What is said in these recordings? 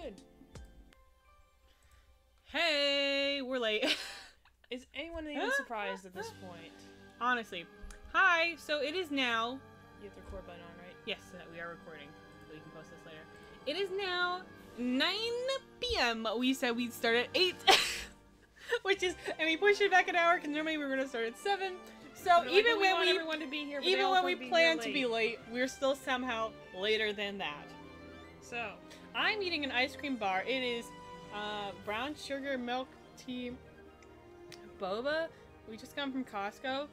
good. Hey, we're late. Is anyone even surprised at this point? Honestly. Hi, so it is now... You have the record button on, right? Yes, we are recording, so we can post this later. It is now 9 p.m. We said we'd start at 8. Which is... And we pushed it back an hour, because normally we were going to start at 7. So even when we... everyone to be here, even when we planned to be late, we're still somehow later than that. So, I'm eating an ice cream bar. It is brown sugar milk tea boba. We just got them from Costco.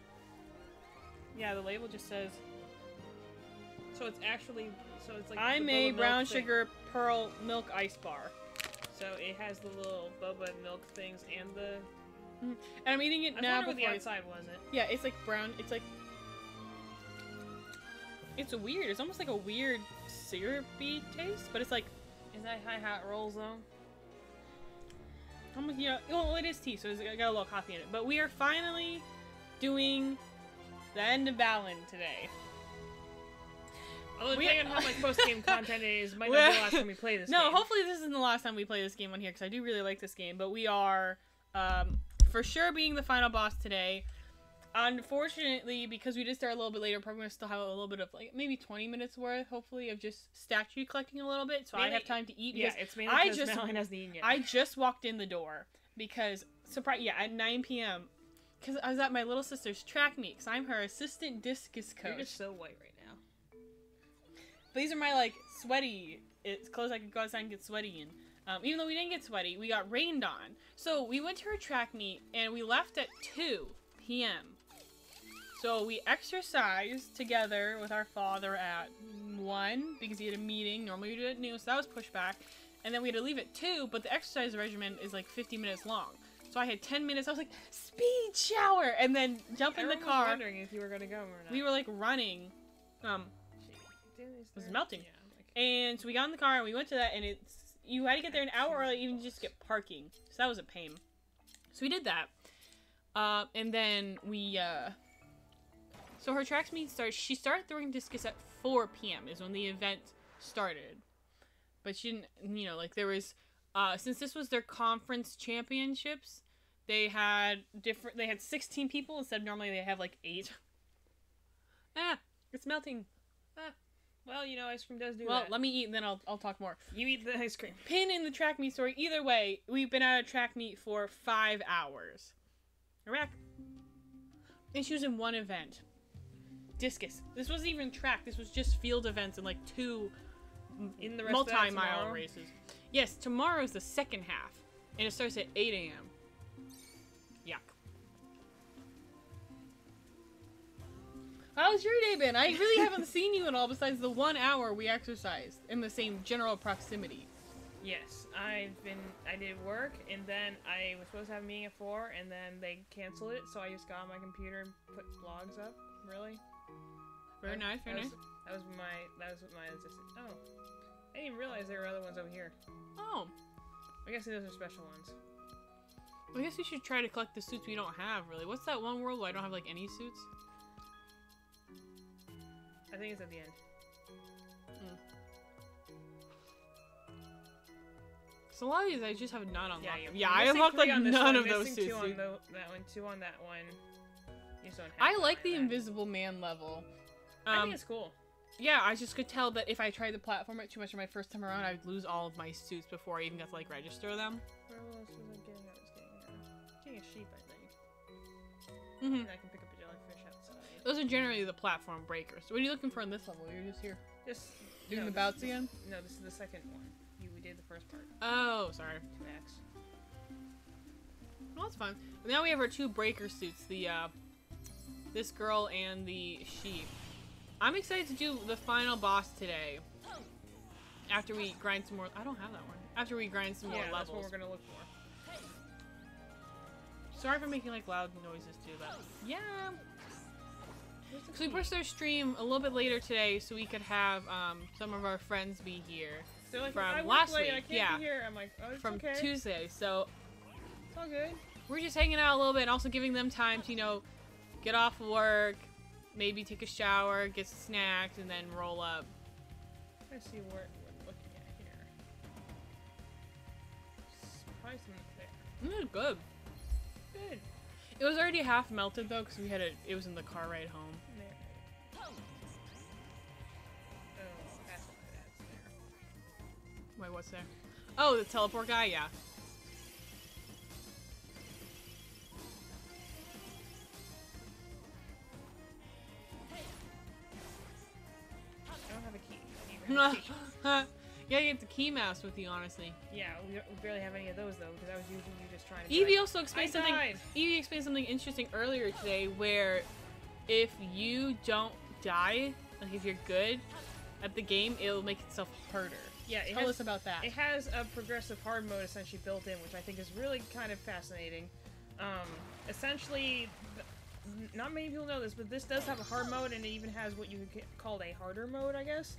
Yeah, the label just says. so it's actually, so it's like I'm the a boba brown milk thing. sugar pearl milk ice bar. So it has the little boba milk things and the. And I'm eating it I now wonder what the before. outside was it. Yeah, it's like brown. It's like. It's weird. It's almost like a weird syrupy taste, but it's like. Is that high hot rolls though? Almost, you know, well, it is tea, so it's got a little coffee in it. But we are finally doing the end of Balan today. Although depending on how much post-game content it is, might not be the last time we play this game. No, hopefully this isn't the last time we play this game on here, because I do really like this game. But we are, for sure, being the final boss today. Unfortunately, because we did start a little bit later, probably going to still have a little bit of, like, maybe 20 minutes worth, hopefully, of just statue collecting a little bit, so I have time to eat. Yeah, it's mainly because Madeline hasn't eaten yet. I just walked in the door, because, at 9 p.m., because I was at my little sister's track meet, because I'm her assistant discus coach. You're just so white right now. These are my, like, sweaty, it's clothes I could go outside and get sweaty in. Even though we didn't get sweaty, we got rained on. So, we went to her track meet, and we left at 2 p.m., So we exercised together with our father at 1 because he had a meeting. Normally we do it at noon, so that was pushed back. And then we had to leave at 2, but the exercise regimen is like 50 minutes long. So I had 10 minutes. I was like, speed shower! And then jump in the car. I was wondering if you were going to go or not. We were like running. It was melting. Yeah, and so we got in the car and we went to that, and you had to get there an hour early even just to get parking. So that was a pain. So we did that. And then we, So her track meet starts. She started throwing discus at 4 p.m. is when the event started, but she didn't. You know, like there was, since this was their conference championships, they had different. They had 16 people instead of normally they have like 8. Ah, it's melting. Ah, well, you know, ice cream does do that. Well, let me eat and then I'll talk more. You eat the ice cream. Pin in the track meet story. Either way, we've been at a track meet for 5 hours. Iraq. And she was in one event. Discus. This wasn't even track. This was just field events and like 2 in the rest multi-mile races. Yes, tomorrow's the second half, and it starts at 8 a.m. Yuck. How's your day been? I really haven't seen you at all besides the 1 hour we exercised in the same general proximity. Yes, I did work, and then I was supposed to have a meeting at 4, and then they canceled it, so I just got on my computer and put blogs up. Really? Very nice, very nice. That was what my assistant. Oh, I didn't even realize there were other ones over here. Oh, I guess those are special ones. Well, I guess we should try to collect the suits we don't have. Really, what's that one world where I don't have like any suits? I think it's at the end. So a lot of these I just have not unlocked. Yeah, I unlocked like none of those suits. 2 on that one, 2 on that one. You just don't have I like the Invisible Man level. I think it's cool. Yeah, I just could tell that if I tried to platform it too much on my first time around, I'd lose all of my suits before I even got to like register them. Where else was I getting? I was getting a sheep, I think. Mm-hmm. And I can pick up a jellyfish outside. Those are generally the platform breakers. What are you looking for in this level? You're just here. Just doing the bouts again? No, this is the second one. We did the first part. Oh, sorry. 2x. Well, that's fun. Now we have our 2 breaker suits. The this girl and the sheep. I'm excited to do the final boss today. After we grind some more... I don't have that one. After we grind some more levels. That's what we're gonna look for. Sorry for making like loud noises too, but... Yeah! Because we pushed our stream a little bit later today so we could have some of our friends be here. So like, from last week. I can't be here. I'm like, oh, it's from okay. Tuesday, so... It's all good. We're just hanging out a little bit and also giving them time to, you know, get off work, maybe take a shower, get some snacks, and then roll up. Let's see what we're looking at here. probably some there. Good. Good. It was already half melted though, because we had it was in the car ride home. There. Oh, that's why that's there. Wait, what's there? Oh, the teleport guy? Yeah. I don't have a key. I don't even have a key. Yeah, you get the key mouse with you, honestly. Yeah, we barely have any of those though, because that was usually you just trying to. Evie also explained I something. died. Evie explained something interesting earlier today, where if you don't die, like if you're good at the game, it'll make itself harder. Yeah, tell us about that. It has a progressive hard mode essentially built in, which I think is really kind of fascinating. Essentially, not many people know this, but this does have a hard mode, and it even has what you could call a harder mode, I guess.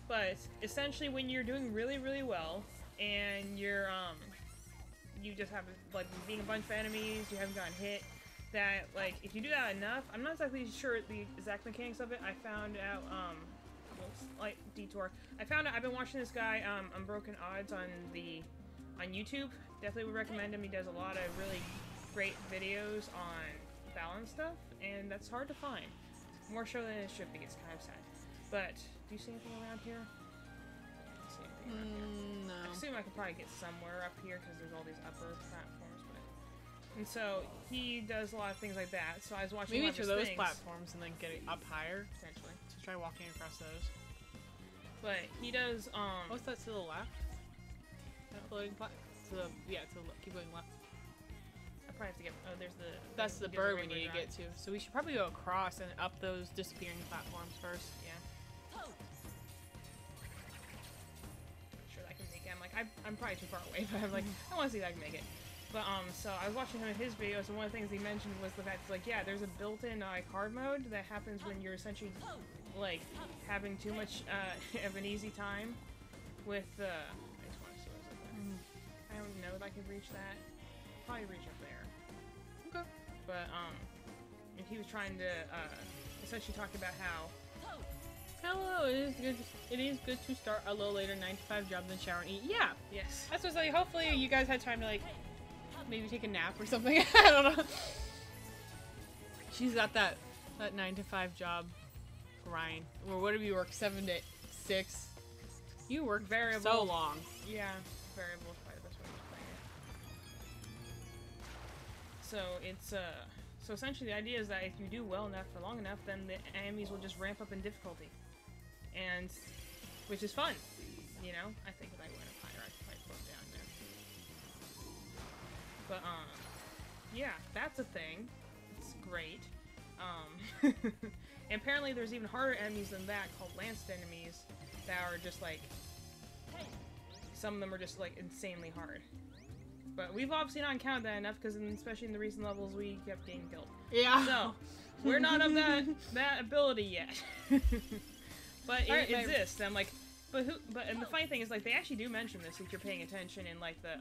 But essentially, when you're doing really, really well, and you're you just have like being a bunch of enemies, you haven't gotten hit. That like if you do that enough, I'm not exactly sure the exact mechanics of it. I found out like detour. I found out I've been watching this guy Unbroken Odds on YouTube. Definitely would recommend him. He does a lot of really great videos on balance stuff, and that's hard to find. More so than it should be. It's kind of sad. But do you see anything around here? I don't see anything around here. No. I assume I could probably get somewhere up here because there's all these upper platforms. And so he does a lot of things like that. So I was watching. Maybe to those things, platforms and then get it up higher. essentially. So try walking across those. But he does. What's that to the left? That floating to the keep going left. I probably have to get. Oh, there's the. That's the bird we need to get to. So we should probably go across and up those disappearing platforms first. Yeah. I'm sure I can make it. I'm probably too far away, but I'm like, I want to see if I can make it. But so I was watching him in his videos, and one of the things he mentioned was the fact, like, yeah, there's a built-in hard mode that happens when you're essentially like having too much of an easy time with. I just want to see what's up there. I don't know if I could reach that. Probably reach up there. Okay. But and he was trying to essentially talk about how. Hello, it is good to start a little later 9 to 5 job than shower and eat. Yeah. Yes. That's what's like. Hopefully you guys had time to like maybe take a nap or something. I don't know. She's got that 9 to 5 job grind. Or what do you work? 7 to 6. You work variable so long. Yeah, variable is probably the best way to explain it. So it's so essentially the idea is that if you do well enough for long enough, then the enemies will just ramp up in difficulty, and which is fun. You know, I think if I went up higher, I could probably float down there. But yeah, that's a thing. It's great. And apparently there's even harder enemies than that called lanced enemies that are just like, some of them are just like insanely hard. But we've obviously not encountered that enough because especially in the recent levels we kept getting killed. Yeah. So we're not of that ability yet. But it exists. And I'm like, and the funny thing is like they actually do mention this if you're paying attention in like the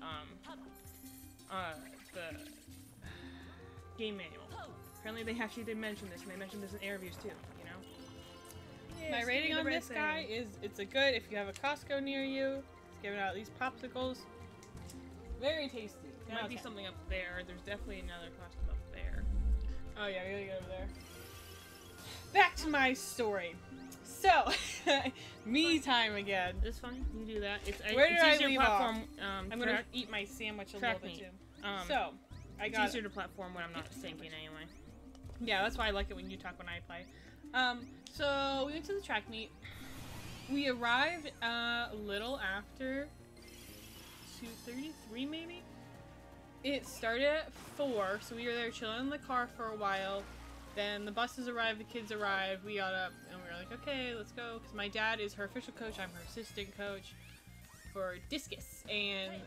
game manual. Apparently they actually did mention this, and they mentioned this in interviews too, you know? Yeah, my rating on this guy is it's a good if you have a Costco near you. It's giving out these popsicles. Very tasty. There might be something up there. There's definitely another costume up there. Oh yeah, we gotta go over there. Back to my story. So, me time again. It's fine. You do that. Where did I easier leave platform, off? I'm gonna eat my sandwich a little bit too. So, it's easier to platform when I'm not thinking anyway. Yeah, that's why I like it when you talk when I play. So we went to the track meet. We arrived a little after 2:33 maybe. It started at 4, so we were there chilling in the car for a while. Then the buses arrived, the kids arrived, we got up, and we were like, okay, let's go. Because my dad is her official coach, I'm her assistant coach for discus. And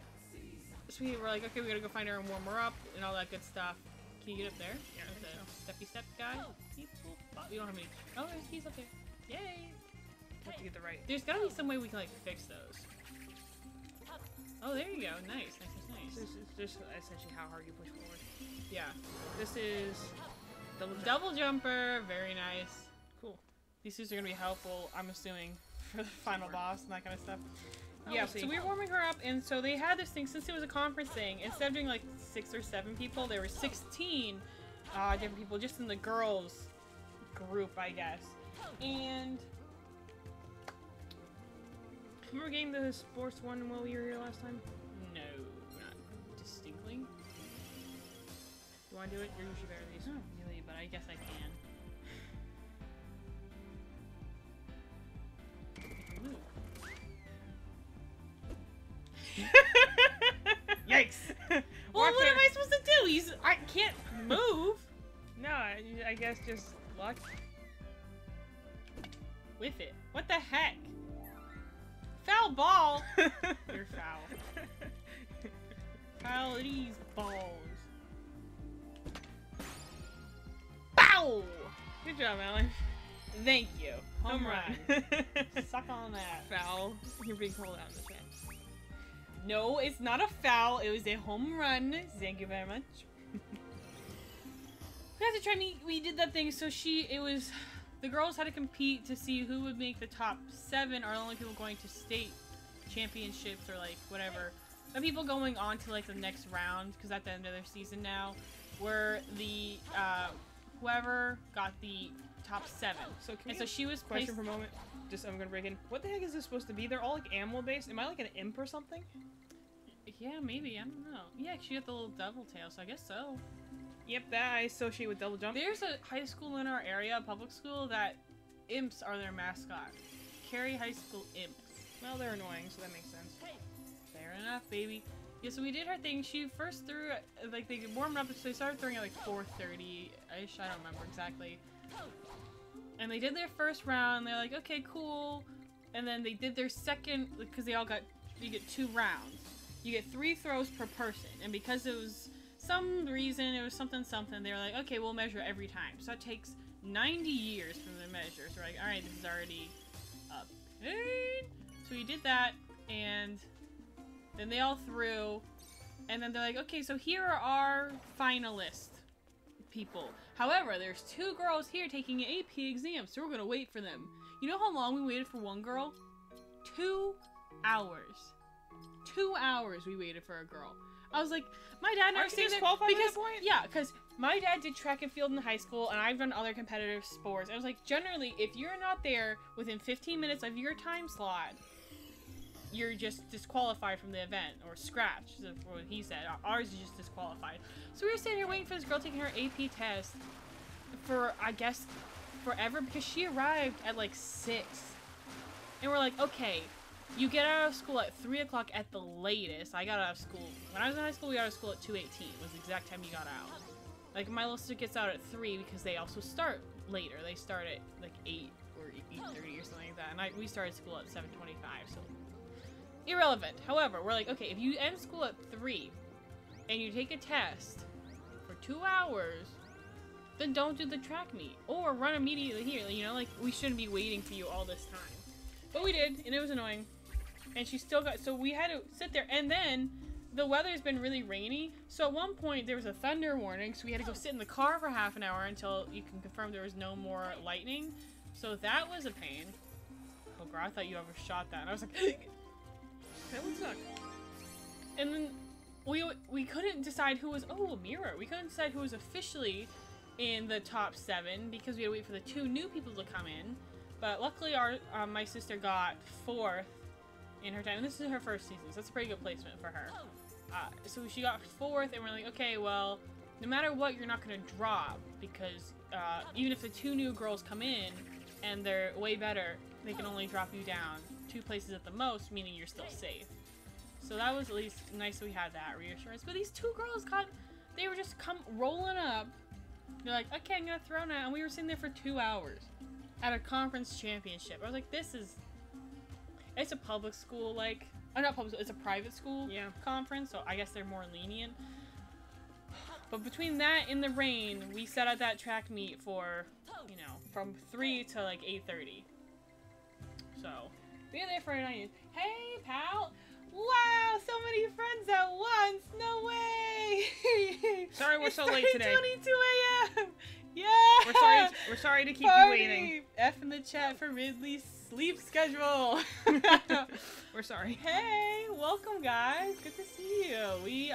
so we were like, okay, we gotta go find her and warm her up and all that good stuff. Can you get up there? Yeah, the steppy step guy? We don't have any. Oh, there's keys up there. Yay! Have to get the right. There's gotta be some way we can like fix those. Oh, there you go. Nice. This is just essentially how hard you push forward. Yeah. This is double jumper. Very nice. Cool. These suits are gonna be helpful, I'm assuming, for the final boss and that kind of stuff. Oh, Yeah, we'll so we were warming her up, and so they had this thing, since it was a conference thing, instead of doing like 6 or 7 people, there were 16 different people just in the girls group, I guess. And remember getting the sports one while we were here last time? no, not distinctly. You want to do it? You're usually better at these. Not really, but I guess I can. Move. Yikes! Well, what am I supposed to do? I can't move. No, I guess just luck. With it. What the heck? Foul ball! You're foul. Foul these balls. Bow! Good job, Madeline. Thank you. Home run. run. Suck on that. Foul. You're being called out in the chat. No, it's not a foul. It was a home run. Thank you very much. We had to try. We did that thing. So the girls had to compete to see who would make the top 7 are the only people going to state championships or like whatever. The people going on to like the next round, because at the end of their season now, were the whoever got the top 7. So she was placed. Question for a moment. Just I'm gonna break in. What the heck is this supposed to be? They're all like animal based. Am I like an imp or something? Yeah, maybe. I don't know. Yeah, she got the little devil tail, so I guess so. Yep, that I associate with double jump. There's a high school in our area, a public school, that imps are their mascot. Cary High School imps. Well, they're annoying, so that makes sense. Fair enough, baby. Yeah, so we did her thing. She first threw, like, they warmed up, so they started throwing at like 4:30-ish. I don't remember exactly. And they did their first round. They're like, okay, cool. And then they did their second, because they all got, you get 2 rounds. You get 3 throws per person. And because it was some reason, it was something, they were like, okay, we'll measure every time. So that takes 90 years from the measure. So we're like, alright, this is already a pain. So we did that, and then they all threw. And then they're like, okay, so here are our finalist people. However, there's 2 girls here taking an AP exam, so we're gonna wait for them. You know how long we waited for one girl? 2 hours. 2 hours we waited for a girl. I was like, my dad never stayed there because yeah, because my dad did track and field in high school, and I've done other competitive sports. I was like, generally, if you're not there within 15 minutes of your time slot, you're just disqualified from the event, or scratched, is what he said. Ours is just disqualified. So we were sitting here waiting for this girl taking her AP test for, I guess, forever, because she arrived at like 6. And we're like, okay, you get out of school at 3 o'clock at the latest. I got out of school, when I was in high school, we got out of school at 2:18, was the exact time you got out. Like, my little sister gets out at 3 because they also start later. They start at like 8 or 8:30 or something like that. And we started school at 7:25, so irrelevant. However, we're like, okay, if you end school at 3 and you take a test for 2 hours, then don't do the track meet or run immediately here. You know, like, we shouldn't be waiting for you all this time. But we did, and it was annoying. And she still got, so we had to sit there, and then the weather's been really rainy, so at one point there was a thunder warning, so we had to go sit in the car for half an hour until you can confirm there was no more lightning. So that was a pain. Oh girl, I thought you overshot that, and I was like, that would suck. And then we couldn't decide who was, oh, a mirror. We couldn't decide who was officially in the top 7 because we had to wait for the 2 new people to come in. But luckily my sister got 4th in her time, and this is her first season, so that's a pretty good placement for her. So she got 4th, and we're like, okay, well, no matter what, you're not going to drop, because even if the 2 new girls come in, and they're way better, they can only drop you down 2 places at the most, meaning you're still safe. So that was at least nice that we had that reassurance. But these 2 girls they were just rolling up. They're like, okay, I'm going to throw now, and we were sitting there for 2 hours at a conference championship. I was like, it's a public school, like, not public school, it's a private school conference, so I guess they're more lenient. But between that and the rain, we sat at that track meet for, you know, from 3 to like 8:30. So, we were there for 9 years. Hey, pal! Wow, so many friends at once! No way! Sorry we're so late today. It's 9:22 a.m. Yeah! We're sorry to keep you waiting. F in the chat for Ridley's sleep schedule. We're sorry. Hey, welcome guys. Good to see you. We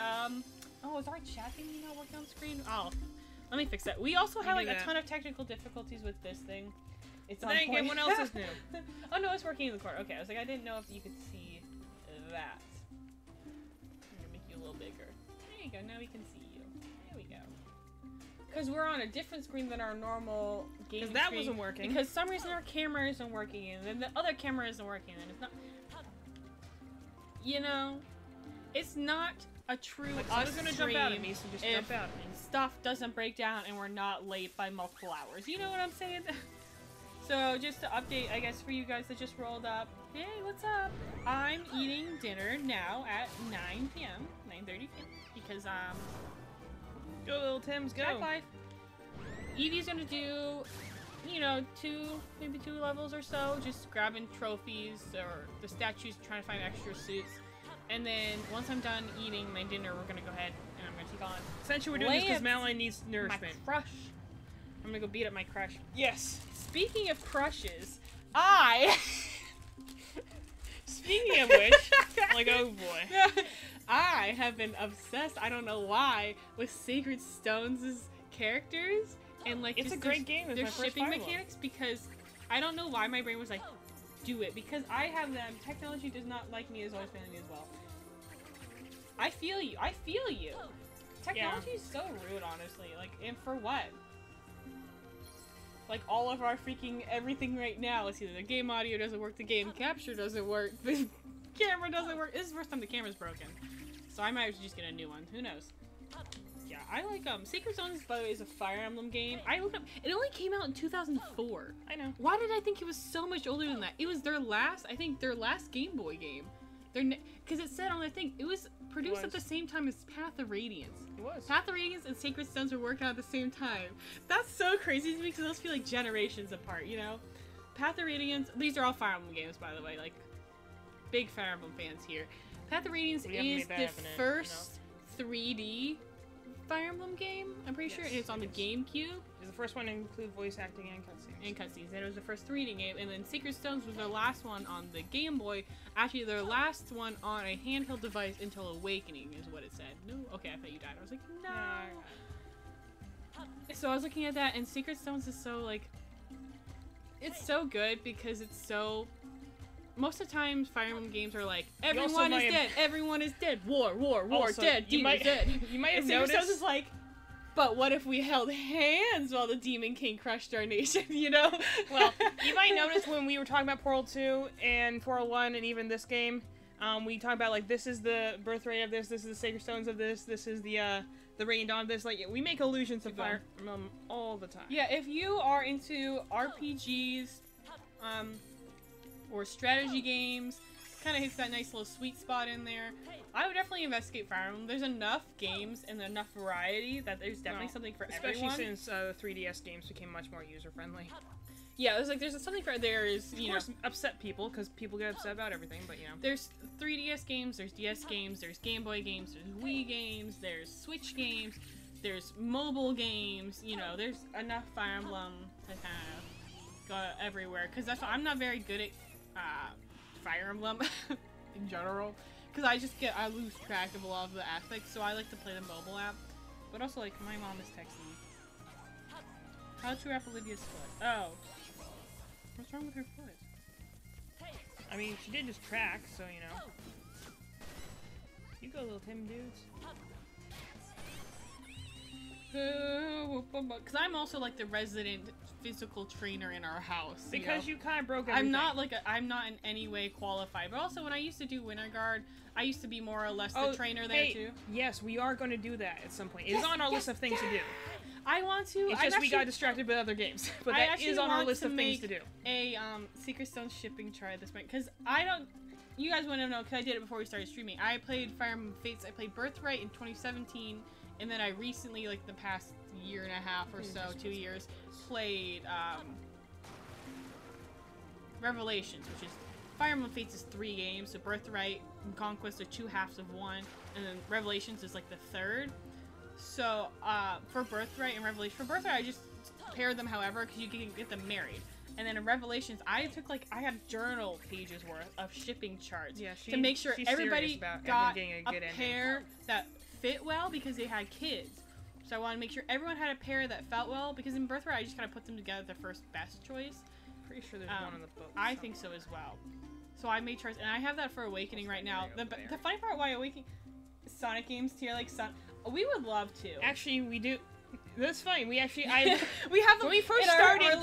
oh, is our chat thing not working on screen? Oh, let me fix that. We also have like a ton of technical difficulties with this thing. It's on point. What else is new? Oh no, it's working in the corner. Okay, I was like, I didn't know if you could see that. I'm gonna make you a little bigger. There you go. Now we can see you. There we go. Because we're on a different screen than our normal game screen. Because that wasn't working. Because some reason our camera isn't working, and then the other camera isn't working, and it's not. You know, it's not a true us gonna jump out at me, so just jump out at me. Stuff doesn't break down and we're not late by multiple hours. You know what I'm saying? So just to update, I guess, for you guys that just rolled up. Hey, what's up? I'm eating dinner now at 9 p.m. 9:30 p.m. because go little Tim's, go. Jack life. Evie's gonna do, you know, maybe two levels or so, just grabbing trophies or the statues, trying to find extra suits. And then once I'm done eating my dinner, we're gonna go ahead and I'm gonna take on. Essentially, we're doing this because Madeline needs nourishment. My crush. I'm gonna go beat up my crush. Yes. Speaking of crushes, Speaking of which, like, oh boy. I have been obsessed, I don't know why, with Sacred Stones' characters and like it's a great game. Their shipping mechanics because I don't know why my brain was like, do it because I have them. Technology does not like me as always failing me as well. I feel you. I feel you. Technology is so rude, honestly. Like, and for what? Like, all of our freaking everything right now is either the game audio doesn't work, the game capture doesn't work, the camera doesn't work. This is the first time the camera's broken. So I might have to just get a new one. Who knows? Yeah, I like, Sacred Stones, by the way, is a Fire Emblem game. I looked up, it only came out in 2004. I know. Why did I think it was so much older than that? It was their last, I think, their last Game Boy game. Because it said on the thing, it was produced at the same time as Path of Radiance. It was. Path of Radiance and Sacred Stones were working on at the same time. That's so crazy to me because those feel like generations apart, you know? Path of Radiance, these are all Fire Emblem games, by the way, like, big Fire Emblem fans here. Path of Radiance is the first 3D Fire Emblem game, I'm pretty sure, and it's on the GameCube. It's the first one to include voice acting and cutscenes. And cutscenes, and it was the first 3D game, and then Sacred Stones was their last one on the Game Boy. Actually, their last one on a handheld device until Awakening is what it said. No? Okay, I thought you died. I was like, no. So I was looking at that, and Sacred Stones is so, like, it's so good because it's so... Most of the time, Fire Emblem games are like, everyone is dead, everyone is dead, war, also, dead, demon dead. You might have noticed. Sacred Stones is like, but what if we held hands while the Demon King crushed our nation, you know? Well, you might notice when we were talking about Portal 2 and Portal 1 and even this game, we talk about, like, this is the birthright of this is the Sacred Stones of this is the Rain Dawn of this. Like, we make allusions to Fire Emblem all the time. Yeah, if you are into RPGs, or strategy games, kind of hits that nice little sweet spot in there. I would definitely investigate Fire Emblem. There's enough games and enough variety that there's definitely something for everyone. Especially since the 3DS games became much more user-friendly. Yeah, there's something for there is, you know, upset people, because people get upset about everything, but, you know. There's 3DS games, there's DS games, there's Game Boy games, there's Wii games, there's Switch games, there's mobile games, you know, there's enough Fire Emblem to kind of go everywhere. Because that's why I'm not very good at Fire Emblem in general, because I lose track of a lot of the aspects, so I like to play the mobile app. But also, like, my mom is texting me. How to wrap Olivia's foot? Oh. What's wrong with her foot? I mean, she did just track, so, you know. You go, little Tim dudes. Because I'm also, like, the resident physical trainer in our house. Because you kind of broke everything. I'm not in any way qualified. But also, when I used to do Winter Guard, I used to be more or less the trainer there too. Yes, we are going to do that at some point. It's on our list of things to do. I want to. It's just we got distracted by other games, but that is on our list of things to do. A Secret Stone shipping chart at this point, because I don't. You guys want to know because I did it before we started streaming. I played Fire Emblem Fates. I played Birthright in 2017, and then I recently, like the past year and a half or so, 2 years, played Revelations, which is Fire Emblem Fates is 3 games. So Birthright and Conquest are 2 halves of 1, and then Revelations is like the 3rd. So for Birthright and Revelation, for Birthright I just pair them however, because you can get them married. And then in Revelations, I had journal pages worth of shipping charts to make sure everybody got a pair that fit well because they had kids. So I wanted to make sure everyone had a pair that felt well, because in Birthright, I just kind of put them together the first best choice. Pretty sure there's one on the boat. I think so as well. So I made charts, and I have that for Awakening right now. The funny part why Awakening Sonic games tier like we would love to. Actually, we do. That's fine. We actually, we have when we first started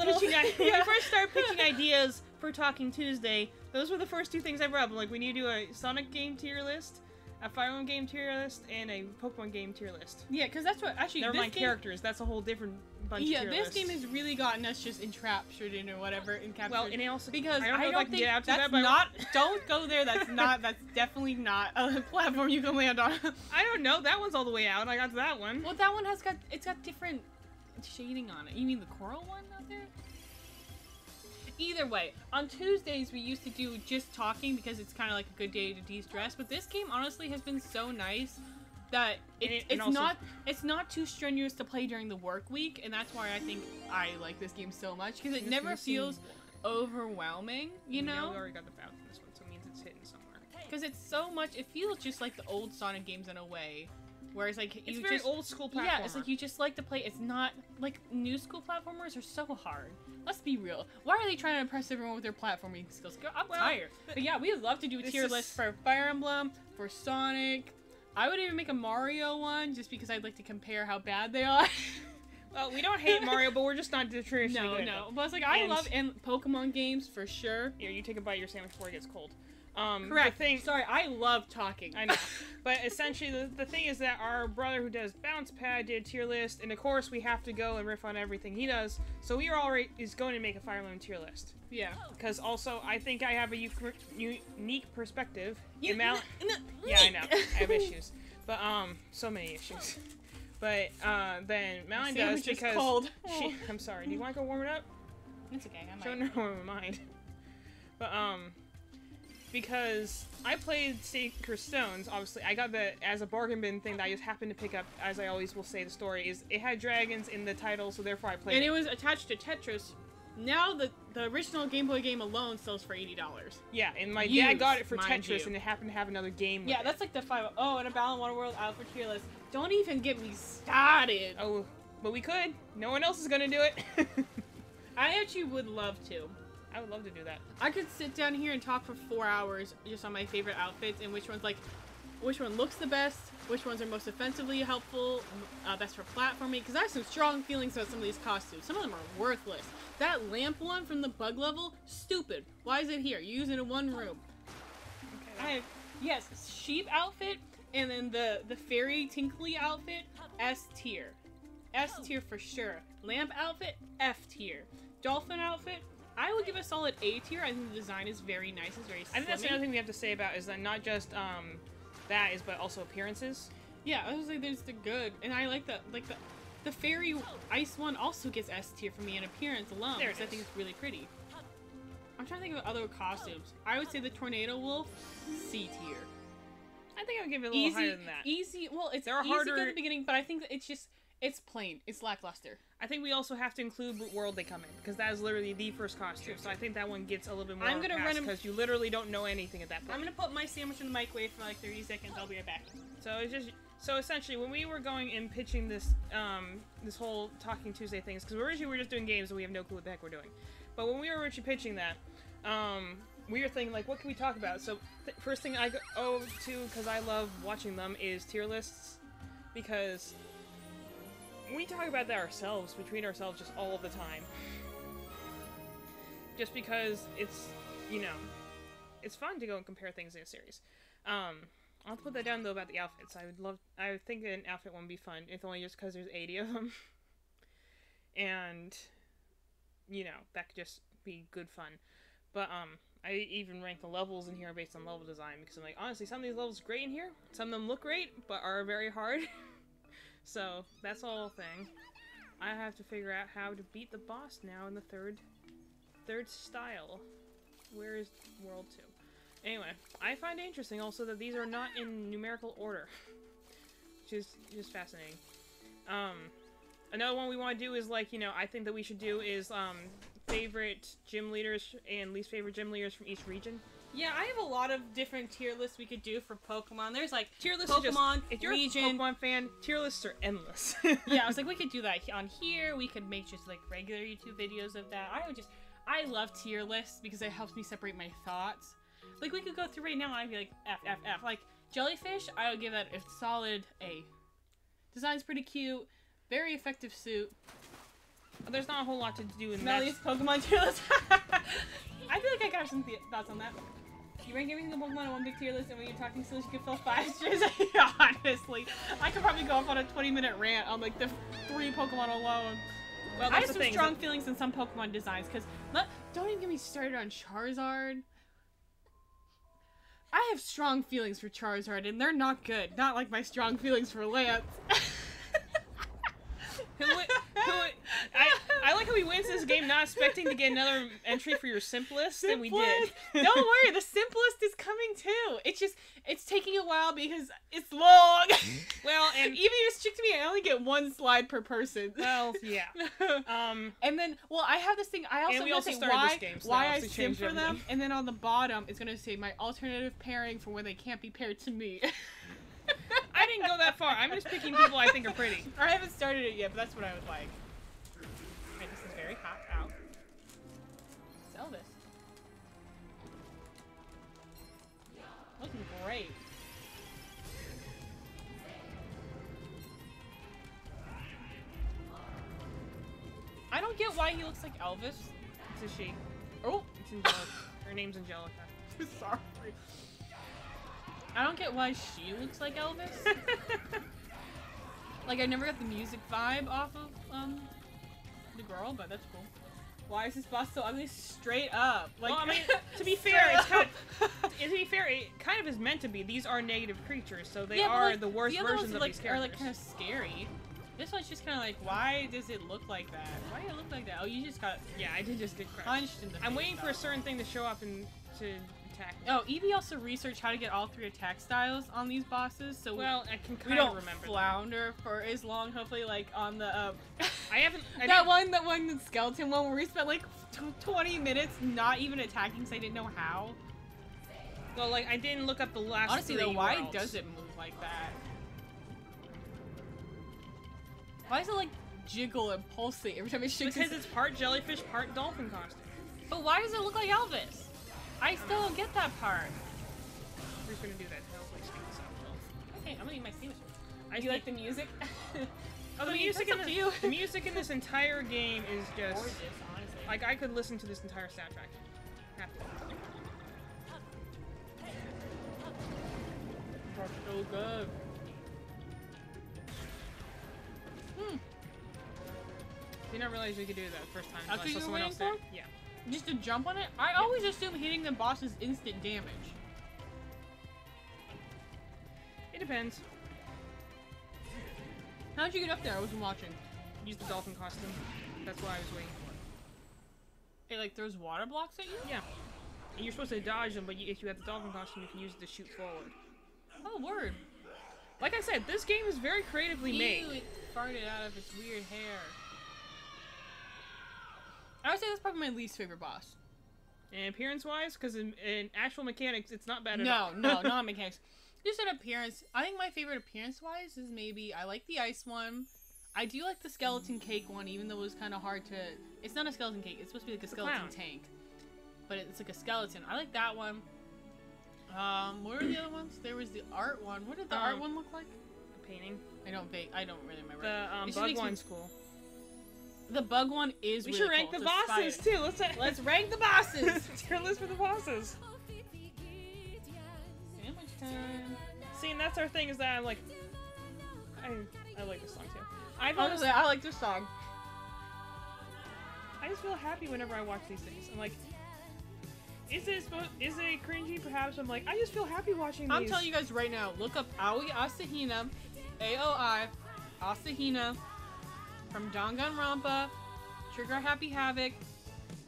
pitching ideas for Talking Tuesday, those were the first two things I brought up. Like, we need to do a Sonic game tier list, a Fire Emblem game tier list, and a Pokemon game tier list. Yeah, because that's what actually. Never mind characters. That's a whole different bunch. Yeah, of tier this lists. game has really gotten us just entraptured in or whatever, encaptured. Well, and it also because I don't know if I can get out to that's that, not. Don't go there. That's not. That's definitely not a platform you can land on. I don't know. That one's all the way out. I got to that one. Well, that one has got. It's got different shading on it. You mean the coral one out there? Either way, on Tuesdays we used to do just talking because it's kind of like a good day to de-stress, but this game honestly has been so nice that it's not too strenuous to play during the work week, and that's why I think I like this game so much, because it never feels overwhelming, you know? We already got the bounce in this one, so it means it's hitting somewhere. Because it's so much, it feels just like the old Sonic games in a way. Whereas, like, it's very old school platformer. Yeah, it's like you just like to play. It's not like new school platformers are so hard. Let's be real. Why are they trying to impress everyone with their platforming skills? I'm tired. But yeah, we would love to do a tier list for Fire Emblem, for Sonic. I would even make a Mario one just because I'd like to compare how bad they are. Well, we don't hate Mario, but we're just not traditionally good. No. But it's like I love Pokemon games for sure. Here, you take a bite of your sandwich before it gets cold. Correct. Sorry, I love talking. I know. But essentially, the thing is that our brother who does Bounce Pad did a tier list, and of course we have to go and riff on everything he does, so we are already going to make a Fire Emblem tier list. Yeah. Because also, I think I have a unique perspective. Yeah, yeah, I know. I have issues. But, so many issues. But, then Madeline does because cold. I'm sorry, do you want to go warm it up? It's okay, I might. Showing her my mind. But, because I played Sacred Stones, obviously, I got the, as a bargain bin thing that I just happened to pick up, as I always will say the story, is it had dragons in the title, so therefore I played it. And it was attached to Tetris. Now the original Game Boy game alone sells for $80. Yeah, and my dad got it for Tetris, and it happened to have another game with Yeah, that's like the 5. Oh, and a Balan Wonderworld out for tier list. Don't even get me started. Oh, but we could. No one else is gonna do it. I actually would love to. I would love to do that. I could sit down here and talk for 4 hours just on my favorite outfits and which one looks the best, which ones are most offensively helpful, best for platforming, because I have some strong feelings about some of these costumes. Some of them are worthless. That lamp one from the bug level, stupid. Why is it here? You use it in one room. Okay. Yes, sheep outfit, and then the fairy tinkly outfit, S tier. S tier for sure. Lamp outfit, F tier. Dolphin outfit, I would give a solid A tier. I think the design is very nice. It's very slimming. I think that's another thing we have to say about is that not just but also appearances. Yeah, I was like, there's the good, and I like the fairy ice one also gets S tier for me in appearance alone. Because I think it's really pretty. I'm trying to think of other costumes. I would say the tornado wolf, C tier. I think I would give it a little higher than that. Easy. Well, it's easy at the beginning, but I think that it's plain. It's lackluster. I think we also have to include what world they come in, because that is literally the first costume. So I think that one gets a little bit more because you literally don't know anything at that point. I'm gonna put my sandwich in the microwave for like 30 seconds. I'll be right back. So essentially, when we were going and pitching this this whole Talking Tuesday things, because originally we were just doing games and we have no clue what the heck we're doing. But when we were originally pitching that, we were thinking like, what can we talk about? So first thing I go to, because I love watching them, is tier lists, because we talk about that ourselves, between ourselves, just all the time. Just because it's, it's fun to go and compare things in a series. I'll put that down though about the outfits. I think an outfit one would be fun, if only just because there's 80 of them. And, that could just be good fun. But, I even rank the levels in here based on level design, because I'm like, honestly, some of these levels are great in here, some of them look great, but are very hard. So, that's the whole thing. I have to figure out how to beat the boss now in the third style. Where is World 2? Anyway, I find it interesting also that these are not in numerical order. Which is just fascinating. Another one we want to do is, like, you know, I think that we should do is, favorite gym leaders and least favorite gym leaders from each region. Yeah, I have a lot of different tier lists we could do for Pokemon. There's, like, tier lists Pokemon, if you're region. a Pokemon fan, tier lists are endless. Yeah, I was like, we could do that on here. We could make just, like, regular YouTube videos of that. I love tier lists because it helps me separate my thoughts. Like, we could go through right now and I'd be like, F, F, F. Like, Jellyfish, I would give that a solid A. Design's pretty cute. Very effective suit. There's not a whole lot to do in Smelliest Pokemon tier list. I feel like I got some thoughts on that. You rank everything in Pokemon in one big tier list, and when you're talking silly, you can fill 5 stars. Yeah, honestly, I could probably go off on a 20-minute rant on like the 3 Pokemon alone. Well, I have some strong feelings in some Pokemon designs, because don't even get me started on Charizard. I have strong feelings for Charizard, and they're not good. Not like my strong feelings for Lance. I like how we went this game not expecting to get another entry for your simplest, and we did. Don't worry, the simplest is coming too. It's taking a while because it's long. Well, and even you restrict me, I only get 1 slide per person. Well, yeah. And then, well, I have this thing. I also want to say why I sim for them, and then on the bottom it's gonna say my alternative pairing for when they can't be paired to me. I didn't go that far. I'm just picking people I think are pretty. I haven't started it yet, but that's what I would like. Alright, this is very hot out. Sell this. Looking great. I don't get why he looks like Elvis. It's a she. Oh, it's Angelica. Her name's Angelica. Sorry. I don't get why she looks like Elvis. Like, I never got the music vibe off of, the girl, but that's cool. Why is this boss so ugly? Straight up. Like, well, I mean, to be fair, it kind of is meant to be. These are negative creatures, so they are like, the worst versions of these characters. Are, like, kind of scary. This one's just kind of like, why does it look like that? Why do it look like that? Oh, you just got... Yeah, I did just get punched in the face. I'm waiting for a certain thing to show up and to... attack. Oh, Evie also researched how to get all 3 attack styles on these bosses, so well, I can kind of remember. We don't flounder for as long. Hopefully, like on the that one skeleton one where we spent like 20 minutes not even attacking because I didn't know how. Well, like I didn't look up the last. Honestly, though, why does it move like that? Why does it like jiggle and pulsate every time it shakes? Because it's part jellyfish, part dolphin costume. But why does it look like Elvis? I still don't get that part. We're just gonna do that to help like speak this out. Okay, I'm gonna eat my steam. Do you like the music? Oh, the music in this entire game is just gorgeous, honestly. Like I could listen to this entire soundtrack. Have to. That's so good. Did not realize we could do that the first time. That's what you were someone else waiting there. Yeah. Just to jump on it? I always assume hitting the boss is instant damage. It depends. How'd you get up there? I wasn't watching. Use the dolphin costume. That's what I was waiting for. It like throws water blocks at you? Yeah. And you're supposed to dodge them, but if you have the dolphin costume, you can use it to shoot forward. Oh, word. Like I said, this game is very creatively made. It farted out of its weird hair. I would say that's probably my least favorite boss. And appearance-wise, because in actual mechanics, it's not bad at all. No, not mechanics. Just an appearance. I think my favorite appearance-wise is maybe I like the ice one. I do like the skeleton cake one, even though it was kind of hard to... It's not a skeleton cake. It's supposed to be like a skeleton tank. But it's like a skeleton. I like that one. What were the other ones? There was the art one. What did the art one look like? A painting. I don't really remember. The bug one's cool. The bug one is really cool. We should rank the bosses too. Let's rank the bosses. Tier list for the bosses. Sandwich time. See, and that's our thing is that I'm like, I like this song too. Honestly, I like this song. I just feel happy whenever I watch these things. I'm like, is it cringy? Perhaps. I'm like, I just feel happy watching these. I'm telling you guys right now. Look up Aoi Asahina, AOI Asahina. From Danganronpa, Trigger Happy Havoc.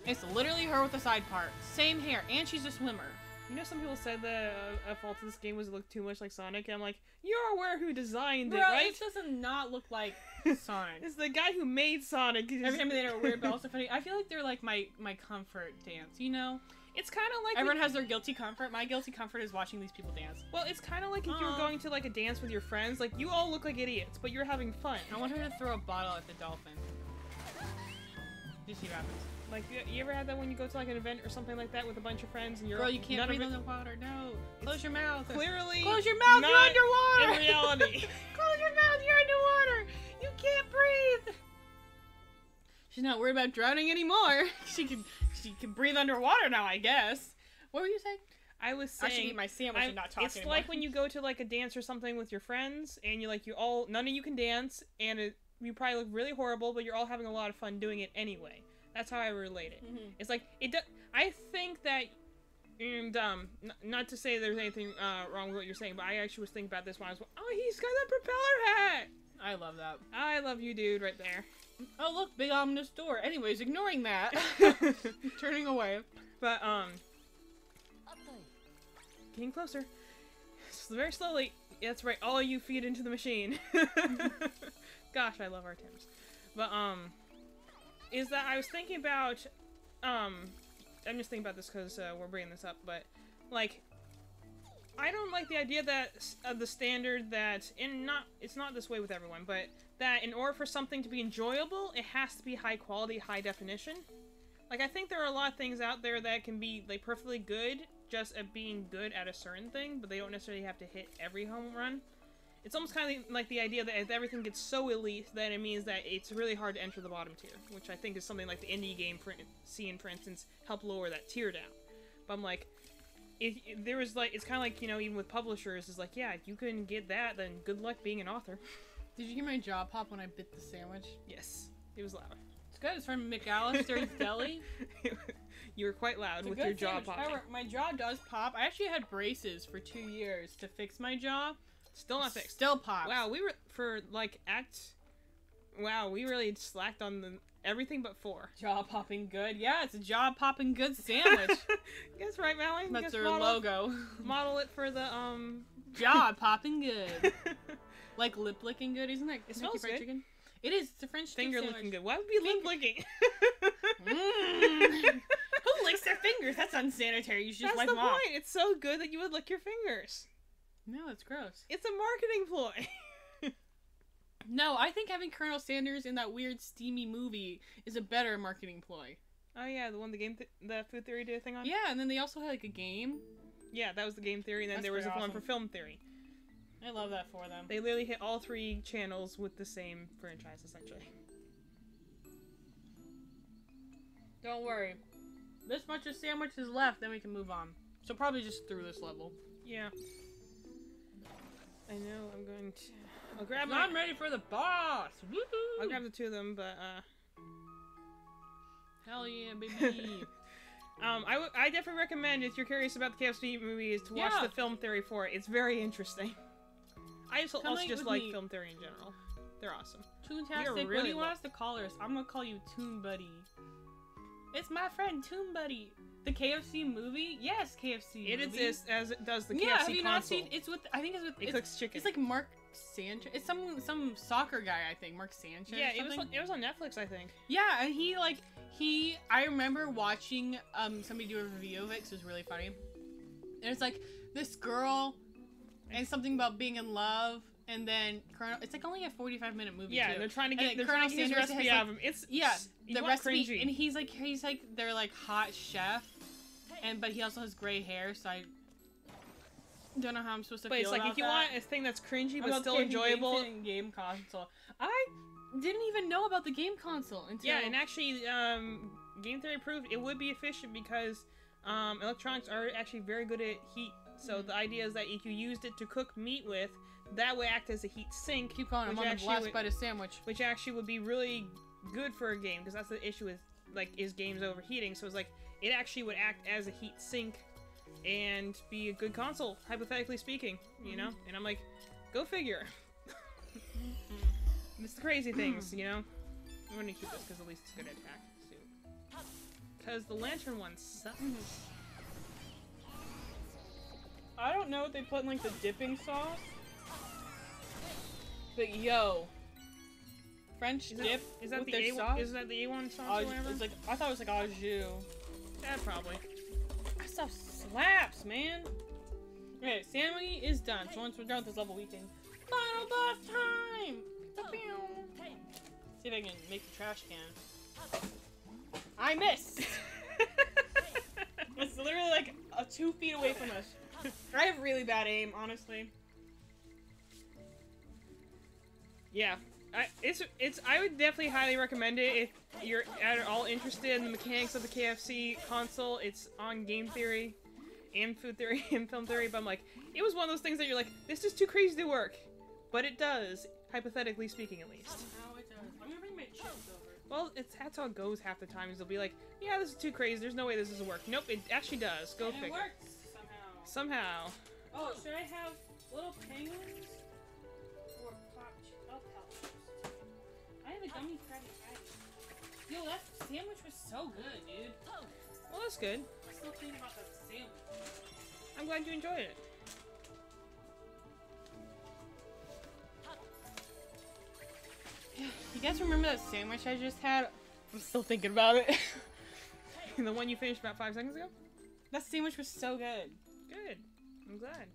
It's literally her with a side part. Same hair, and she's a swimmer. You know, some people said that a fault of this game was it looked too much like Sonic. And I'm like, you're aware who designed it, right? It doesn't not look like Sonic. It's the guy who made Sonic. Every time they were weird, but also funny. I feel like they're like my comfort dance, you know? It's kind of like... Everyone has their guilty comfort. My guilty comfort is watching these people dance. Well, it's kind of like if you were going to like a dance with your friends. Like, you all look like idiots, but you're having fun. I want her to throw a bottle at the dolphin. Just see what happens. Like, you ever had that when you go to like an event or something like that with a bunch of friends and you're... Girl, you can't breathe on the water. No. Close your mouth. Clearly Close your mouth. You're underwater. In reality. Close your mouth. You're underwater. You can't breathe. She's not worried about drowning anymore. She can breathe underwater now, I guess. What were you saying? I was saying... I should eat my sandwich and not talk it's anymore. like when you go to like a dance or something with your friends and none of you can dance and you probably look really horrible, but you're all having a lot of fun doing it anyway. That's how I relate it. Mm-hmm. It's like, I think that, and not to say there's anything wrong with what you're saying, but I actually was thinking about this when I was, oh, he's got that propeller hat! I love that. I love you, dude, right there. Oh, look, big ominous door. Anyways, ignoring that. Turning away. But, getting closer. Very slowly. Yeah, that's right, all you feed into the machine. Gosh, I love our Tims. But, is that I was thinking about, I'm just thinking about this because we're bringing this up, but, like, I don't like the idea that, the standard that, it's not this way with everyone, but that in order for something to be enjoyable, it has to be high quality, high definition. Like, I think there are a lot of things out there that can be, like, perfectly good, just at being good at a certain thing, but they don't necessarily have to hit every home run. It's almost kind of like the idea that if everything gets so elite, then it means that it's really hard to enter the bottom tier, which I think is something like the indie game scene, for instance, help lower that tier down. But I'm like, if there was like, it's kind of like, you know, even with publishers, it's like, yeah, if you couldn't get that, then good luck being an author. Did you hear my jaw pop when I bit the sandwich? Yes, it was loud. It's good. It's from McAllister's Deli. You were quite loud with your jaw popping. However, my jaw does pop. I actually had braces for 2 years to fix my jaw. Still not fixed. Still pops. Wow, we were, for, like, wow, we really slacked on everything but 4. Jaw popping good. Yeah, it's a jaw popping good sandwich. Guess right, Madeline. That's their logo. Model it for the, jaw popping good. Like lip licking good, isn't that? It smells good. Chicken? It is. It's a French finger licking good. Why would be lip licking? Who licks their fingers? That's unsanitary. You should just wipe them off. That's the point. It's so good that you would lick your fingers. No, it's gross. It's a marketing ploy. No, I think having Colonel Sanders in that weird steamy movie is a better marketing ploy. Oh yeah, the one the Food Theory did a thing on? Yeah, and then they also had like a game. Yeah, that was the game theory, and then there was one for film theory. I love that for them. They literally hit all 3 channels with the same franchise, essentially. Don't worry. This much of sandwich is left, then we can move on. So probably just through this level. Yeah. I know, I'm going to... I'll grab I'm ready for the boss! Woohoo! I'll grab the 2 of them, but, Hell yeah, baby! I definitely recommend, if you're curious about the KFC movies, to watch the film theory for it. It's very interesting. I also just like film theory in general. They're awesome. Toontastic, really what do you want us to call her? I'm gonna call you Toon Buddy. It's my friend Toon Buddy. The KFC movie? Yes, KFC It movie. exists as it does the KFC have you console. not seen? It's with, I think it's with... It cooks chicken. It's like Mark Sanchez. It's some soccer guy, I think. Mark Sanchez. Yeah, it was on Netflix, I think. Yeah, and I remember watching somebody do a review of it because it was really funny. And it's like this girl and something about being in love, and then it's like only a 45-minute movie. Yeah, too. they're trying to get his recipe out of him. It's the recipe, cringy. And he's like their like hot chef, but he also has gray hair, so I don't know how I'm supposed to feel about that. But it's like if you want a thing that's cringy but still enjoyable. Game console. I didn't even know about the game console until... Yeah, and actually, game theory proved it would be efficient because electronics are actually very good at heat. So the idea is that if you used it to cook meat with, that would act as a heat sink. Keep going, I'm on the last bite of sandwich. Which actually would be really good for a game, because that's the issue with, is games overheating. So it's like, it actually would act as a heat sink and be a good console, hypothetically speaking, you know? And I'm like, go figure. It's the crazy things, you know? I'm gonna keep this because at least it's good attack, too. Because the lantern one sucks. I don't know what they put in like the dipping sauce. But yo. French dip is that with the their A1 sauce? Is that the A1 sauce or whatever? It's like, I thought it was like au jus. Yeah, probably. That stuff slaps, man. Okay, Sammy is done. So once we're done with this level, we can final boss time. See if I can make the trash can. I missed. It's literally like 2 feet away from us. I have really bad aim, honestly. Yeah. I would definitely highly recommend it if you're at all interested in the mechanics of the KFC console. It's on game theory and food theory and film theory, but I'm like, it was one of those things that you're like, this is too crazy to work. But it does, hypothetically speaking at least. Somehow it does. I'm gonna bring my chips over. Well, that's how it goes half the time, is they'll be like, yeah, this is too crazy, there's no way this doesn't work. Nope, it actually does. Go figure. It works somehow. Somehow. Oh, should I have little penguins? Or pop chips? I have a gummy Krabby Patty. Yo, that sandwich was so good, dude. Well, that's good. I'm still thinking about that sandwich. I'm glad you enjoyed it. You guys remember that sandwich I just had? I'm still thinking about it. The one you finished about 5 seconds ago? That sandwich was so good. Good. I'm glad.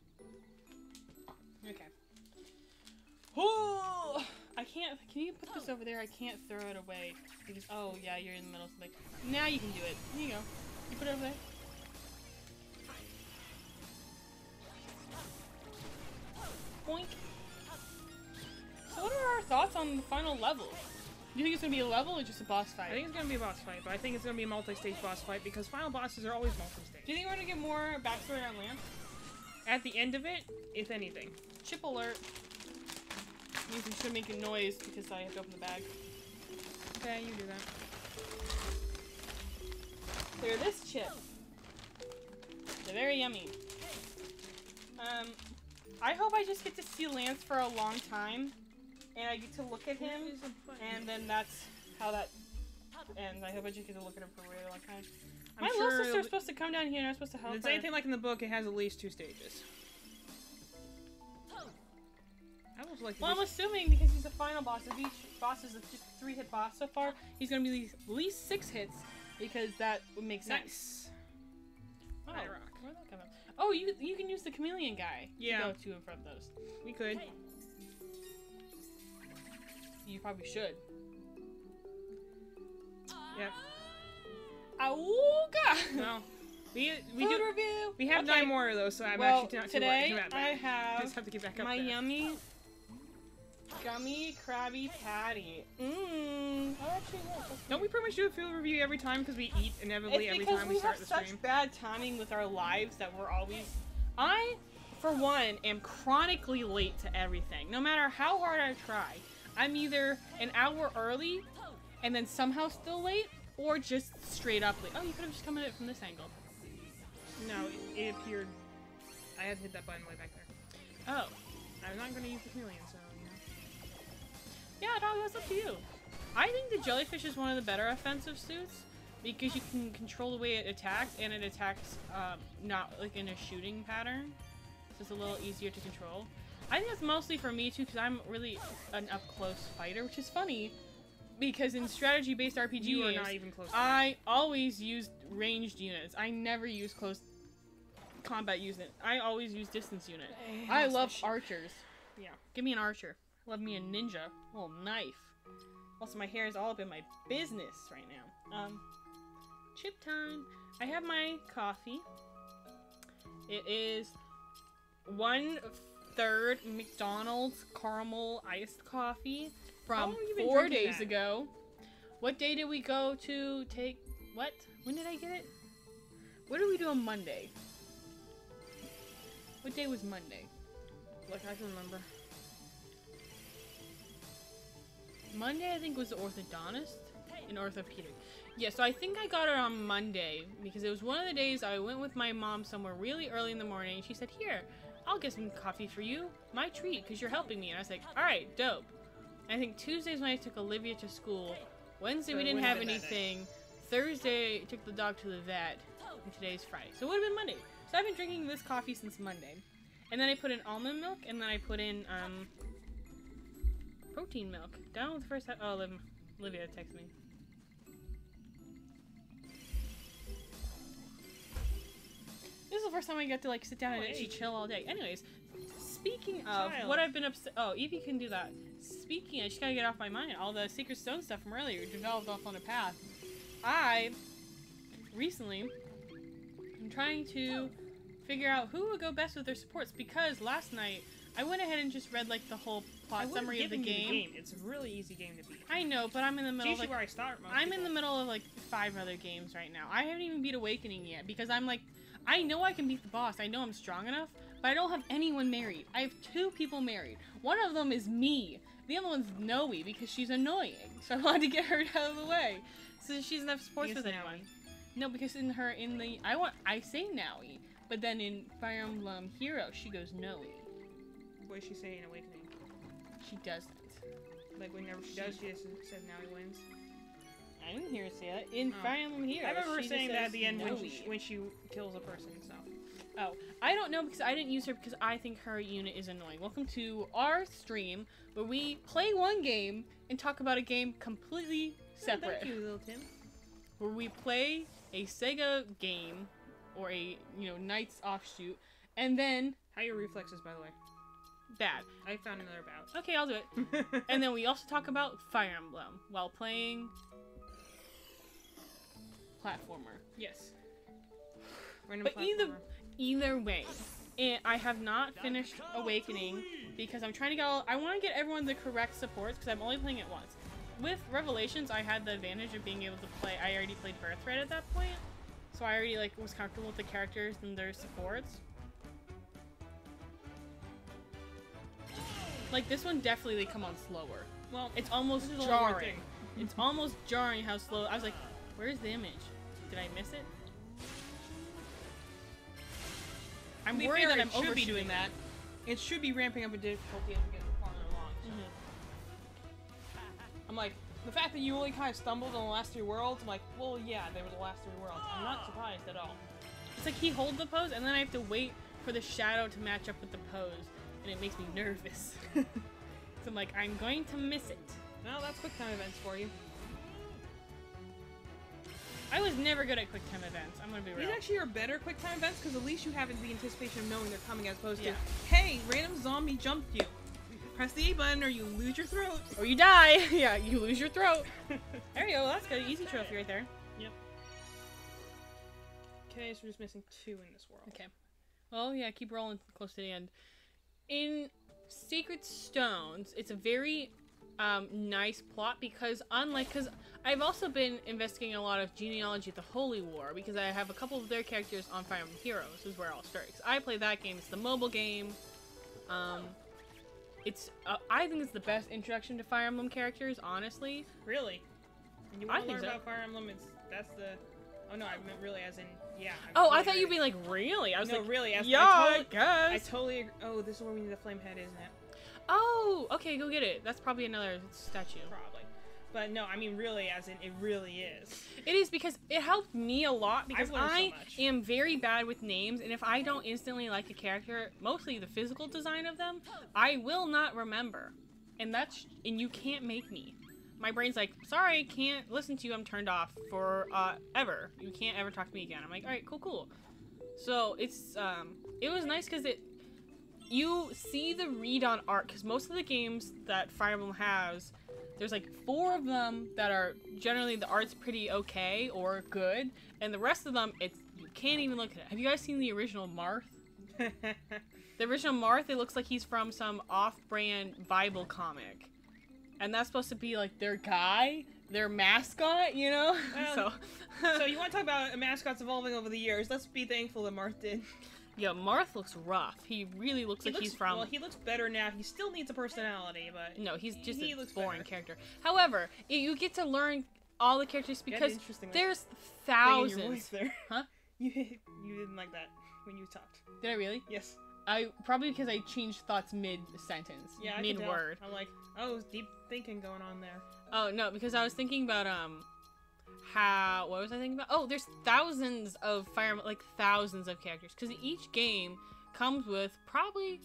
Okay. Oh, I can't. Can you put this over there? I can't throw it away because oh yeah, you're in the middle of something. Now you can do it. Here you go. You put it over there. Boink. So what are our thoughts on the final level? Do you think it's gonna be a level or just a boss fight? I think it's gonna be a boss fight, but I think it's gonna be a multi-stage boss fight because final bosses are always multi-stage. Do you think we're gonna get more backstory on Lance? At the end of it, if anything. Chip alert. Means I'm just gonna make a noise because I have to open the bag. Okay, you do that. Clear this chip. They're very yummy. I hope I just get to see Lance for a long time, and I get to look at him, and then that's how that ends. I hope I just get to look at him for a really long time. My little sister's supposed to come down here and I'm supposed to help her. If it's anything like in the book, it has at least 2 stages. Well, I'm assuming because he's the final boss, if each boss is a 3-hit boss so far, he's gonna be at least 6 hits, because that would make sense. Nice. Oh, where'd that come from? Oh, you can use the chameleon guy to go to and from those. We could. You probably should. Yep. Awooga! No. We Food do review. We have 9 more of those, so I'm actually not today too bad. I have just have to get back up my there. yummy gummy Krabby Patty. Mmm. Don't we pretty much do a food review every time because we eat inevitably every time we start the stream? It's because we have such bad timing with our lives that we're always... I, for one, am chronically late to everything. No matter how hard I try. I'm either an hour early and then somehow still late, or just straight up late. Oh, you could have just come at it from this angle. No, it appeared... I had hit that button way back there. Oh. I'm not going to use the chameleon, so, you know. Yeah, no, that's up to you. I think the jellyfish is one of the better offensive suits because you can control the way it attacks, and it attacks not like in a shooting pattern, so it's a little easier to control. I think that's mostly for me too because I'm really an up-close fighter, which is funny because in strategy-based RPG you games, are not even close to I always used ranged units. I never use close combat unit. I always use distance unit. I love archers. Yeah. Give me an archer. Love me a ninja. A little knife. Also, my hair is all up in my business right now. Chip time. I have my coffee. It is 1/3 McDonald's caramel iced coffee from 4 days ago. What day did we go to take... What? When did I get it? What did we do on Monday? What day was Monday? Look, I can remember. Monday, I think, was the orthodontist and orthopedic. Yeah, so I think I got it on Monday because it was one of the days I went with my mom somewhere really early in the morning. And she said, "Here, I'll get some coffee for you. My treat, because you're helping me." And I was like, "All right, dope." I think Tuesdays when I took Olivia to school. Wednesday we didn't have anything. Thursday, took the dog to the vet. and today's Friday. So it would have been Monday. So I've been drinking this coffee since Monday. And then I put in almond milk, and then I put in, protein milk. Down with the first time. Oh, Olivia texted me. This is the first time I get to, like, sit down and actually chill all day. Anyways, speaking of what I've been upset. Oh, Evie can do that. Speaking, I just gotta get off my mind. All the Sacred Stone stuff from earlier developed off on a path. I recently am trying to figure out who would go best with their supports, because last night I went ahead and just read like the whole plot summary of the game. It's a really easy game to beat. I know, but I'm in the middle of, like, where I start. I'm in the middle of like 5 other games right now. I haven't even beat Awakening yet because I'm like, I know I can beat the boss. I know I'm strong enough, but I don't have anyone married. I have 2 people married. One of them is me. The other one's Noe because she's annoying. So I wanted to get her out of the way so she doesn't have supports with anyone. No, because I say Naui, but then in Fire Emblem Hero she goes Noe. What does she say in Awakening? She doesn't. Like whenever she does, she just says Naui wins. I didn't hear her say that. In Fire Emblem Hero, I remember her saying that at the end Noe. when she kills a person. So. Oh, I don't know because I didn't use her because I think her unit is annoying. Welcome to our stream where we play one game and talk about a game completely separate. Thank you, little Tim. Where we play a Sega game or a, Knights offshoot, and then... How are your reflexes, by the way? Bad. I found another bout. Okay, I'll do it. And then we also talk about Fire Emblem while playing... platformer. Yes. Random but platformer. Either way, I have not finished Awakening because I'm trying to get I want to get everyone the correct supports because I'm only playing it once. With Revelations, I had the advantage of being able to play. I already played Birthright at that point, so I already was comfortable with the characters and their supports. Like this one, definitely they come on slower. Well, it's almost jarring. It's almost jarring how slow. I was like, "Where's the image? Did I miss it?" I'm worried that I'm should be doing that. It should be ramping up in difficulty as we get farther along. So. I'm like, the fact that you only kind of stumbled on the last 3 worlds, I'm like, well, yeah, they were the last 3 worlds. I'm not surprised at all. It's like he holds the pose, and then I have to wait for the shadow to match up with the pose, and it makes me nervous. So I'm like, I'm going to miss it. Well, that's quick time events for you. I was never good at quick time events. I'm gonna be real. These actually are better quick time events because at least you have the anticipation of knowing they're coming as opposed to, hey, random zombie jumped you. Press the A button or you lose your throat. Or you die. Yeah, you lose your throat. There you go. That's good. Easy trophy right there. Yep. Okay, so we're just missing 2 in this world. Okay. Well, yeah, keep rolling close to the end. In Sacred Stones, it's a very nice plot because I've also been investigating a lot of genealogy of the Holy War because I have a couple of their characters on Fire Emblem Heroes is where it all starts. I play that game. It's the mobile game. It's I think it's the best introduction to Fire Emblem characters, honestly. Really? When you want to learn about Fire Emblem, that's the... Oh no, I meant really as in, yeah. I thought you'd be like, really? I was like, really. Yeah, I guess. I totally agree. Oh, this is where we need the flame head, isn't it? Oh, okay, go get it. That's probably another statue. Probably. But no, I mean really, as in it really is. It is because it helped me a lot because I am very bad with names, and if I don't instantly like a character, mostly the physical design of them, I will not remember. And you can't make me. My brain's like, sorry, can't listen to you, I'm turned off for ever. You can't ever talk to me again. I'm like, alright, cool. So it's it was nice because you see the read on art, because most of the games that Fire Emblem has, there's like 4 of them that are generally the art's pretty okay or good, and the rest of them, you can't even look at it. Have you guys seen the original Marth? The original Marth, it looks like he's from some off-brand Bible comic. And that's supposed to be like their guy, their mascot, you know? So you want to talk about mascots evolving over the years, let's be thankful that Marth did. Yeah, Marth looks rough. He really looks like he's from... Well, he looks better now. He still needs a personality, but... No, he's just a boring character. However, you get to learn all the characters because there's thousands. Your voice there. Huh? You didn't like that when you talked. Did I really? Yes. Probably because I changed thoughts mid-sentence. Yeah, mid-word. I'm like, oh, deep thinking going on there. Oh, no, because I was thinking about, how, what was I thinking about? Oh, there's thousands of Fire Emblem, like thousands of characters, because each game comes with probably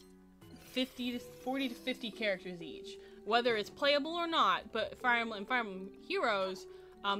40 to 50 characters each, whether it's playable or not. But Fire Emblem Heroes,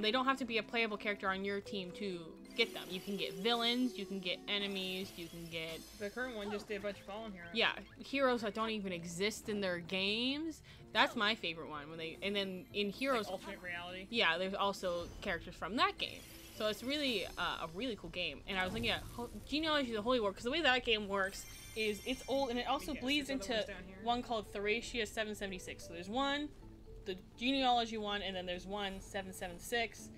they don't have to be a playable character on your team to get them. You can get villains, you can get enemies, you can get... The current one just did a bunch of Balan heroes. Yeah, heroes that don't even exist in their games. That's my favorite one. And then in Heroes... Like alternate reality. Yeah, there's also characters from that game. So it's really a really cool game. And I was looking at Genealogy of the Holy War, because the way that game works is it's old, and it also bleeds into one called Thracia 776. So there's one, the Genealogy one, and then there's one 776.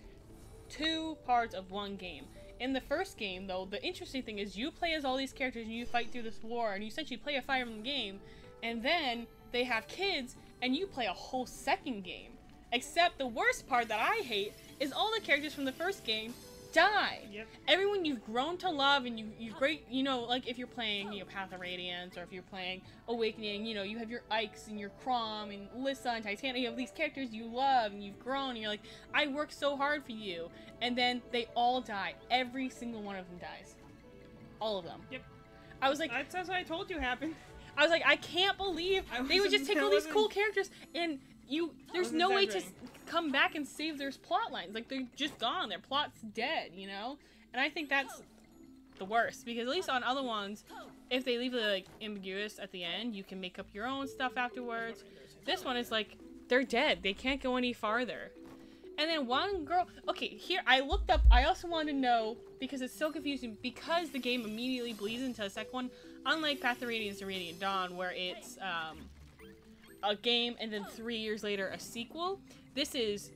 2 parts of one game. In the first game, though, the interesting thing is you play as all these characters and you fight through this war, and you essentially play a Fire Emblem game, and then they have kids and you play a whole second game. Except the worst part that I hate is all the characters from the first game die. Yep. Everyone you've grown to love, and you've great, you know, like if you're playing, you know, Path of Radiance, or if you're playing Awakening, you know, you have your Ikes and your Chrom and Lissa and Titania, you have these characters you love and you've grown, and you're like, I worked so hard for you, and then they all die. Every single one of them dies. All of them. Yep. I was like, that's what I told you happened. I was like, I can't believe they would just take all these cool characters and there's no way to come back and save their plot lines. Like, they're just gone. Their plot's dead, you know? And I think that's the worst, because at least on other ones, if they leave it, like, ambiguous at the end, you can make up your own stuff afterwards. This one is like, they're dead. They can't go any farther. And then one girl... Okay, here, I looked up... I also wanted to know, because it's so confusing, because the game immediately bleeds into the second one, unlike Path of Radiance and Radiant Dawn, where it's, a game and then 3 years later a sequel. This is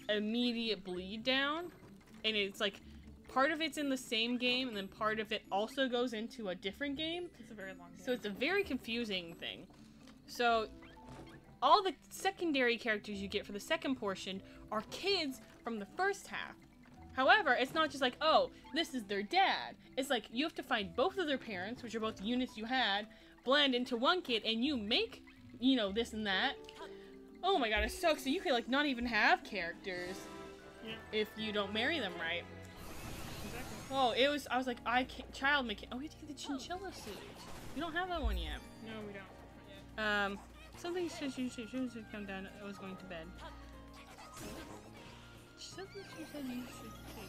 immediate bleed down, and it's like part of it's in the same game and then part of it also goes into a different game. It's a very long game. So it's a very confusing thing. So all the secondary characters you get for the second portion are kids from the first half. However, it's not just like, oh, this is their dad. It's like you have to find both of their parents, which are both units you had, blend into one kid, and you make, you know, this and that. Oh my god, it sucks. So you could, like, not even have characters if you don't marry them right. Exactly. Oh, it was, I was like, I can't, child make it. Oh, we have to get the chinchilla suit. We don't have that one yet. No, we don't. Not yet. Something says you should come down. I was going to bed. Something she said you should take.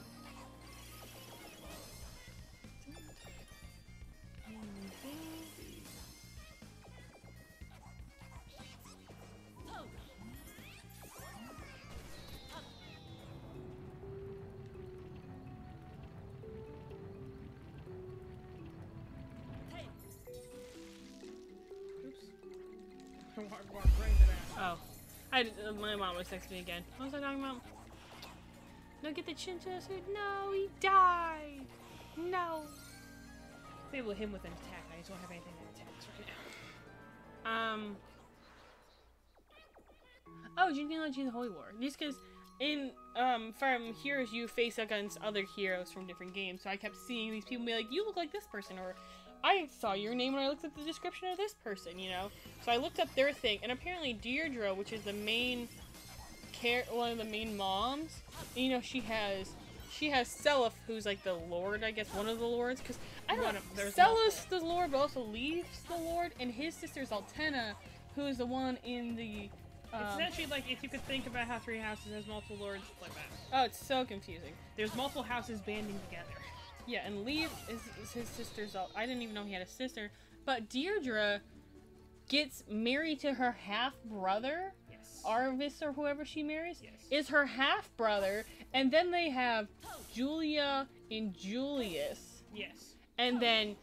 Oh, my mom was texting me again. What was I talking about? No, get the chinchilla suit. No, he died. No. Be able to hit him with an attack. I just don't have anything that attacks right now. Oh, Genealogy of the Holy War. Just because in from Heroes you face against other heroes from different games, so I kept seeing these people be like, you look like this person, or I saw your name when I looked at the description of this person, you know? So I looked up their thing, and apparently Deirdre, which is the main one of the main moms, you know, she has Seliph, who's like the lord, I guess, one of the lords, because I don't know, Selith's the lord, but also Leaf's the lord, and his sister's Altena, who is the one in the... it's essentially like if you could think about how 3 houses has multiple lords, like that. Oh, it's so confusing. There's multiple houses banding together. Yeah, and Leaf is his sister's... I didn't even know he had a sister. But Deirdre gets married to her half-brother. Yes. Arvis, or whoever she marries. Yes. Is her half-brother. And then they have Julia and Julius. Yes. And then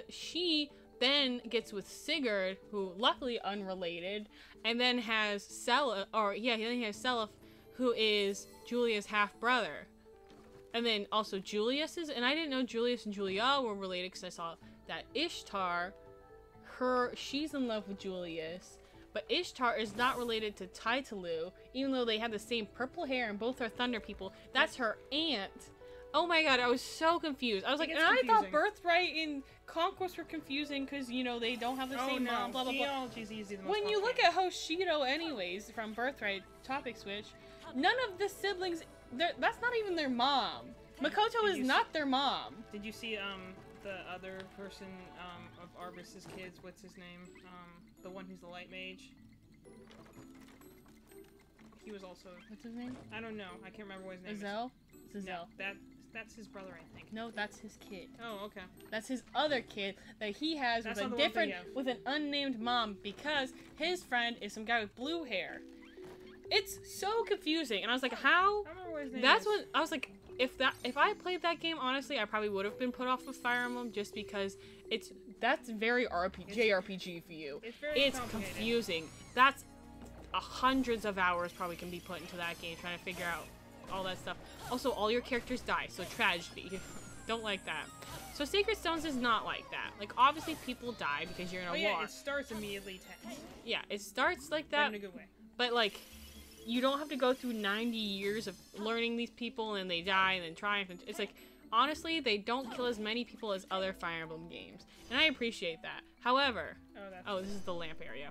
she then gets with Sigurd, who luckily unrelated. And then has then he has Seliph, who is Julia's half-brother. And then also Julius's, and I didn't know Julius and Julia were related because I saw that Ishtar, she's in love with Julius, but Ishtar is not related to Tytalu, even though they have the same purple hair and both are thunder people. That's her aunt. Oh my god, I was so confused. I was like, and I thought Birthright and Conquest were confusing because, you know, they don't have the same mom, blah, blah, blah. Easy, when you look at Hoshido anyways, from Birthright, topic switch, none of the siblings that's not even their mom. Makoto is not their mom. Did you see the other person of Arbus's kids? What's his name? The one who's the light mage. He was also. What's his name? I don't know. I can't remember what his name is. Zazel? No, that's his brother, I think. No, that's his kid. Oh, okay. That's his other kid that he has with an unnamed mom because his friend is some guy with blue hair. It's so confusing, and I was like, how? I remember what his name That's is. when I was like, if I played that game, honestly, I probably would have been put off of Fire Emblem just because that's very JRPG for you. It's confusing. That's hundreds of hours probably can be put into that game trying to figure out all that stuff. Also, all your characters die, so tragedy. Don't like that. So Sacred Stones is not like that. Like, obviously people die because you're in a war. Yeah, it starts immediately tense. Yeah, it starts like that. But in a good way. But, like, you don't have to go through 90 years of learning these people and they die and then triumph. It's like, honestly, they don't kill as many people as other Fire Emblem games. And I appreciate that. However... Oh, this is the lamp area.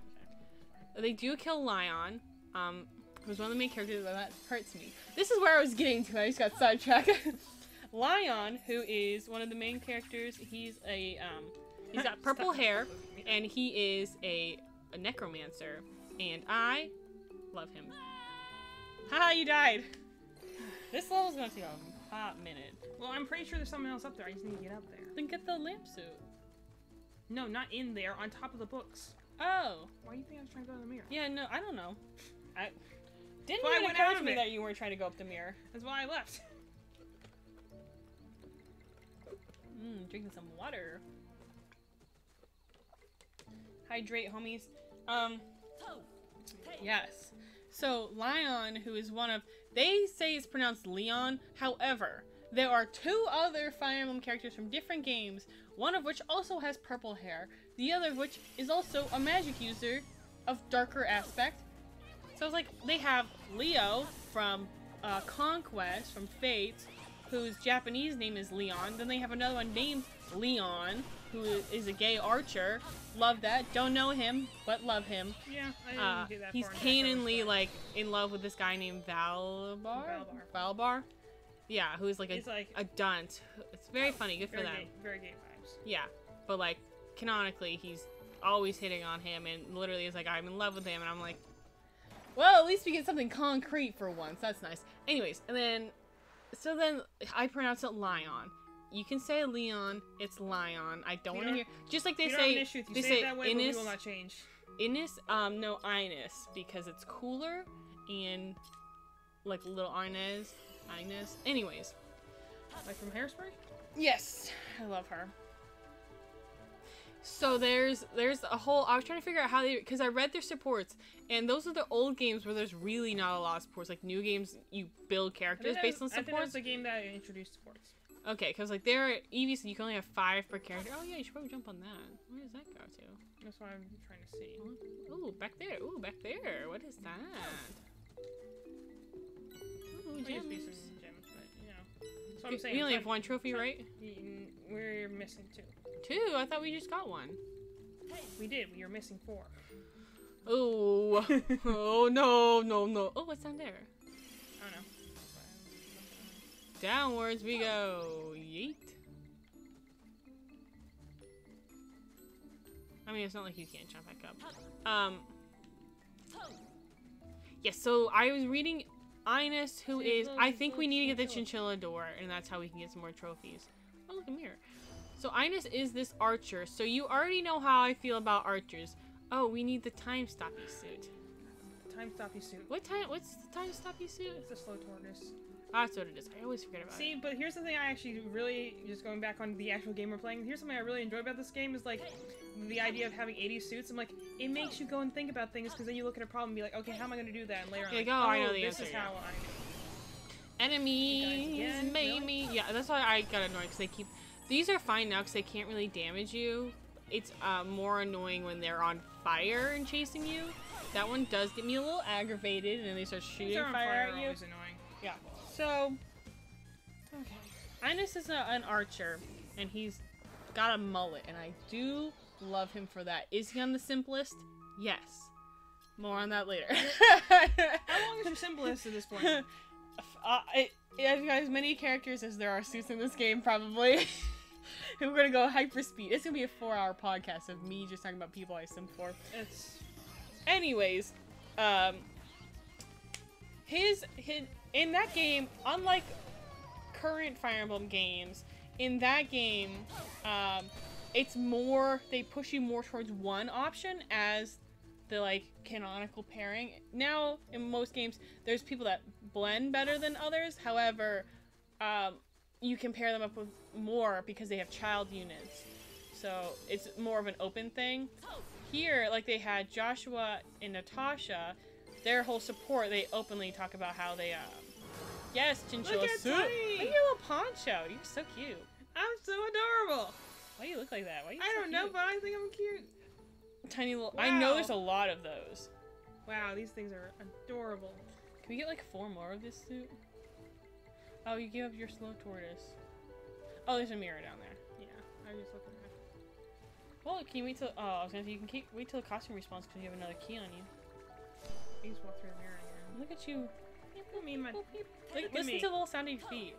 They do kill Lion, who's one of the main characters, but that hurts me. This is where I was getting to, I just got sidetracked. Lion, who is one of the main characters, he's got purple hair, and he is a necromancer, and I love him. Haha, you died! This level's gonna take a hot minute. Well, I'm pretty sure there's something else up there, I just need to get up there. Then get the lamp suit. No, not in there, on top of the books. Oh. Why do you think I was trying to go to the mirror? Yeah, no, I don't know. Didn't Well, even occur to me that you weren't trying to go up the mirror. That's why I left. Drinking some water. Hydrate, homies. Yes. So, Lion, who is one of... They say it's pronounced Leon. However, there are two other Fire Emblem characters from different games, one of which also has purple hair, the other of which is also a magic user of darker aspect. So it's like, they have Leo from Conquest, from Fate, whose Japanese name is Leon. Then they have another one named Leon, who is a gay archer. Love that. Don't know him, but love him. Yeah, I didn't get that he's far canonly, like, in love with this guy named Valbar? Yeah, who's like a dunt. It's very funny. Good for them. Very gay vibes. Yeah, but like, canonically, he's always hitting on him and literally is like, I'm in love with him, and I'm like, well, at least we get something concrete for once. That's nice. Anyways, and then, so then I pronounce it Lion. You can say Leon, it's Lion. I don't want to hear, just like they say, they say it that way, but we will not change. Innis, no, Ines, because it's cooler, and like little Inez. Anyways. Like from Hairspray? Yes. I love her. So there's a whole... I was trying to figure out how they... Because I read their supports, and those are the old games where there's really not a lot of supports. Like, new games, you build characters based on supports. I think that's the game that introduced supports. Okay, because like there, Eevee said you can only have 5 per character. Oh yeah, you should probably jump on that. Where does that go to? That's what I'm trying to see. Ooh, back there. Ooh, back there. What is that? Ooh, gems. Be some gems, but you know. That's what I'm saying. We only have 1 trophy, right? We're missing 2. 2? I thought we just got 1. We did. We are missing 4. Oh. Oh no. Oh, what's down there? I don't know. Downwards we go. Yeet. I mean, it's not like you can't jump back up. Yes, so I was reading Ines, who is... I think we need to get the Chinchilla door, and that's how we can get some more trophies. Oh, look, a mirror. So Ines is this archer, so you already know how I feel about archers. Oh, we need the time-stoppy suit. Time-stoppy suit. What's the time-stoppy suit? It's the slow tortoise. Ah, that's what it is. I always forget about it. See, but here's the thing I actually really, just going back on the actual game we're playing, here's something I really enjoy about this game is, like, the idea of having 80 suits. I'm like, it makes you go and think about things, because then you look at a problem and be like, okay, how am I going to do that? And later on, like, I know the this answer, is how I do. Enemies made me... Yeah, that's why I got annoyed, because they keep... These are fine now, because they can't really damage you. It's more annoying when they're on fire and chasing you. That one does get me a little aggravated, and then they start shooting fire at you. Always annoying. Yeah. So... Okay. Ines is an archer, and he's got a mullet, and I do love him for that. Is he on the simplest? Yes. More on that later. How long is your simplest at this point? It has as many characters as there are suits in this game, probably. We're gonna go hyper speed. It's gonna be a 4-hour podcast of me just talking about people I sim for. Anyways, his in that game, unlike current Fire Emblem games, in that game, it's more, they push you more towards one option as the like canonical pairing. Now, in most games, there's people that blend better than others. However, you can pair them up with more because they have child units. So it's more of an open thing. Here, like they had Joshua and Natasha, their whole support, they openly talk about how they, yes, Chinchilla suit. Look at your little poncho. You're so cute. I'm so adorable. Why do you look like that? Why are you I so don't know, cute? but I think I'm cute. Tiny little. Wow. I know there's a lot of those. Wow, these things are adorable. Can we get like 4 more of this suit? Oh, you gave up your slow tortoise. Oh, there's a mirror down there. Yeah, I was just looking at it. Well, can you wait till? Oh, I was gonna say you can wait till the costume responds because you have another key on you. You just walk through the mirror again. Look at you. Look at me, my. Listen to the little sound of your feet.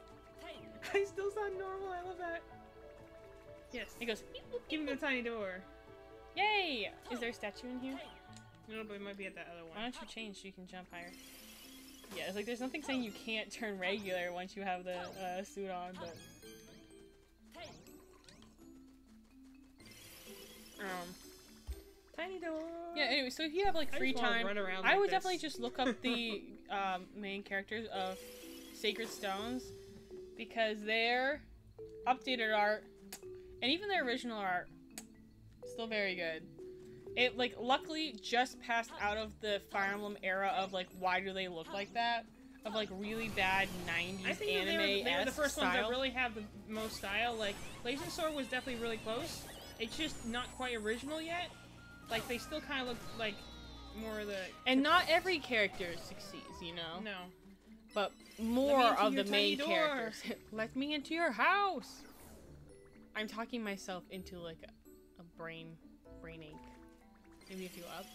I still sound normal. I love that. Yes. It goes. Give me the tiny door. Yay! Is there a statue in here? No, but it might be at that other one. Why don't you change so you can jump higher? Yeah, it's like there's nothing saying you can't turn regular once you have the suit on, but... Tiny door! Yeah, anyway, so if you have like free time, I would definitely just look up the main characters of Sacred Stones, because their updated art, and even their original art, still very good. It, like, luckily just passed out of the Fire Emblem era of, like, why do they look like that? Of, like, really bad 90s I think anime they were the first style. ones that really have the most style. Like, Blazing Sword was definitely really close. It's just not quite original yet. Like, they still kind of look like more of the... And not every character succeeds, you know? No. But more of the main characters. Let me into your house! I'm talking myself into, like, a brain ache. Maybe if you up.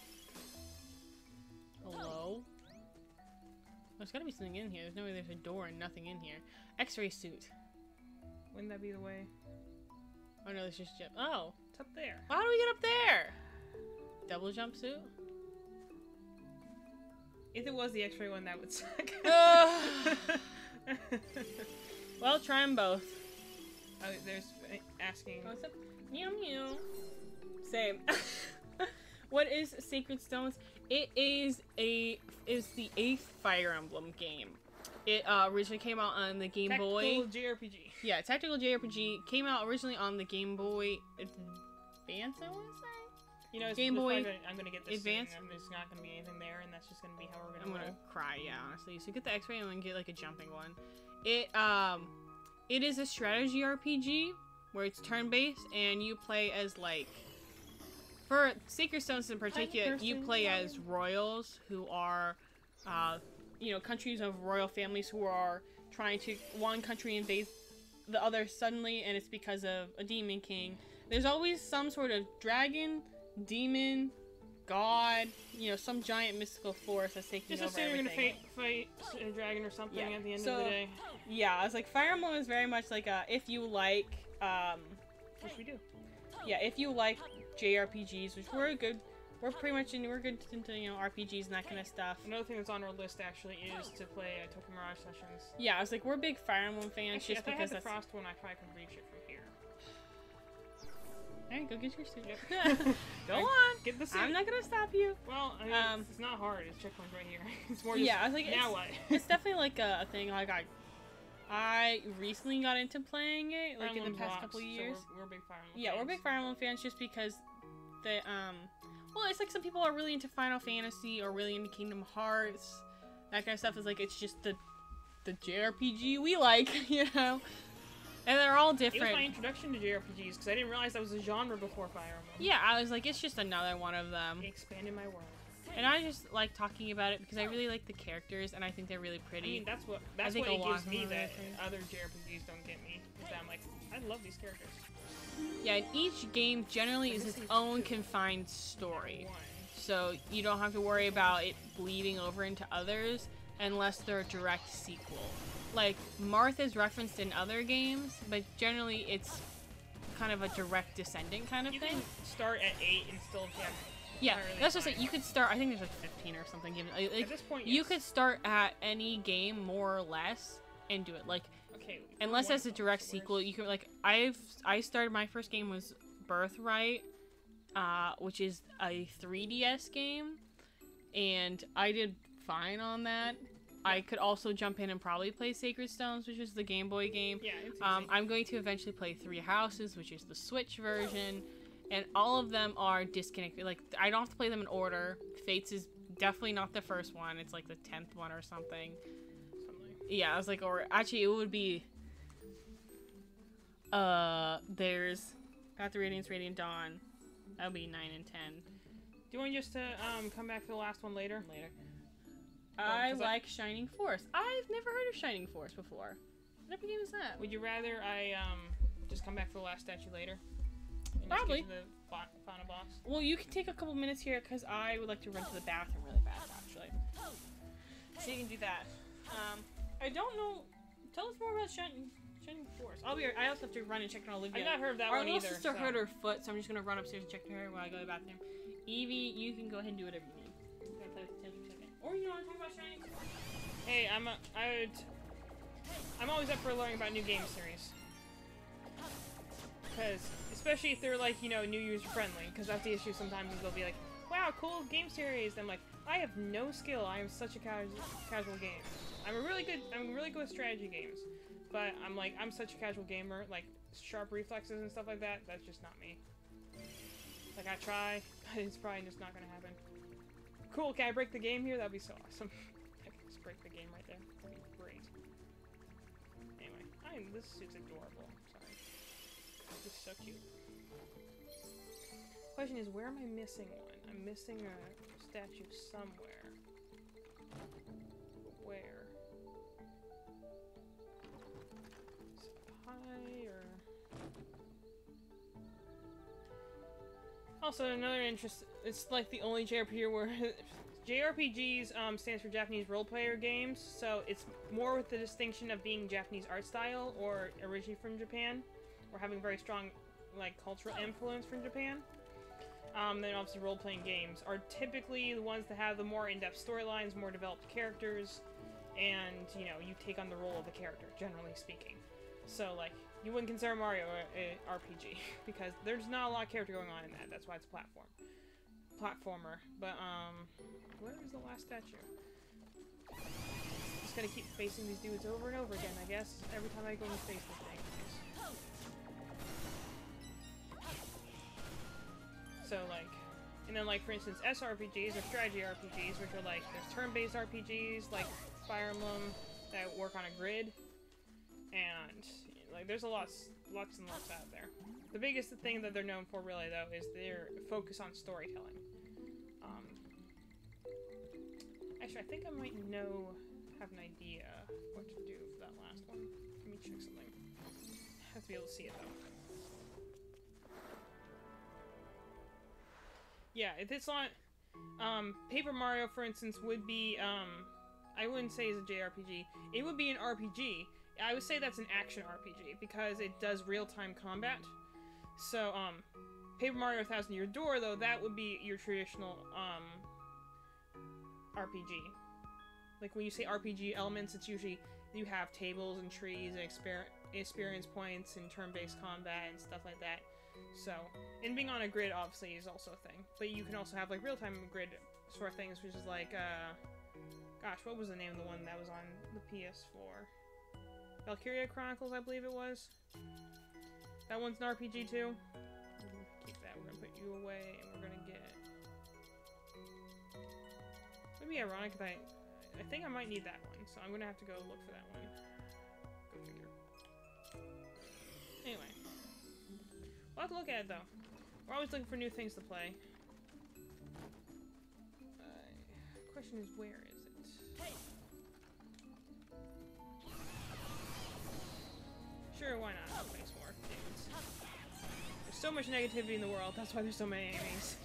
Hello? There's gotta be something in here. There's no way there's a door and nothing in here. X-ray suit. Wouldn't that be the way? Oh no, there's just jump. Oh! It's up there. How do we get up there? Double jump suit? If it was the X-ray one, that would suck. Well, try them both. Oh, there's asking. What's up? Meow meow. Same. What is Sacred Stones? It is the 8th Fire Emblem game. It originally came out on the Game Boy. Tactical JRPG. Yeah, tactical JRPG. Came out originally on the Game Boy Advance, I want to say? You know, it's Game Boy I'm gonna get this Advance. soon, and there's not gonna be anything there, and that's just gonna be how we're I'm gonna gonna cry, yeah, honestly. So get the X-ray and then get like a jumping one. It is a strategy RPG where it's turn-based and you play as like, for Sacred Stones in particular, you play as royals who are, you know, countries of royal families who are trying to, one country invades the other suddenly, and it's because of a demon king. There's always some sort of dragon, demon, god, you know, some giant mystical force that's taking over everything. Just assume you're gonna fight a dragon or something at the end of the day. Yeah, it's like Fire Emblem is very much like if you like, which we do. Yeah, if you like JRPGs, which we're good into, you know, RPGs and that kind of stuff. Another thing that's on our list actually is to play Tokyo Mirage Sessions. Yeah, I was like, we're big Fire Emblem fans. Actually, just if because I had the Frost one, I probably could reach it from here. Alright, go get your suit. Yep. Go on! Get the suit. I'm not gonna stop you. Well, I mean, it's not hard. It's checkpoints right here. It's more just, yeah, I was like, now what? It's definitely like a thing. Like, I recently got into playing it, like in the past couple years. So we're big Fire Emblem fans. Yeah, we're big Fire Emblem fans just because the, well, it's like some people are really into Final Fantasy or really into Kingdom Hearts. That kind of stuff is like, it's just the JRPG we like, you know? And they're all different. It was my introduction to JRPGs because I didn't realize that was a genre before Fire Emblem. Yeah, I was like, it's just another one of them. It expanded my world. And I just like talking about it because I really like the characters and I think they're really pretty. I mean, that's what it gives me that other JRPGs don't get me. Is that I'm like, I love these characters. Yeah, and each game generally is its own confined story. So you don't have to worry about it bleeding over into others. unless they're a direct sequel. Like, Martha's referenced in other games, but generally it's kind of a direct descendant kind of you thing. Can start at 8 and still get yeah, that's just it. You could start, I think there's like 15 or something. Like, at this point, you could start at any game more or less and do it. Like, okay, unless it's a direct sequel, you can, like, I started, my first game was Birthright, which is a 3DS game, and I did fine on that. I could also jump in and probably play Sacred Stones, which is the Game Boy game. Yeah, it's I'm going to eventually play Three Houses, which is the Switch version, and all of them are disconnected. Like, I don't have to play them in order. Fates is definitely not the first one. It's like the 10th one or something. Yeah, I was like, or actually it would be, there's Path of Radiance, Radiant Dawn. That would be 9 and 10. Do you want just to come back to the last one later? I like Shining Force. I've never heard of Shining Force before. What game is that? Would you rather I just come back for the last statue later? And Probably. Just get to the final boss? Well, you can take a couple minutes here because I would like to run to the bathroom really fast, actually. So you can do that. I don't know. Tell us more about Shining Force. I also have to run and check on Olivia. I've not heard of that Our one either. little sister hurt her foot, so I'm just gonna run upstairs and check her while I go to the bathroom. Evie, you can go ahead and do whatever you need. I'm gonna play with the for a second. Or you want to talk about Shining Force? Hey, I'm always up for learning about new game series. Because, especially if they're like, you know, new user friendly. Because that's the issue sometimes is they'll be like, wow, cool game series. And I'm like, I have no skill. I am such a casual gamer. I'm really good with strategy games. But I'm like, I'm such a casual gamer. Like, sharp reflexes and stuff like that, that's just not me. Like, I try, but it's probably just not gonna happen. Cool, can I break the game here? That'd be so awesome. I can just break the game right there. That'd be great. Anyway, this suit's adorable. Sorry. It's so cute. Question is, where am I missing one? I'm missing a statue somewhere. Where? Is it high or... Also, another interest, it's like the only JRPG where JRPGs stands for Japanese role player games, so it's more with the distinction of being Japanese art style or originally from Japan, or having very strong like cultural influence from Japan. Then obviously role-playing games are typically the ones that have the more in-depth storylines, more developed characters, and you know, you take on the role of the character, generally speaking. So like, you wouldn't consider Mario a RPG because there's not a lot of character going on in that. That's why it's a platformer. But where is the last statue? Just gotta keep facing these dudes over and over again, I guess. Every time I go and face this thing. So like, and then like for instance, SRPGs or strategy RPGs, which are like there's turn-based RPGs like Fire Emblem that work on a grid, and like there's lots and lots out there. The biggest thing that they're known for really though is their focus on storytelling. Actually, I think I might have an idea what to do for that last one. Let me check something. I have to be able to see it though. Yeah, if it's not, Paper Mario, for instance, would be, I wouldn't say it's a JRPG. It would be an RPG. I would say that's an action RPG, because it does real-time combat. So, Paper Mario 1000 Year Door, though, that would be your traditional, RPG. Like, when you say RPG elements, it's usually, you have tables and trees and experience points and turn-based combat and stuff like that. So, and being on a grid obviously is also a thing. But you can also have like real-time grid sort of things, which is like, gosh, what was the name of the one that was on the PS4? Valkyria Chronicles, I believe it was. That one's an RPG too. Keep that, we're gonna put you away, and we're gonna get... It would be ironic if I think I might need that one, so I'm gonna have to go look for that one. Go figure. Anyway. We'll have to look at it, though. We're always looking for new things to play. Question is, where is it? Sure, why not? I'll play some more dudes. There's so much negativity in the world, that's why there's so many enemies.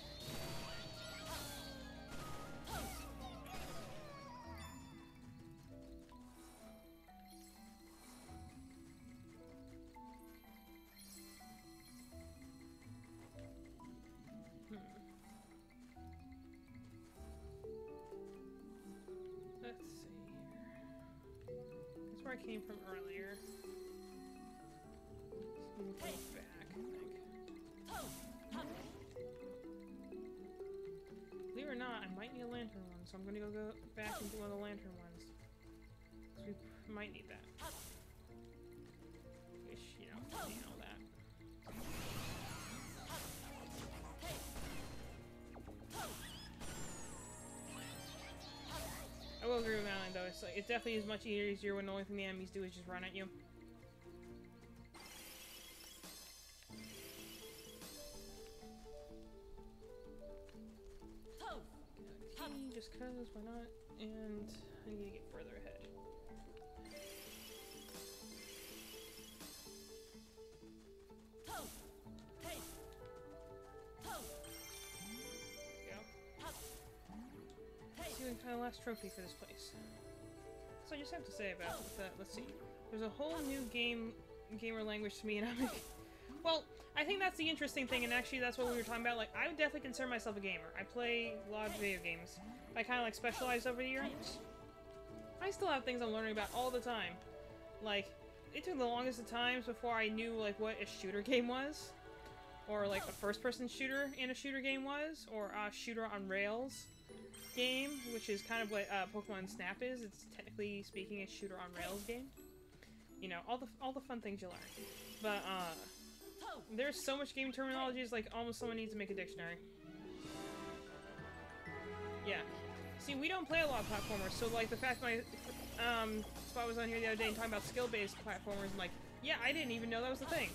where I came from earlier. Move back, I think. Believe it or not, I might need a lantern one, so I'm gonna go back and do one of the lantern ones. Because we might need that. Wish, you know, all that. I will agree with Madeline though, it's like, it definitely is much easier when the only thing the enemies do is just run at you. Just cause, why not? And I need to get further ahead. There we go. See the kind of last trophy for this place. So I just have to say about that, let's see. There's a whole new gamer language to me, and I'm like, well, I think that's the interesting thing, and actually that's what we were talking about. Like, I would definitely consider myself a gamer. I play a lot of video games. I kind of like specialize over the years. I still have things I'm learning about all the time. Like, it took the longest of times before I knew like what a shooter game was, or like a first-person shooter in a shooter game was, or a shooter on rails game, which is kind of what Pokemon Snap is. It's technically speaking a shooter on rails game. You know, all the fun things you learn. But there's so much game terminology. It's like almost someone needs to make a dictionary. Yeah. See, we don't play a lot of platformers, so like the fact my Spot was on here the other day and talking about skill-based platformers, and like, yeah, I didn't even know that was a thing.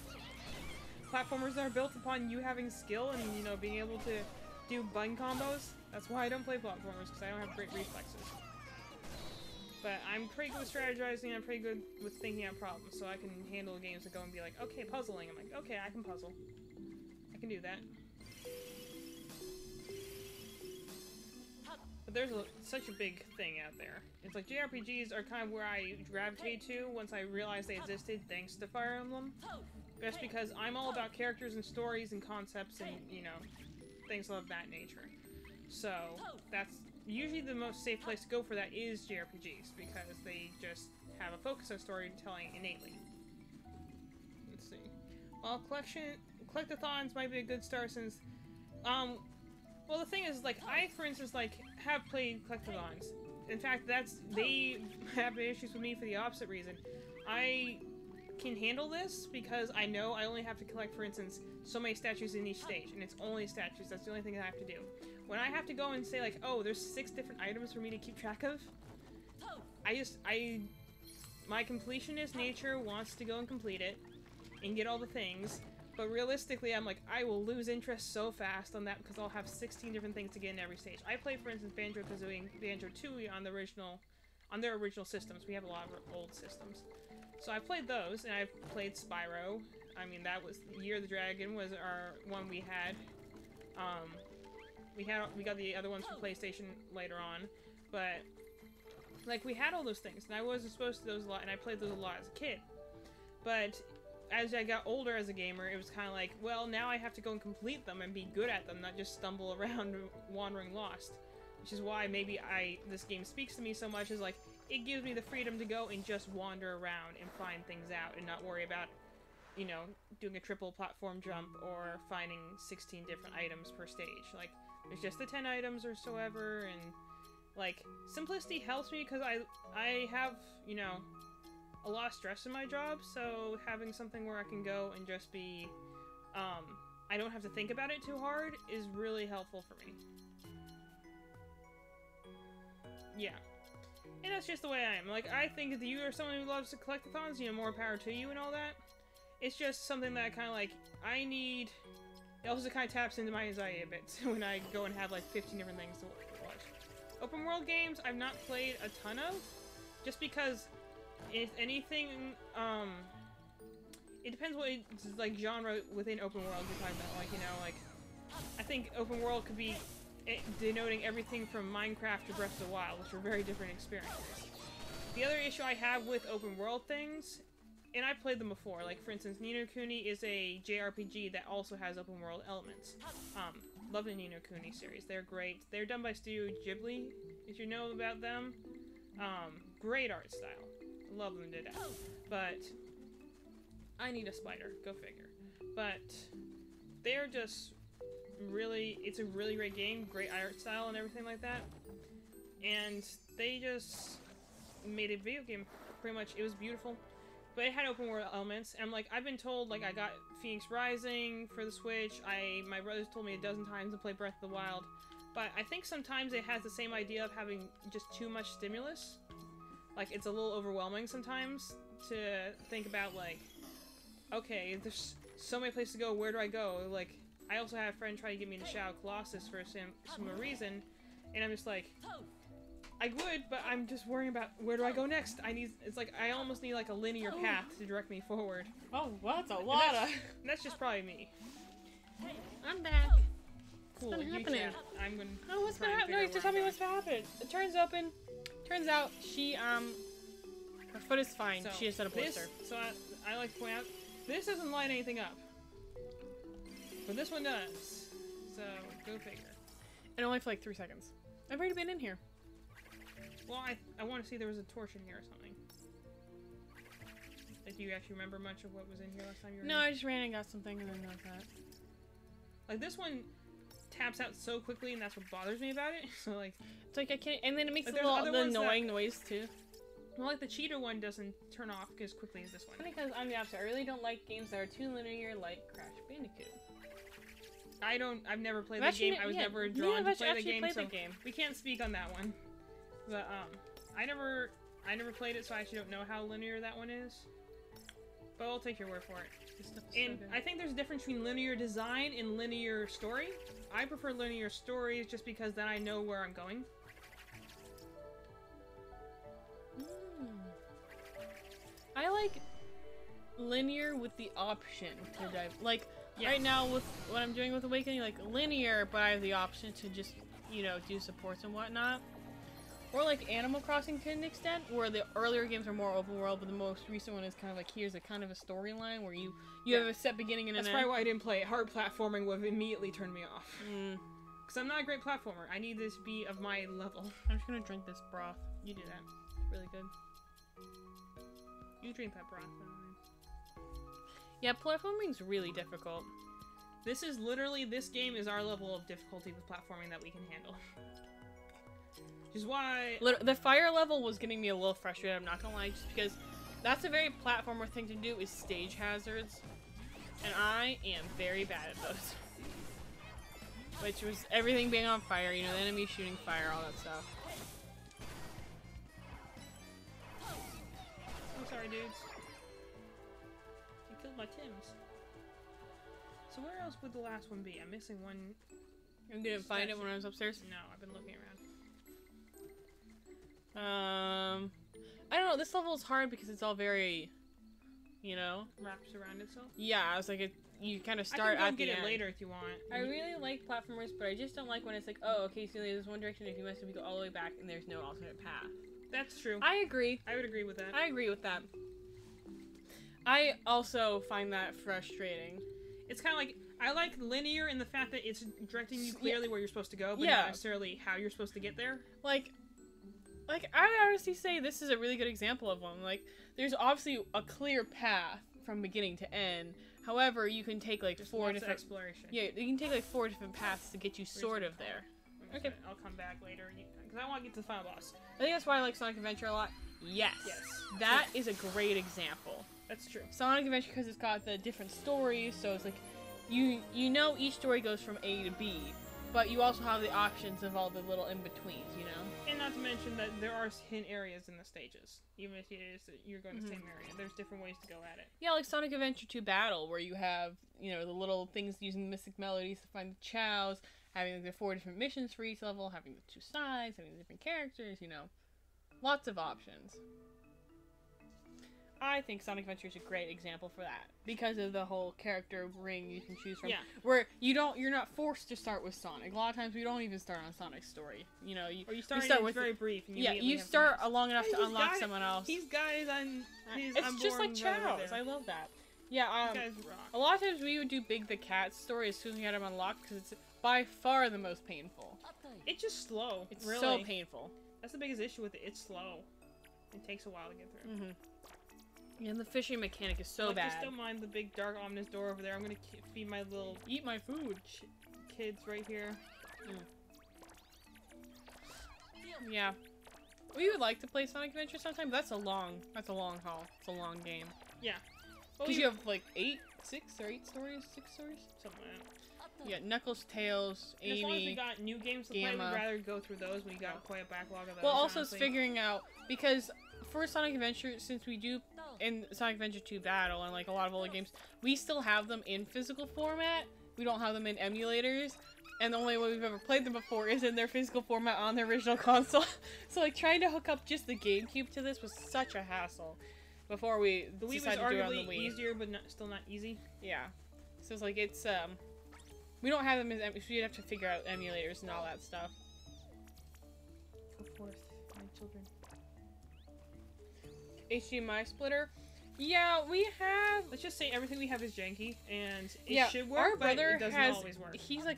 Platformers that are built upon you having skill and, you know, being able to do button combos. That's why I don't play platformers, because I don't have great reflexes. But I'm pretty good with strategizing, I'm pretty good with thinking out problems, so I can handle games that go and be like, okay, puzzling. I'm like, okay, I can puzzle. I can do that. But there's such a big thing out there. It's like JRPGs are kind of where I gravitate to once I realized they existed thanks to Fire Emblem. Just because I'm all about characters and stories and concepts and, you know, things of that nature. So, that's usually the most safe place to go for that is JRPGs, because they just have a focus on storytelling innately. Let's see. Well, collectathons might be a good start since, well, the thing is, like, I, for instance, like, have played collectathons. In fact, they have issues with me for the opposite reason. I can handle this because I know I only have to collect, for instance, so many statues in each stage, and it's only statues. That's the only thing I have to do. When I have to go and say, like, oh, there's 6 different items for me to keep track of, my completionist nature wants to go and complete it and get all the things. But realistically, I'm like, I will lose interest so fast on that because I'll have 16 different things to get in every stage. I played, for instance, Banjo-Kazooie and Banjo-Tooie on their original systems. We have a lot of old systems. So I played those, and I've played Spyro. I mean, that was Year of the Dragon was our one we had. We got the other ones for PlayStation later on, but like we had all those things, and I was exposed to those a lot, and I played those a lot as a kid. But as I got older as a gamer, it was kind of like, well, now I have to go and complete them and be good at them, not just stumble around wandering lost. Which is why maybe this game speaks to me so much, is like, it gives me the freedom to go and just wander around and find things out and not worry about, you know, doing a triple platform jump or finding 16 different items per stage. Like, there's just the 10 items or so ever, and, like, simplicity helps me because I have, you know, a lot of stress in my job, so having something where I can go and just be, I don't have to think about it too hard is really helpful for me. Yeah. And that's just the way I am. Like, I think if you are someone who loves to collectathons, you know, more power to you and all that. It's just something that kind of like, it also kind of taps into my anxiety a bit when I go and have like 15 different things to watch. Open world games, I've not played a ton of, just because if anything, it depends what like genre within open world you're talking about. Like, you know, like, I think open world could be denoting everything from Minecraft to Breath of the Wild, which are very different experiences. The other issue I have with open world things, and I've played them before, like for instance, Ni no Kuni is a JRPG that also has open world elements. Love the Ni no Kuni series, they're great. They're done by Studio Ghibli, if you know about them. Great art style. love them to death. But I need a spider. Go figure. But they're just really, it's a really great game, great art style and everything like that. And they just made a video game. Pretty much, it was beautiful. But it had open world elements, and like I've been told, like I got Phoenix Rising for the Switch. My brothers told me a dozen times to play Breath of the Wild, but I think sometimes it has the same idea of having just too much stimulus. Like it's a little overwhelming sometimes to think about like, okay, there's so many places to go. Where do I go? Like I also had a friend try to get me into Shadow Colossus for some reason, and I'm just like. I would, but I'm just worrying about where do I go next. It's like, I almost need like a linear path to direct me forward. Oh, well, that's a lot of... That's just probably me. I'm back. Cool, what's happening? I'm gonna... Oh, what's gonna happen? No, just tell me what's gonna happen. The turn's open. Turns out, she, her foot is fine. So she has had a blister. So I like to point out, this doesn't light anything up. But this one does. So, go figure. And only for like 3 seconds. I've already been in here. Well, I want to see there was a torch in here or something. Like, do you actually remember much of what was in here last time you were No, here? I just ran and got something and then that was that. Like, this one taps out so quickly, and that's what bothers me about it. So, like... It's like, I can't... And then it makes like, a little annoying noise, too. Well, like, the cheater one doesn't turn off as quickly as this one. Funny, because I'm the opposite. I really don't like games that are too linear, like Crash Bandicoot. I've never played the game. I was never drawn to play the game, so we can't speak on that one. But, I never played it, so I actually don't know how linear that one is. But I'll take your word for it. And I think there's a difference between linear design and linear story. I prefer linear stories just because then I know where I'm going. I like linear with the option to dive. Like, yes. Right now with what I'm doing with Awakening, like, linear, but I have the option to just, you know, do supports and whatnot. Or like Animal Crossing to an extent, where the earlier games are more open world, but the most recent one is kind of like, here's a kind of a storyline where you have a set beginning and an end. That's probably why I didn't play it. Hard platforming would have immediately turned me off. Because I'm not a great platformer. I need this to be of my level. I'm just gonna drink this broth. You do that. It's really good. You drink that broth. Yeah, platforming's really difficult. This game is our level of difficulty with platforming that we can handle. Which is why... The fire level was getting me a little frustrated, I'm not gonna lie, just because that's a very platformer thing to do, is stage hazards. And I am very bad at those. Which was everything being on fire, you know, the enemy shooting fire, all that stuff. I'm sorry, dudes. You killed my Tims. So where else would the last one be? I'm missing one. You didn't find it when I was upstairs? No, I've been looking around. I don't know, this level is hard because it's all very, you know? Wraps around itself? Yeah, I was like, you kind of start at the end. Get it later if you want. I really like platformers, but I just don't like when it's like, oh, okay, so there's one direction, if you mess up, you go all the way back, and there's no alternate path. That's true. I agree. I would agree with that. I agree with that. I also find that frustrating. It's kind of like, I like linear in the fact that it's directing you clearly where you're supposed to go, but not necessarily how you're supposed to get there. Like, I honestly say this is a really good example of one. Like, there's obviously a clear path from beginning to end. However, you can take like just 4 different exploration. Yeah, you can take like 4 different paths to get you sort of there. Okay, I'll come back later because I want to get to the final boss. I think that's why I like Sonic Adventure a lot. Yes. That is a great example. That's true. Sonic Adventure, because it's got the different stories, so it's like you know each story goes from A to B, but you also have the options of all the little in-betweens, you know? And not to mention that there are hidden areas in the stages. Even if it is that you're going to the same area, there's different ways to go at it. Yeah, like Sonic Adventure 2 Battle, where you have, you know, the little things using the Mystic Melodies to find the Chows, having like, the 4 different missions for each level, having the 2 sides, having the different characters, you know. Lots of options. I think Sonic Adventure is a great example for that because of the whole character ring you can choose from. Yeah. Where you're not forced to start with Sonic. A lot of times we don't even start on Sonic's story. You know, or you start with very brief. And you start long enough to unlock someone else. He's guys on his. It's just like Chows. I love that. Yeah. These guys rock. A lot of times we would do Big the Cat story as soon as we had him unlocked because it's by far the most painful. It's just slow. It's really. so painful. That's the biggest issue with it. It's slow. It takes a while to get through. Yeah, and the fishing mechanic is so bad. Just don't mind the big dark ominous door over there. I'm gonna feed my little eat my food kids right here. Yeah, we would like to play Sonic Adventure sometime, but that's a long haul. It's a long game. Yeah, because you have like 6 stories, something like that. Yeah, Knuckles, Tails, Amy. As long as we got new games to play, we'd rather go through those. We got quite a backlog of those. Well, also it's figuring out, because for Sonic Adventure, since we do in Sonic Adventure 2 Battle and like a lot of other games, we still have them in physical format. We don't have them in emulators, and the only way we've ever played them before is in their physical format on the original console. So like trying to hook up just the GameCube to this was such a hassle. Before we decided to do it on the Wii. Easier, but still not easy. Yeah, so it's like we don't have them as we'd have to figure out emulators and all that stuff. Go forth, my children. HDMI splitter. Yeah, we have. Let's just say everything we have is janky, and it should work. Our brother but it doesn't always work. He's like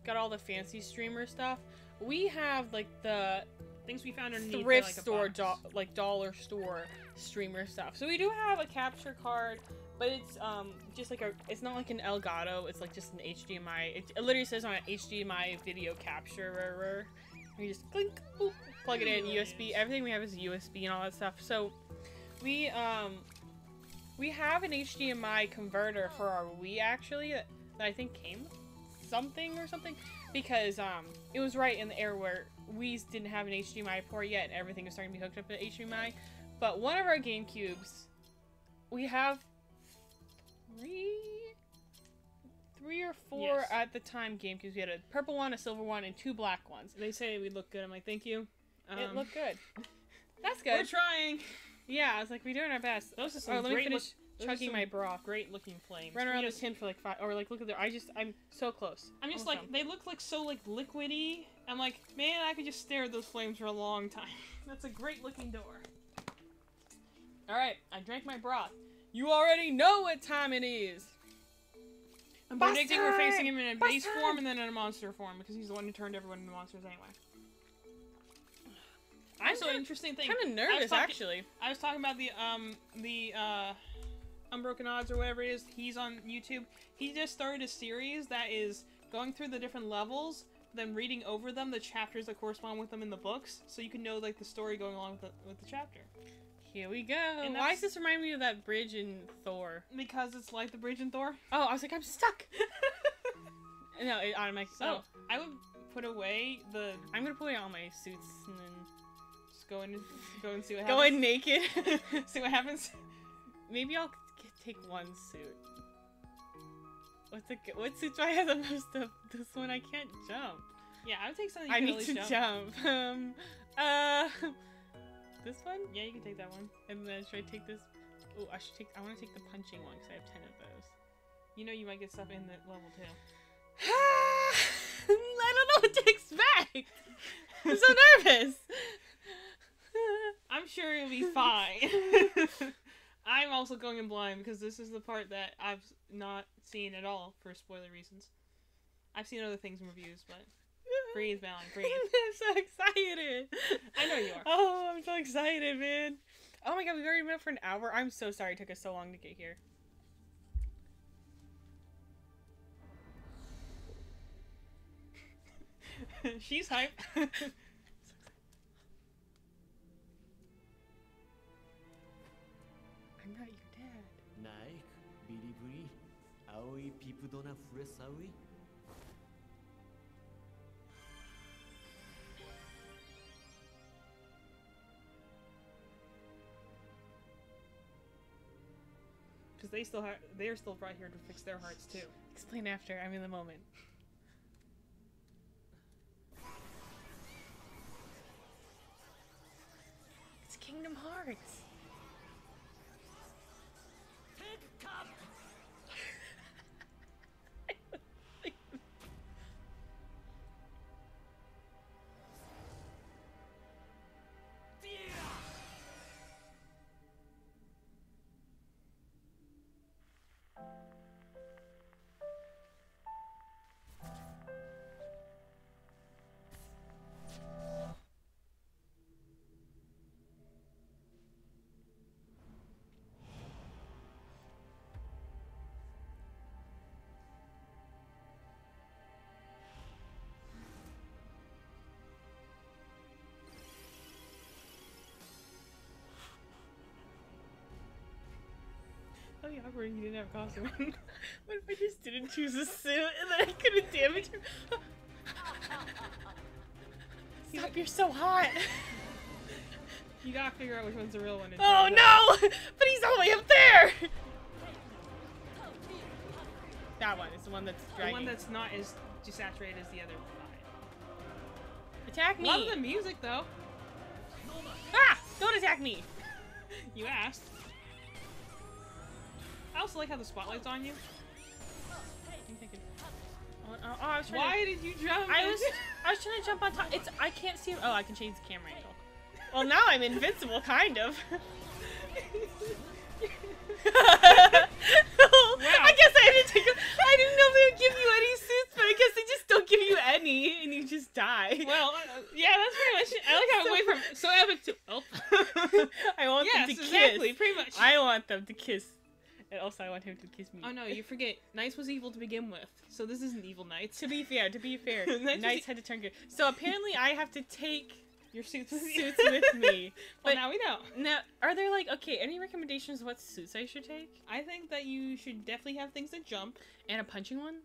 got all the fancy streamer stuff. We have like the things we found underneath thrift like store, like dollar store streamer stuff. So we do have a capture card, but it's just like it's not like an Elgato. It's like just an HDMI. It literally says on an HDMI video capture. You just clink, boop, plug it in, USB. Everything we have is USB and all that stuff. So we have an HDMI converter for our Wii actually that I think came with something because it was right in the era where Wii's didn't have an HDMI port yet and everything was starting to be hooked up to HDMI. But one of our GameCubes, we have three or four at the time GameCubes. We had a purple one, a silver one, and 2 black ones. They say we look good. I'm like, thank you. It looked good. That's good. We're trying. Yeah, I was like, we're doing our best. Those are some let me finish chugging my broth. Great looking flames. Run around the tin for like 5, or like look at there. I'm so close. I'm just like, they look like so like liquidy. I'm like, man, I could just stare at those flames for a long time. That's a great looking door. All right, I drank my broth. You already know what time it is. I'm predicting we're facing him in a base form and then in a monster form because he's the one who turned everyone into monsters anyway. Also, an interesting thing. Kind of nervous, actually. I was talking about the Unbroken Odds or whatever it is. He's on YouTube. He just started a series that is going through the different levels, then reading over them, the chapters that correspond with them in the books, so you can know like the story going along with the chapter. Here we go. And why does this remind me of that bridge in Thor? Because it's like the bridge in Thor. Oh, I was like, I'm stuck. No, it automatically. So I would put away the. I'm gonna put away all my suits and then. Go and see what happens. Go in naked. See what happens. Maybe I'll take one suit. What suit do I have the most of? This one I can't jump. Yeah, I would take something. I need to jump. This one? Yeah, you can take that one. And then should I take this? Oh, I want to take the punching one because I have 10 of those. You know you might get stuff in the level too. I don't know what to expect. I'm so nervous. I'm sure you'll be fine. I'm also going in blind because this is the part that I've not seen at all for spoiler reasons. I've seen other things in reviews, but breathe, Balan, breathe. I'm so excited. I know you are. Oh, I'm so excited, man. Oh my god, we've already been up for an hour. I'm so sorry it took us so long to get here. She's hype. I'm not your dad. Naik, bili-bili, aoi pipudona furesawi. Because they're still brought here to fix their hearts too. Explain after. I'm in the moment. It's Kingdom Hearts. Remember he didn't have a costume. What if I just didn't choose a suit and then I couldn't damage him? Stop, you're so hot! You gotta figure out which one's the real one. Oh no! But he's all the way up there! That one is the one that's dragging. The one that's not as desaturated as the other 5. Attack me! Love the music though. Ah! Don't attack me! You asked. I also like how the spotlight's on you. I was trying Why did you jump? I was trying to jump on top. I can't see. Oh, I can change the camera angle. Well, now I'm invincible, kind of. Wow. I guess I had to take. I didn't know they would give you any suits, but I guess they just don't give you any, and you just die. Well, yeah, that's pretty much it. I like how it went from so epic to I want them to exactly, kiss. pretty much. I want them to kiss. And also, I want him to kiss me. Oh no, you forget. Knights was evil to begin with, so this isn't evil Knights. To be fair, Knights Knights had to turn good. So apparently, I have to take Your suits suits with me. Well, But now we know. now, are there like any recommendations of what suits I should take? I think that you should definitely have things that jump. And a punching one?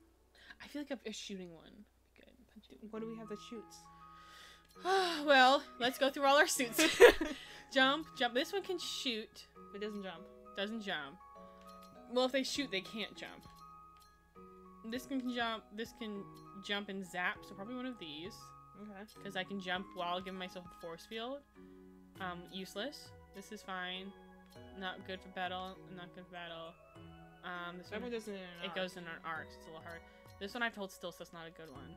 I feel like a shooting one. Good. What do we have that shoots? Well, let's go through all our suits. Jump. This one can shoot. It doesn't jump. Doesn't jump. Well, if they shoot, they can't jump. This can jump. This can jump and zap. So probably one of these. Okay. Because I can jump while giving myself a force field. Useless. This is fine. Not good for battle. Not good for battle. This one doesn't. it goes in an arc. So it's a little hard. This one I have to hold still, so it's not a good one.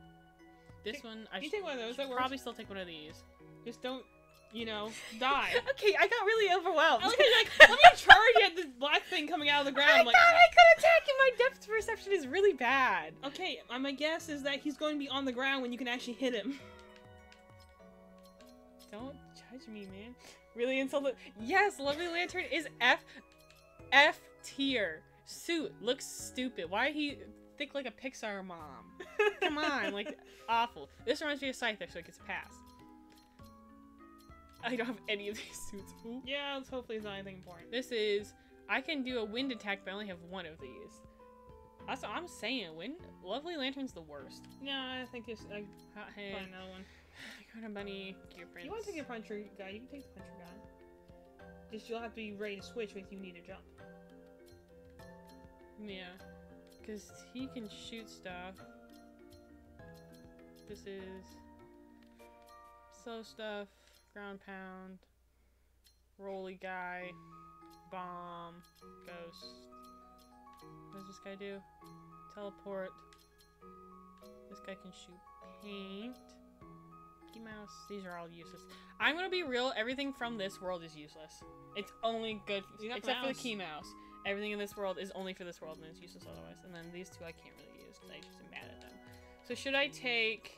This one I You take one of those. That should works. probably still take one of these. Just don't, die. Okay, I got really overwhelmed. I like how you're like, let me charge at this black thing coming out of the ground. I I'm like, thought I could attack him. My depth perception is really bad. okay, my guess is that he's going to be on the ground when you can actually hit him. Don't judge me, man. Really insulted. Yes, Lovely Lantern is F tier. Suit looks stupid. Why he thick like a Pixar mom? Come on, like awful. This reminds me of Scyther, so it gets a pass. I don't have any of these suits. Ooh. Yeah, hopefully it's not anything important. This is I can do a wind attack, but I only have one of these. That's what I'm saying. Lovely Lantern's the worst. No, I think it's Hot hand. find another one. Kind of bunny, gear prints. You want to take a puncher guy? You can take the puncher guy. Just you'll have to be ready to switch if you need to jump. Yeah, because he can shoot stuff. This is slow stuff, ground pound, rolly guy, bomb, ghost. What does this guy do? Teleport. This guy can shoot paint. Mickey Mouse. These are all useless. I'm gonna be real. Everything from this world is useless. It's only good except for the key mouse. Everything in this world is only for this world and it's useless otherwise. And then these two I can't really use because I just am mad at them. So should I take...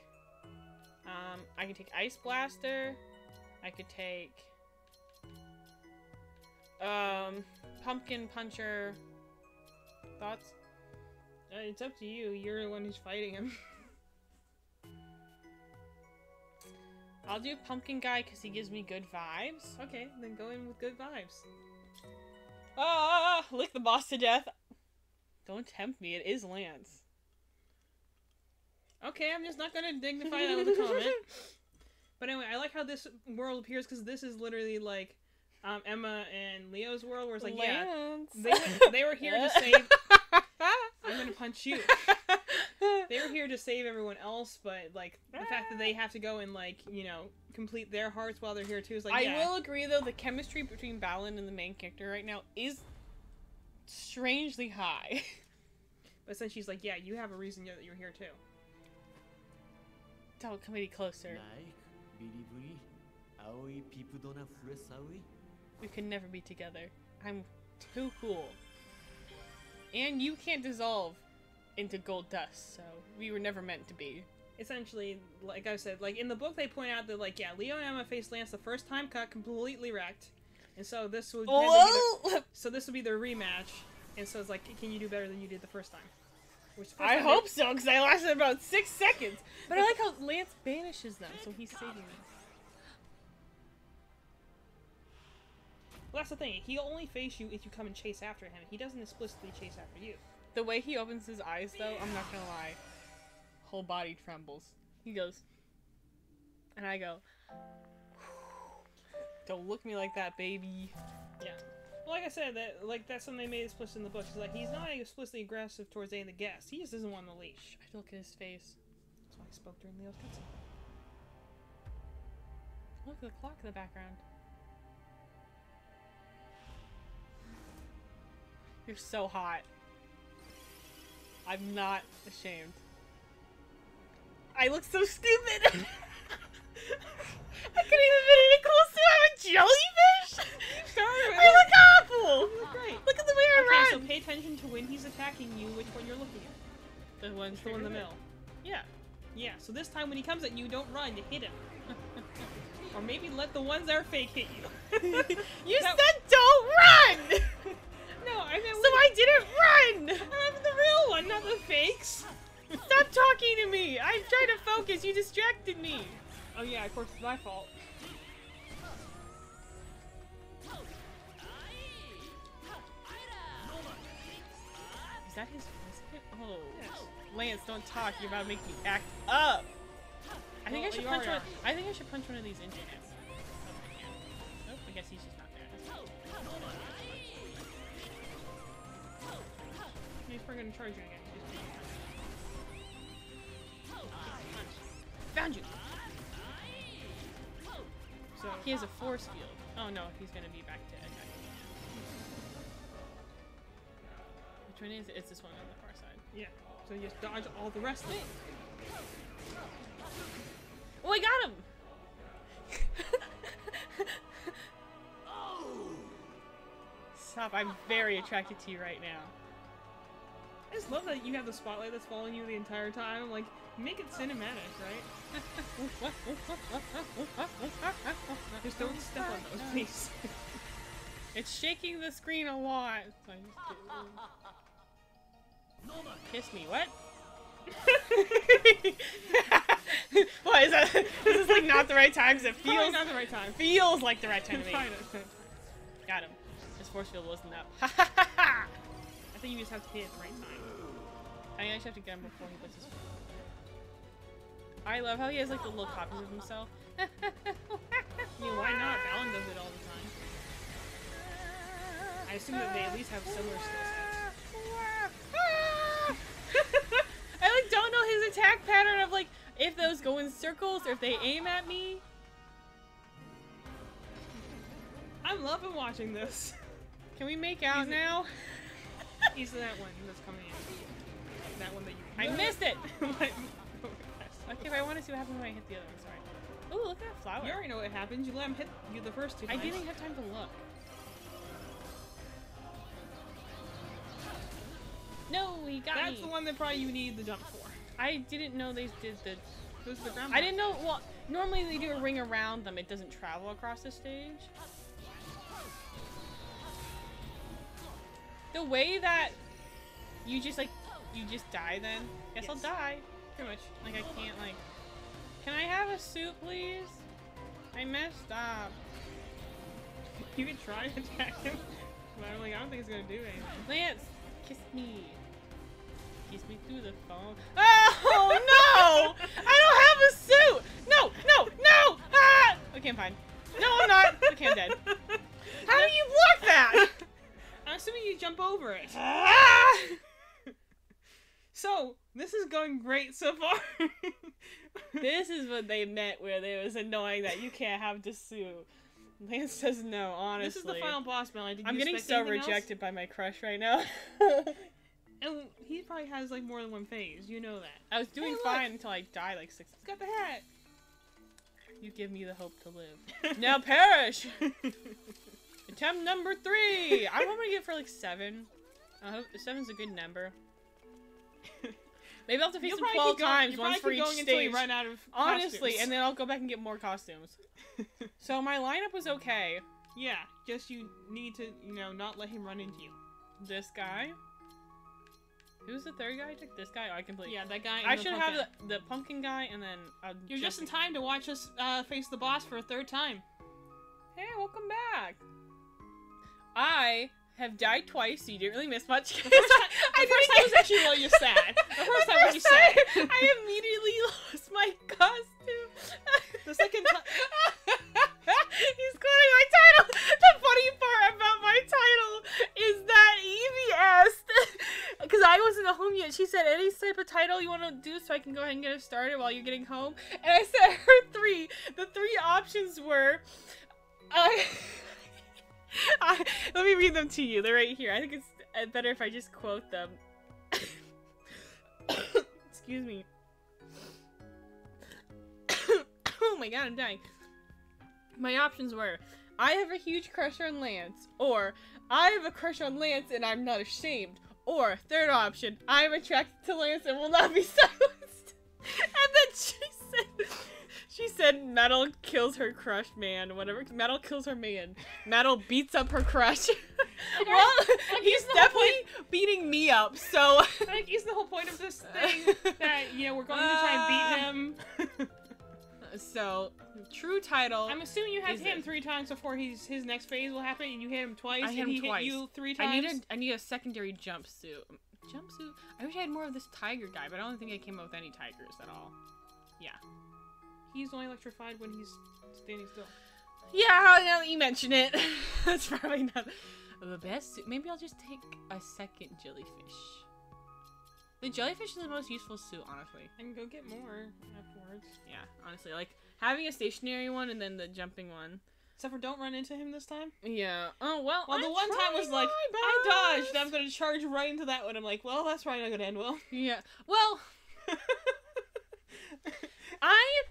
I can take Ice Blaster. I could take... Pumpkin Puncher. Thoughts? It's up to you. You're the one who's fighting him. I'll do Pumpkin Guy because he gives me good vibes. Okay, then go in with good vibes. Ah! Lick the boss to death. Don't tempt me. It is Lance. Okay, I'm just not gonna dignify that with a comment. But anyway, I like how this world appears because this is literally like Emma and Leo's world, where it's like, Lance. yeah, they were here to save. I'm gonna punch you. They were here to save everyone else, but like the fact that they have to go and like complete their hearts while they're here too is like. I will agree though, the chemistry between Balan and the main character right now is strangely high. But since she's like, yeah, you have a reason that you're here too. Don't come any closer. We could never be together. I'm too cool. And you can't dissolve into gold dust, so we were never meant to be. Essentially, like I said, like in the book they point out that like, yeah, Leo and Emma faced Lance the first time, got completely wrecked. And so this would this would be their rematch. And so it's like, can you do better than you did the first time? I hope so, because I lasted about 6 seconds. But I like how Lance banishes them, so he's saving them. Well, that's the thing. He'll only face you if you come and chase after him. He doesn't explicitly chase after you. The way he opens his eyes, though, I'm not gonna lie. Whole body trembles. He goes, and I go, don't look me like that, baby. Yeah. Well, like I said, that's something they made explicit in the book. Is like he's not explicitly aggressive towards any of the guests. He just doesn't want the leash. I have to look at his face. That's why I spoke during Leo's cutscene. Look at the clock in the background. You're so hot. I'm not ashamed. I look so stupid! I couldn't even get any closer. I'm a jellyfish! I look awful! You look great. Look at the way I Okay, run! so pay attention to when he's attacking you, which one you're looking at. The one The one in the middle. Yeah. Yeah, so this time when he comes at you, don't run, you hit him. Or maybe let the ones that are fake hit you. You said don't run! No, I meant So I didn't run! I'm the real one, not the fakes. Stop talking to me! I'm trying to focus, you distracted me! Oh yeah, of course it's my fault. Is that his biscuit? Oh. Yes. Lance, don't talk, you're about to make me act up! I think Well, I should you punch already one. I think I should punch one of these into him. Oh, I guess he's just not there. He's probably gonna charge you again. Found you! So He has a force field. Oh no, he's gonna be back to attacking. Which one is it? It's this one on the far side. yeah, so you just dodge all the rest of it. Oh, I got him! Stop, I'm very attracted to you right now. I just love that you have the spotlight that's following you the entire time. Like, make it cinematic, right? Just don't step on those, please. It's shaking the screen a lot. So I just kiss me, what? What is that? This is like not the right time because it Probably feels not the right time. feels like the right time to me. Probably not the right time. Got him. His force field wasn't up. I think you just have to hit it at the right time. I think I just have to get him before he puts his. I love how he has like the little copies of himself. I mean, why not? Balan does it all the time. I assume that they at least have similar skill sets. I like don't know his attack pattern of like if those go in circles or if they aim at me. I'm loving watching this. Can we make out now? He's that one that's coming in. That one that you. I missed it! Like, Okay, but I want to see what happens when I hit the other one, sorry. Ooh, look at that flower. you already know what happens. You let him hit you the first two I times. didn't have time to look. No, he got me. That's the one that probably you need the jump for. I didn't know they did the... Goes to the ground. I didn't know... Well, normally they do a ring around them. It doesn't travel across the stage. The way that you just, like... You just die then? Guess I'll Yes. die. Pretty much. Like, I can't, like... Can I have a suit, please? I messed up. You can try to attack him. But I'm like, I don't think it's gonna do anything. Lance, kiss me. Kiss me through the phone. Oh, no! I don't have a suit! No, no, no! Ah! Okay, I'm fine. No, I'm not. Okay, I'm dead. How do you block that? I'm assuming you jump over it. Ah! So, this is going great so far. This is what they meant where it was annoying that you can't have the suit. Lance says no, honestly. This is the final boss battle. I'm getting so rejected by my crush right now. And he probably has like more than one phase. You know that. I was doing Hey, look. fine until I died like 6. He's got the hat. You give me the hope to live. Now perish! Attempt number 3! I'm hoping to get for like 7. I hope 7's a good number. Maybe I'll have to face him 12 times, once for each until you stage. run out of Honestly, costumes. and then I'll go back and get more costumes. So my lineup was okay. Yeah, just you need to, you know, not let him run into you. This guy. Who's the third guy? I took this guy. Oh, I completely. Yeah, that guy. I should have the pumpkin guy, and then I'll You're just in time to watch us face the boss for a third time. Hey, welcome back. I have died twice, so you didn't really miss much. The first time was actually really sad. The first time was sad. I immediately lost my costume. The second time... He's quoting my title. The funny part about my title is that Evie asked, because I wasn't home yet, she said, any type of title you want to do so I can go ahead and get it started while you're getting home? And I said her 3. The 3 options were... let me read them to you. They're right here. I think it's better if I just quote them. Excuse me. Oh my god, I'm dying. My options were, I have a huge crush on Lance, or I have a crush on Lance and I'm not ashamed, or third option, I am attracted to Lance and will not be silenced. And then she said Madel kills her crush man, whatever. Madel kills her man. Madel beats up her crush. Well, he's definitely beating me up, so... I think he's the whole point of this thing, that, you know, we're going to try and beat him. So, true title. I'm assuming you have hit him 3 times before his next phase will happen, and you hit him twice, I hit him twice. Hit you 3 times. I need a secondary jumpsuit. Jumpsuit? I wish I had more of this tiger guy, but I don't think I came up with any tigers at all. Yeah. He's only electrified when he's standing still. Yeah, now that you mention it. That's probably not the best suit. Maybe I'll just take a second jellyfish. The jellyfish is the most useful suit, honestly. I can go get more afterwards. Yeah, honestly. Like, having a stationary one and then the jumping one. Except for don't run into him this time. Yeah. Oh, well, the one time was like, I dodged, I'm gonna charge right into that one. I'm like, well, that's probably not gonna end well. Yeah. Well...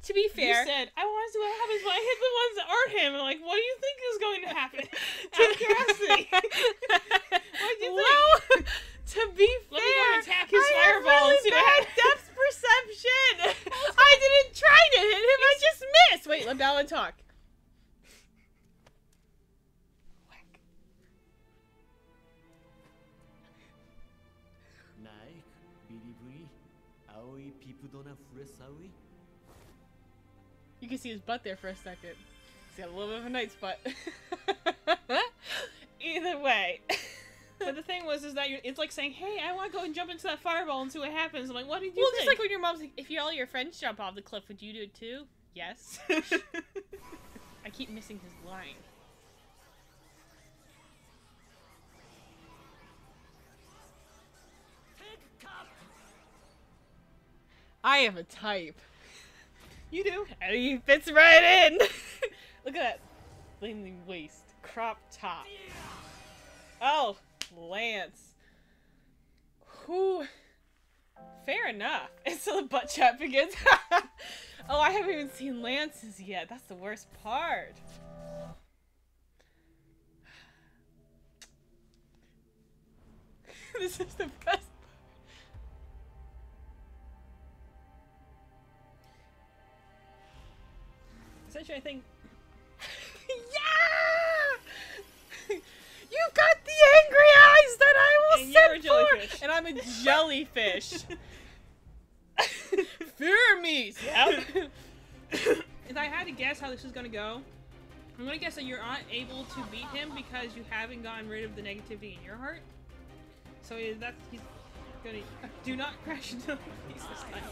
to be fair... You said, I want to see what happens when I hit the ones that aren't him. I'm like, what do you think is going to happen? Out of curiosity. What do you think? Well, to be fair, let me go and attack his I fireball have really and see what bad happens. depth perception. I didn't try to hit him, I just missed. Wait, let Balan talk. Whack. Naik, biri-biri, aoi pipudona furesaui. You can see his butt there for a second. He's got a little bit of a nice butt. Either way. But the thing was, is that it's like saying, hey, I want to go and jump into that fireball and see what happens. I'm like, what did you think? Just like when your mom's like, if all your friends jump off the cliff, would you do it too? Yes. I keep missing his line. I have a type. You do. And he fits right in. Look at that. Flaming waist. Crop top. Oh, Lance. Who? Fair enough. And so the butt chat begins. Oh, I haven't even seen Lance's yet. That's the worst part. This is the best. Essentially, I think... Yeah! You've got the angry eyes that I will And send you're a jellyfish. for! And I'm a jellyfish. Fear me! Yep. If I had to guess how this is going to go, I'm going to guess that you're not able to beat him because you haven't gotten rid of the negativity in your heart. So that's... He's going to... Do not crash into the piece this time.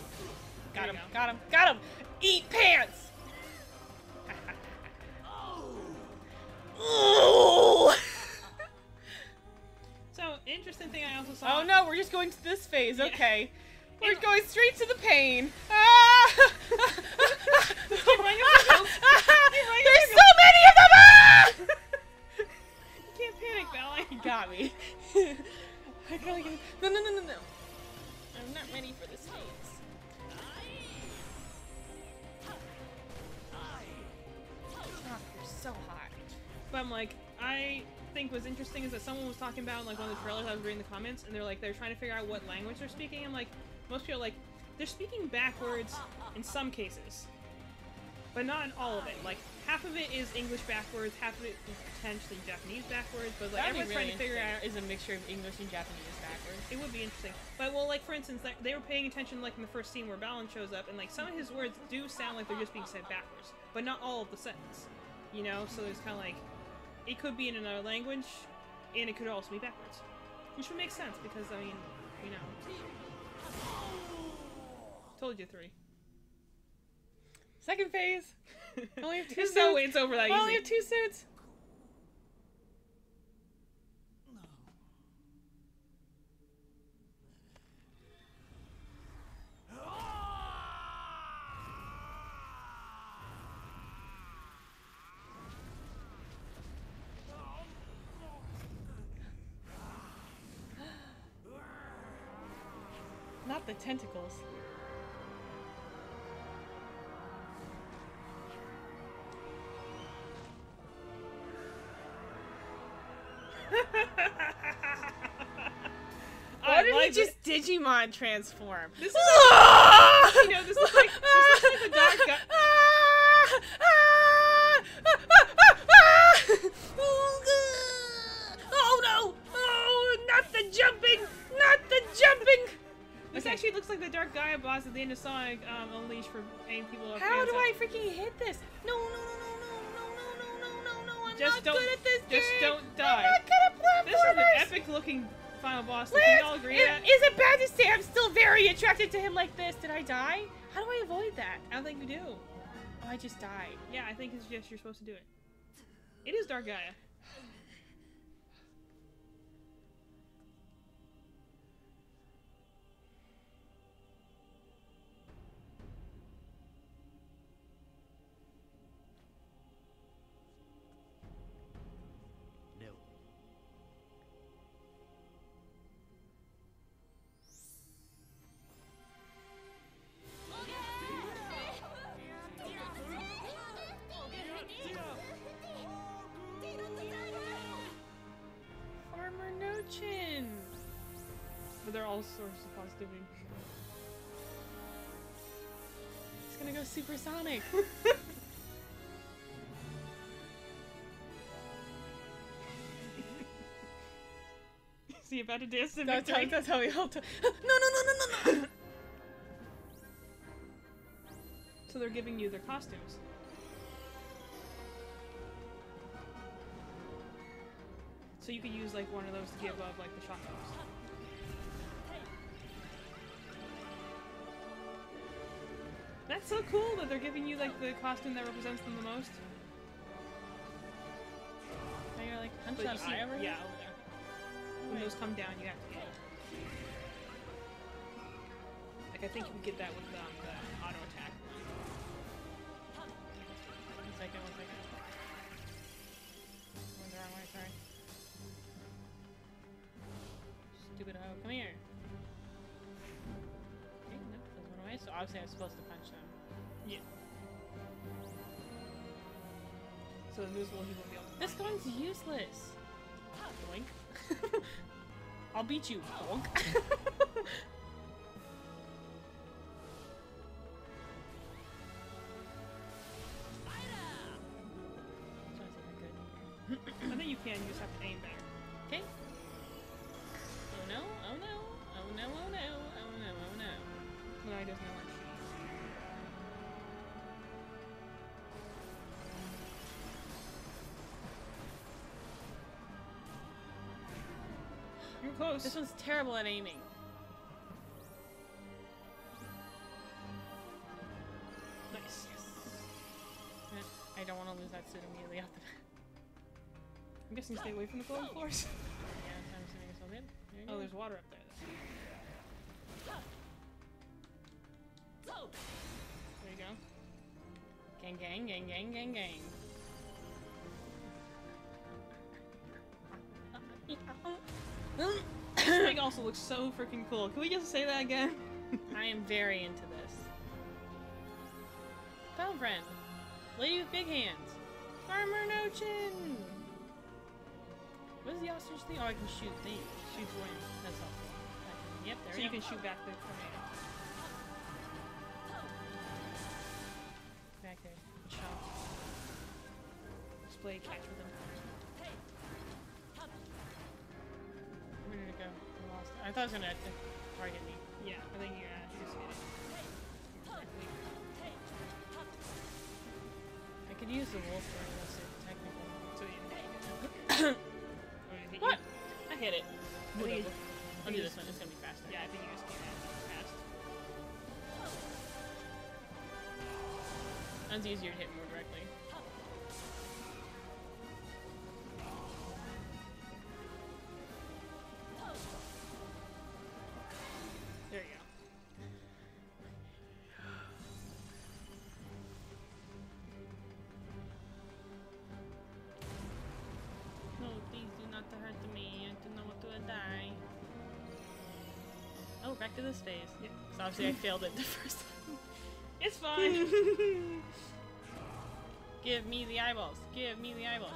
Got him, got him, got him! Eat pants! Ooh. So, interesting thing I also saw... Oh no, we're just going to this phase, Yeah. okay. We're going straight to the pain. Ah! There's so many of them! Ah! You can't panic, Balan. He got me. I gotta get... No. I'm not ready for this phase. Oh, you're so hot. But I'm like, I think what's interesting is that someone was talking about in like one of the trailers. I was reading the comments, and they're like, they're trying to figure out what language they're speaking. I'm like, most people are like, they're speaking backwards in some cases, but not in all of it. Like, half of it is English backwards, half of it is potentially Japanese backwards, but like everyone's trying to figure out is a mixture of English and Japanese backwards. It would be interesting. But, well, like, for instance, like, they were paying attention, like, in the first scene where Balan shows up, and, like, some of his words do sound like they're just being said backwards, but not all of the sentence, you know? So there's kind of like, it could be in another language, And it could also be backwards. Which would make sense, because, I mean, you know. Told you 3. Second phase. Only have 2 There's suits. no way it's over that easy. We only have 2 suits. Not the tentacles. Why did he just Digimon transform? This is you know, this looks like the dark guy. Oh no! Oh, not the jumping! Not the jumping! This actually looks like the Dark Gaia boss at the end of Sonic Unleashed for aiming people up. How do I freaking hit this? No, no, no, no, no, no, no, no, no, no, I'm Just not good at this game! Just don't die. I'm not good at platformers! This is an epic looking final boss. Can we all agree that? Is it bad to say I'm still very attracted to him like this? Did I die? How do I avoid that? I don't think we do. Oh, I just died. Yeah, I think it's just you're supposed to do it. It is Dark Gaia. No. Farmer No-Chin! But they're all sorts of positivity. He's gonna go supersonic. Is he about to dance to That's victory? how we helped him. No, no, no, no, no, no! So they're giving you their costumes. So you could use like one of those to give up like the shock moves. That's so cool that they're giving you like the costume that represents them the most. Now you're like, punch But that you see, eye over yeah, here? over there. When those come down, you have to get it. Like I think you can get that with the auto attack. One second. Went the wrong way, sorry. Stupid hoe, come here. Okay, nope, those went away, so obviously I'm supposed to punch them. Yeah. So invisible, he won't be able to. This one's useless. Boink. I'll beat you, bonk. I think you can. You just have to aim better. Okay. Oh no, oh no, oh no, oh no, oh no, oh no. No, he doesn't know where. You're close. This one's terrible at aiming. Nice. I don't want to lose that suit immediately off the bat. I'm guessing stay away from the glowing floors. Yeah, I'm assuming it's all good. There you go. Oh, there's water up there. There you go. Gang, gang, gang, gang, gang, gang. This thing also looks so freaking cool. Can we just say that again? I am very into this. Found friend. Lady with big hands. Farmer No-Chin. What is the ostrich thing? Oh, I can shoot things. Shoots wind. That's helpful. Yep, there So we you go. can shoot back the tornado. Back there. Chomp. Just play catch with them. Where did it go? I lost it. I thought it was gonna target me. Yeah, I think you're just hit it. I could use the wolf for this technically. So you What? get it. I think I'll do this one. It's gonna be faster. Yeah, I think you just came out fast. That's easier to hit more directly. There you go. No, please do not hurt me. I do not want to die. Oh, back to this phase. Yep. So obviously I failed it the first time. It's fine. Give me the eyeballs. Give me the eyeballs.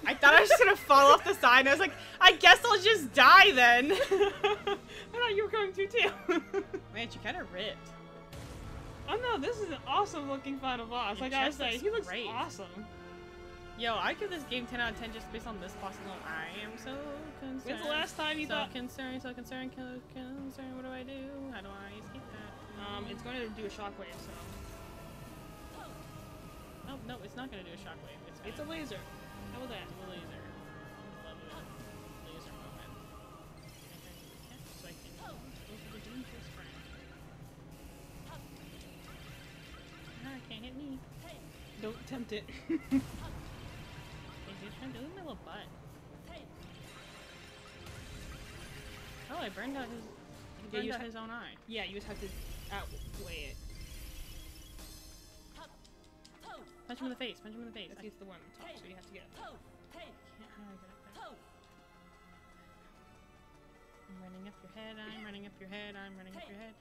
I thought I was just gonna fall off the side, and I was like, I guess I'll just die then. I thought you were going to too. Man, she kind of ripped. Oh no, this is an awesome looking final boss. I gotta say, he looks awesome. Yo, I give this game 10 out of 10 just based on this boss alone. I am so concerned. When's the last time you thought? So concerned, what do I do? How do I escape that? It's going to do a shockwave, so. Oh, no, it's not going to do a shockwave. It's a laser. How about that? It's a laser. Love it. Laser moment. So I can go for the dangerous friend. Ah, can't hit me. Don't tempt it. Hey, dude, trying to do my little butt. Oh, I burned out his. He burned out his own eye. Yeah, you just have to outweigh it. Punch him in the face. Punch him in the face. He's the one on top, so you have to get up. How do I get up there? I'm running up your head. I'm running up your head. I'm running up your head.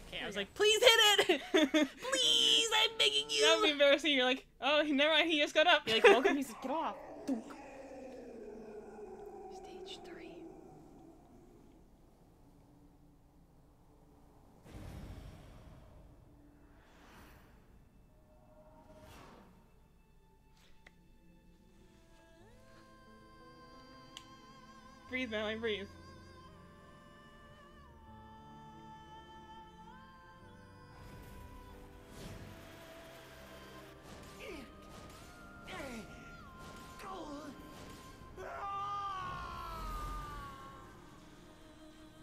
Okay, I was like, please hit it! Please, I'm begging you! That would be embarrassing. You're like, oh, never mind, he just got up. You're like, welcome. He's like, get off. Stage 3. Breathe, Madeline, breathe.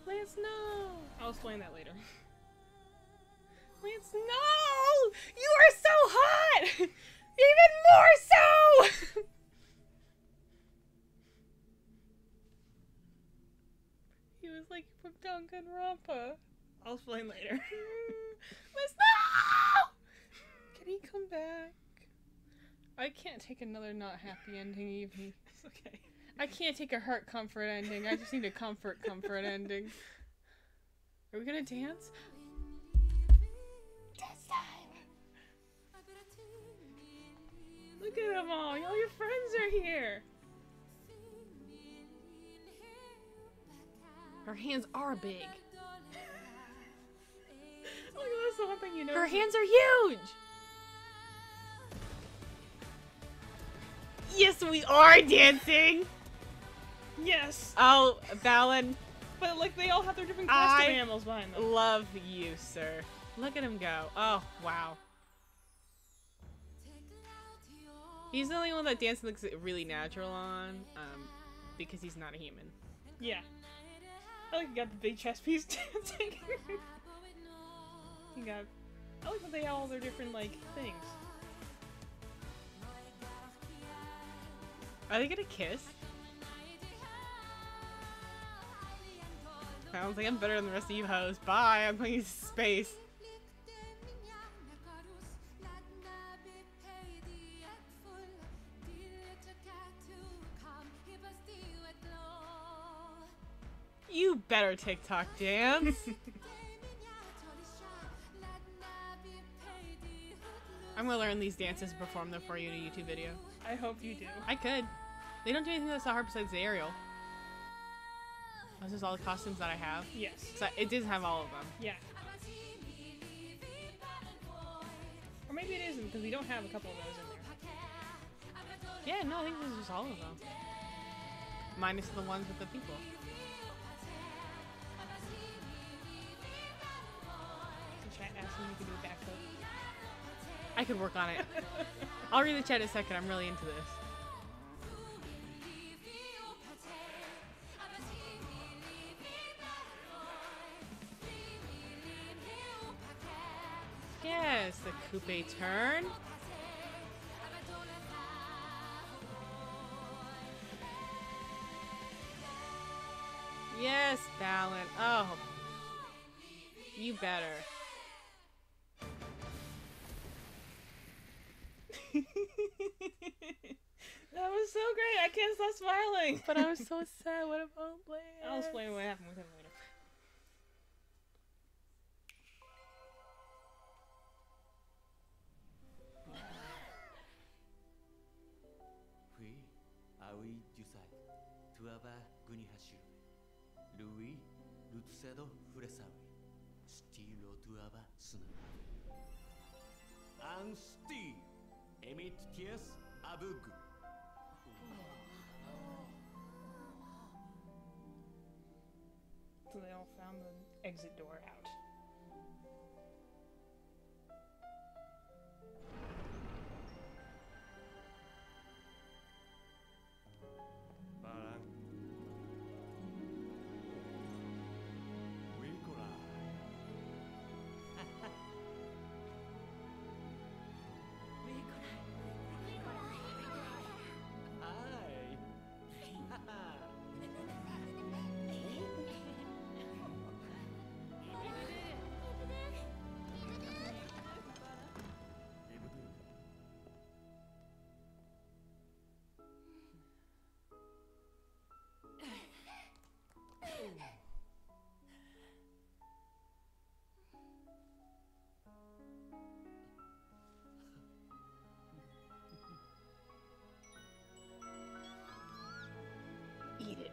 Lance, no! I'll explain that later. Lance, no! You are so hot! Even more so! He was like from Danganronpa. I'll explain later. Lance, no! Can he come back? I can't take another not happy ending even. It's okay. I can't take a hurt comfort ending. I just need a comfort ending. Are we gonna dance? Dance time! Look at them all! All your friends are here! Her hands are big. Look, that's the one thing you know. Her hands are huge! Yes, we are dancing! Yes! Oh, Balan. But like they all have their different costume animals behind them. Love you, sir. Look at him go. Oh, wow. He's the only one that dance looks really natural on, because he's not a human. Yeah. I like you got the big chest piece dancing. You got. I like that they have all their different like things. Are they gonna kiss? I don't think I'm better than the rest of you hoes. Bye, I'm going to space. You better TikTok dance. I'm gonna learn these dances and perform them for you in a YouTube video. I hope you do. I could. They don't do anything that's so hard besides the aerial. Those are all the costumes that I have. Yes. So it doesn't have all of them. Yeah. Or maybe it isn't because we don't have a couple of those in there. Yeah, no, I think this is just all of them. Minus the ones with the people. The chat asking you to do a backflip. I could work on it. I'll read the chat in a second. I'm really into this. Yes, the coupe turn. Yes, Balan. Oh. You better. That was so great. I can't stop smiling. But I was so sad. What about Lance? I'll explain what happened with him later. Puis, Aoi Dusai, Tuaba Gunihashu, Louis, Lutsedo Furesawi, Stilo Tuaba Suna. And Steve, Emit Ties Abugu. So they all found the exit door out. Balan. Wikorai. Hi. Eat it.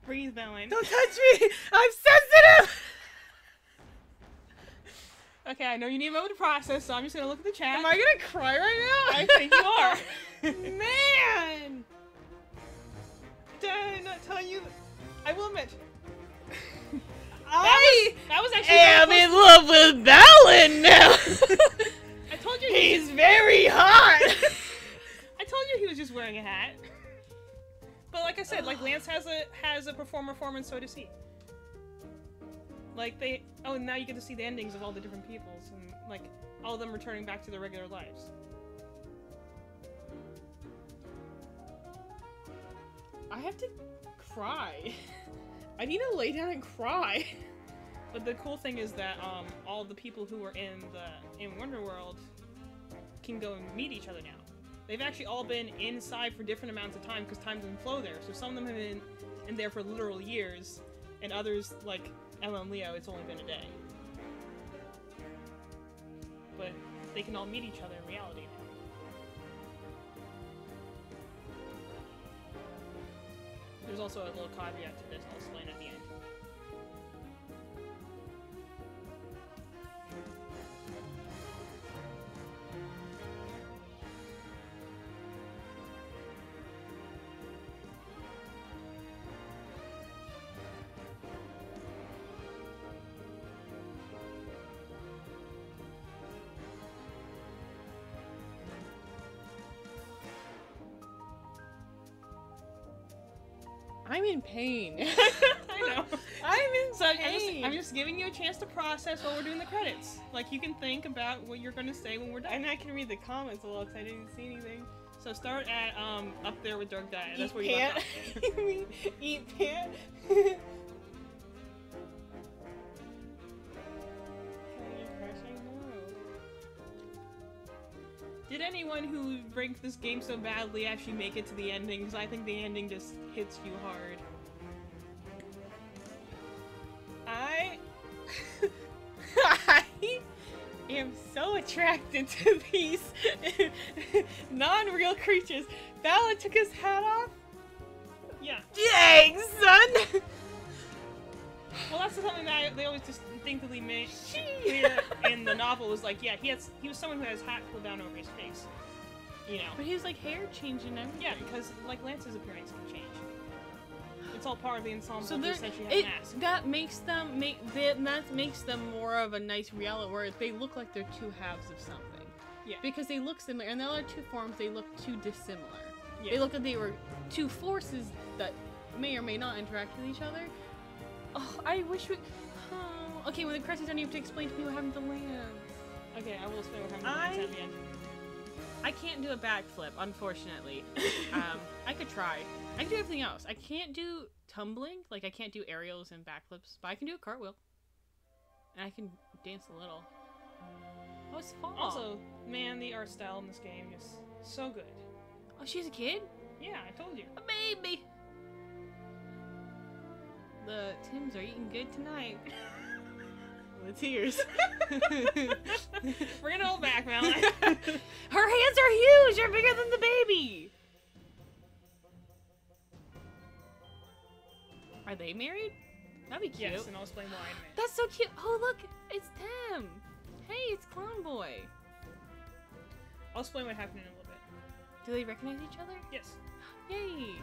Breathe, Balan. Don't touch me! I'm sensitive! Okay, I know you need a moment to process, so I'm just gonna look at the chat. Am I gonna cry right now? I think you are. Man! Did I not tell you? I will admit. That was actually am in love with Balan now! I told you He's very hot! I told you he was just wearing a hat. But like I said, like Lance has a performance, so does he. Like and now you get to see the endings of all the different peoples and like all of them returning back to their regular lives. I have to cry. I need to lay down and cry. But the cool thing is that all the people who were in Wonderworld can go and meet each other now. They've actually all been inside for different amounts of time because time doesn't flow there. So some of them have been in there for literal years, and others, like Ella and Leo, it's only been a day. But they can all meet each other in reality now. also a little caveat to this. I'll explain at the end. I'm in pain. I know. I'm in So pain. I'm just giving you a chance to process while we're doing the credits. Like, you can think about what you're gonna say when we're done. And I can read the comments a little because I didn't see anything. So start at, up there with Dark Diet. That's Eat where you left pant. off. You mean eat pant? Did anyone who ranked this game so badly actually make it to the ending? Because I think the ending just hits you hard. I am so attracted to these non-real creatures. Balan took his hat off? Yeah. Dang, son! Well, that's something that they always distinctly made clear in the novel. Was like, yeah, he was someone who has hat pulled down over his face. You know. But he was like hair changing everything. Yeah, because like Lance's appearance can change. It's all part of the ensemble. So to essentially have an mask. that makes them more of a nice reality where they look like they're two halves of something. Yeah. Because they look similar, and the other two forms they look too dissimilar. Yeah. They look like they were two forces that may or may not interact with each other. Oh, I wish we. Oh. Okay, when the credits done, you have to explain to me what happened to Lance. Okay, I will explain what happened to Lance at the end. I can't do a backflip, unfortunately. I could try. I can do everything else. I can't do tumbling, like I can't do aerials and backflips, but I can do a cartwheel. And I can dance a little. Oh, it's fall. Also, man, the art style in this game is so good. Oh, she's a kid? Yeah, I told you. A baby! The Tims are eating good tonight. The tears. Bring it all back, Madeline. Her hands are huge! They're bigger than the baby! Are they married? That'd be cute. Yes, and I'll explain why in a minute. That's so cute. Oh, look, it's them. Hey, it's Clown Boy. I'll explain what happened in a little bit. Do they recognize each other? Yes. Yay.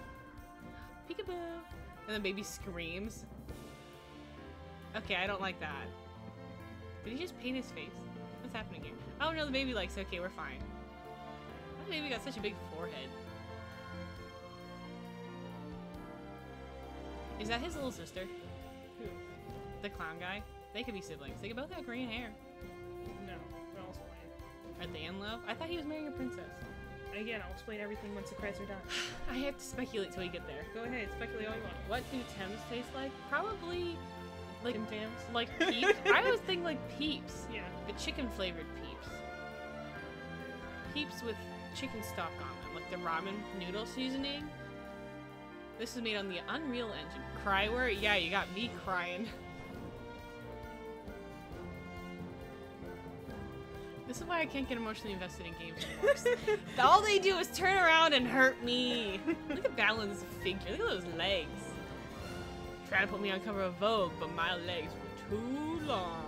Peekaboo. And the baby screams. Okay, I don't like that. Did he just paint his face? What's happening here? Oh no, the baby likes it. Okay, we're fine. Why the baby got such a big forehead? Is that his little sister? Who? The clown guy? They could be siblings. They could both have green hair. No, but I'll explain. Are they in love? I thought he was marrying a princess. Again, I'll explain everything once the credits are done. I have to speculate till we get there. Go ahead, speculate all you want. What do Thames taste like? Probably like Tim Tams? like peeps. I always think like peeps. Yeah. The chicken flavored peeps. Peeps with chicken stock on them, like the ramen noodle seasoning. This is made on the Unreal Engine. Cry word? Yeah, you got me crying. This is why I can't get emotionally invested in games anymore. All they do is turn around and hurt me. Look at Balan's figure. Look at those legs. Trying to put me on cover of Vogue, but my legs were too long.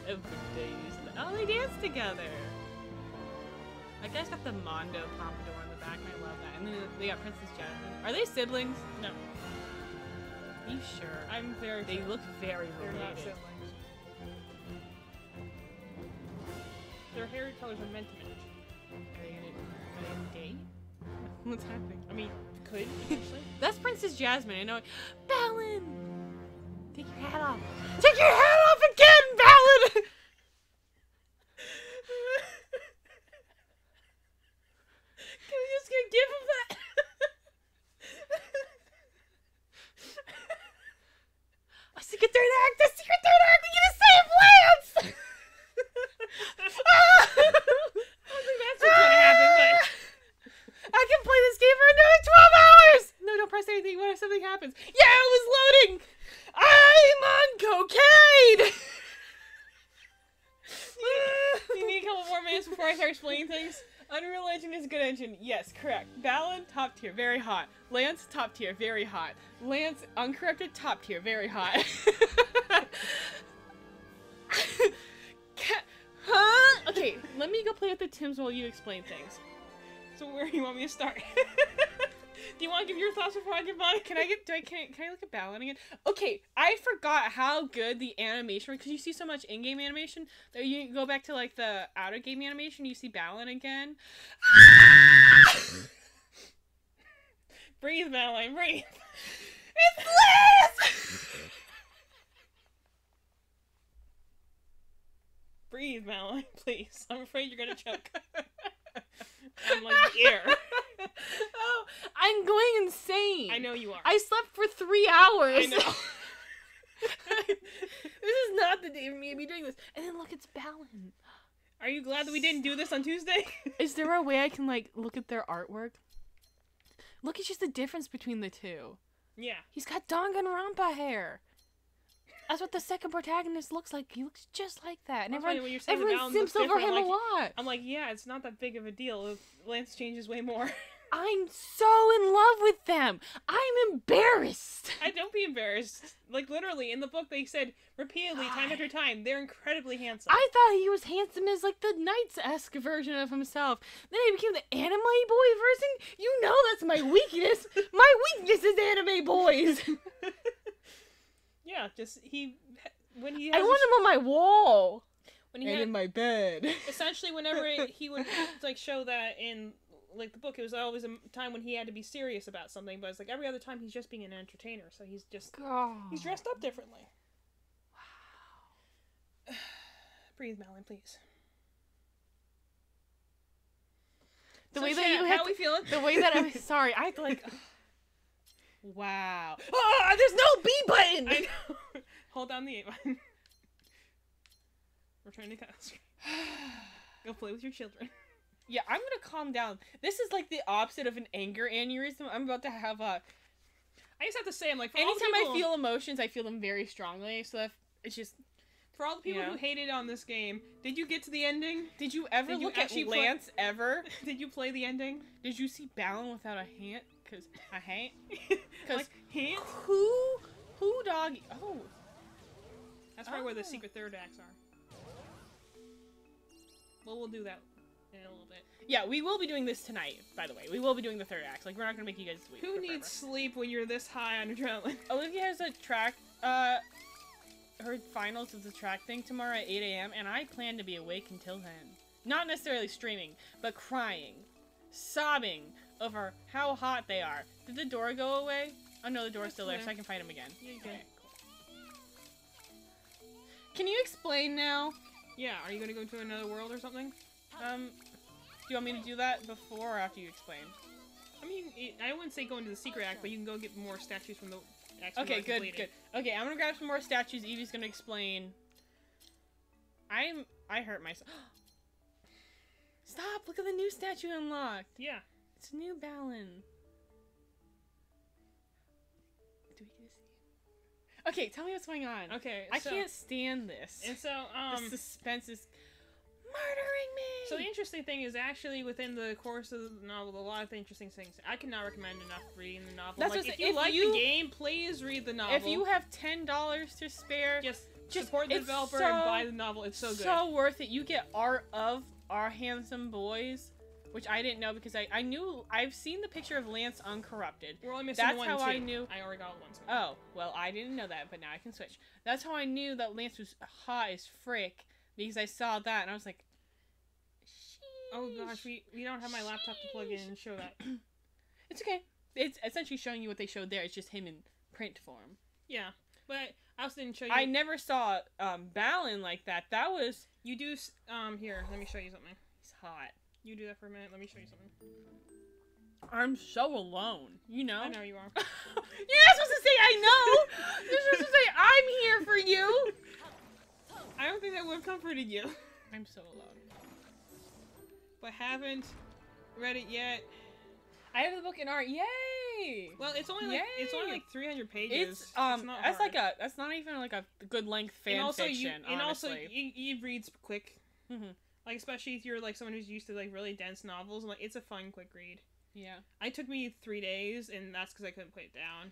Every day's oh, they dance together. That guy's got the Mondo pompadour on the back, and I love that. And then they got Princess Jasmine. Are they siblings? No. Are you sure? I'm very They sure. look very They're not related. siblings. Their hair colors are meant to match. Are they gonna date? What's happening? I mean, could, potentially. That's Princess Jasmine. I know. Balan! Take your hat off. Take your hat off again, Balan! Can we just give him that? A secret third act! A secret third act! We're gonna save Lance! I don't think that's what's gonna happen, but... I can play this game for another 12 hours! No, don't press anything. What if something happens? Yeah, it was loading! I'm on cocaine! You need a couple more minutes before I start explaining things? Unreal Engine is good engine. Yes, correct. Balan, top tier, very hot. Lance, top tier, very hot. Lance, uncorrupted, top tier, very hot. Huh? Okay, let me go play with the Tims while you explain things. So where do you want me to start? Do you want to give your thoughts before I give mine? Can I look at Balan again? Okay, I forgot how good the animation, because you see so much in-game animation that you go back to like the outer game animation, you see Balan again. Breathe, Madeline, breathe. It's Liz! Breathe, Madeline, please. I'm afraid you're gonna choke. I'm like the air. Oh, I'm going insane. I know you are. I slept for 3 hours. I know. This is not the day for me to be doing this. And then look, it's Balan. Are you glad that we didn't do this on Tuesday? Is there a way I can like look at their artwork? Look at just the difference between the two. Yeah. He's got Danganronpa hair. That's what the second protagonist looks like. He looks just like that. And everyone simps over him a lot. I'm like, yeah, it's not that big of a deal. If Lance changes way more. I'm so in love with them. I'm embarrassed. Don't be embarrassed. Like, literally, in the book, they said repeatedly, time after time, they're incredibly handsome. I thought he was handsome as, like, the Knights-esque version of himself. Then he became the anime boy version? You know that's my weakness. My weakness is anime boys. Yeah, just, when he I has want him on my wall. when he And had, in my bed. essentially, whenever he would, like, show that in, like, the book, it was always a time when he had to be serious about something, but it's like every other time he's just being an entertainer, so he's just, he's dressed up differently. Wow. Breathe, Madeline, please. The way that you how we feeling? The way that I'm sorry, I like. Wow. Oh, there's no B button. I know. Hold down the A button. We're trying to cut. Go play with your children. Yeah, I'm gonna calm down. This is like the opposite of an anger aneurysm. I'm about to have a. I just have to say, I'm like, for anytime all the people, I feel emotions, I feel them very strongly. So that it's just. For all the people who hated on this game, did you get to the ending? Did you ever look at Lance ever? Did you play the ending? Did you see Balan without a hand? Cause a hand? Cause like, hand? Who doggy? Oh. That's probably where the secret third acts are. Well, we'll do that in a little bit. Yeah, we will be doing this tonight, by the way. We will be doing the third act. Like, we're not gonna make you guys wait. Who needs sleep when you're this high on adrenaline? Olivia has a track, her finals of the track thing tomorrow at 8 a.m. and I plan to be awake until then. Not necessarily streaming, but crying, sobbing over how hot they are. Did the door go away? Oh no, the door's still there, so I can fight him again. Yeah, you can. Okay, cool. Can you explain now? Yeah, are you gonna go to another world or something? Do you want me to do that before or after you explain? I mean, I wouldn't say go into the secret act, but you can go get more statues from the acts. Okay, good. Okay, I'm gonna grab some more statues. Evie's gonna explain. I hurt myself. Stop! Look at the new statue unlocked. Yeah. It's a new Balan. Do we get to see? Okay, tell me what's going on. Okay, I can't stand this. And so, the suspense is murdering me. So the interesting thing is actually within the course of the novel, a lot of interesting things. I cannot recommend enough reading the novel. That's like, what if you like the game, please read the novel. If you have $10 to spare, just support the developer and buy the novel. It's so good. So worth it. You get art of our handsome boys, which I didn't know because I knew I've seen the picture of Lance uncorrupted. We're only missing one. That's how I knew. I already got one. So. Oh well, I didn't know that, but now I can switch. That's how I knew that Lance was hot as frick because I saw that and I was like, sheesh. Oh gosh, we don't have my laptop to plug in and show that. It's okay. It's essentially showing you what they showed there. It's just him in print form. Yeah, but I also didn't show you. I never saw Balan like that. That was you do. Here, let me show you something. He's hot. You do that for a minute. Let me show you something. I'm so alone. You know. I know you are. You're not supposed to say I know. You're supposed to say I'm here for you. I don't think that would have comforted you. I'm so alone. But haven't read it yet. I have the book in art. Yay! Well, it's only like 300 pages. It's that's hard. That's not even like a good length fan fiction. And also, Eve reads quick. Mm-hmm. Like, especially if you're, like, someone who's used to, like, really dense novels. Like, it's a fun, quick read. Yeah. It took me 3 days, and that's because I couldn't put it down.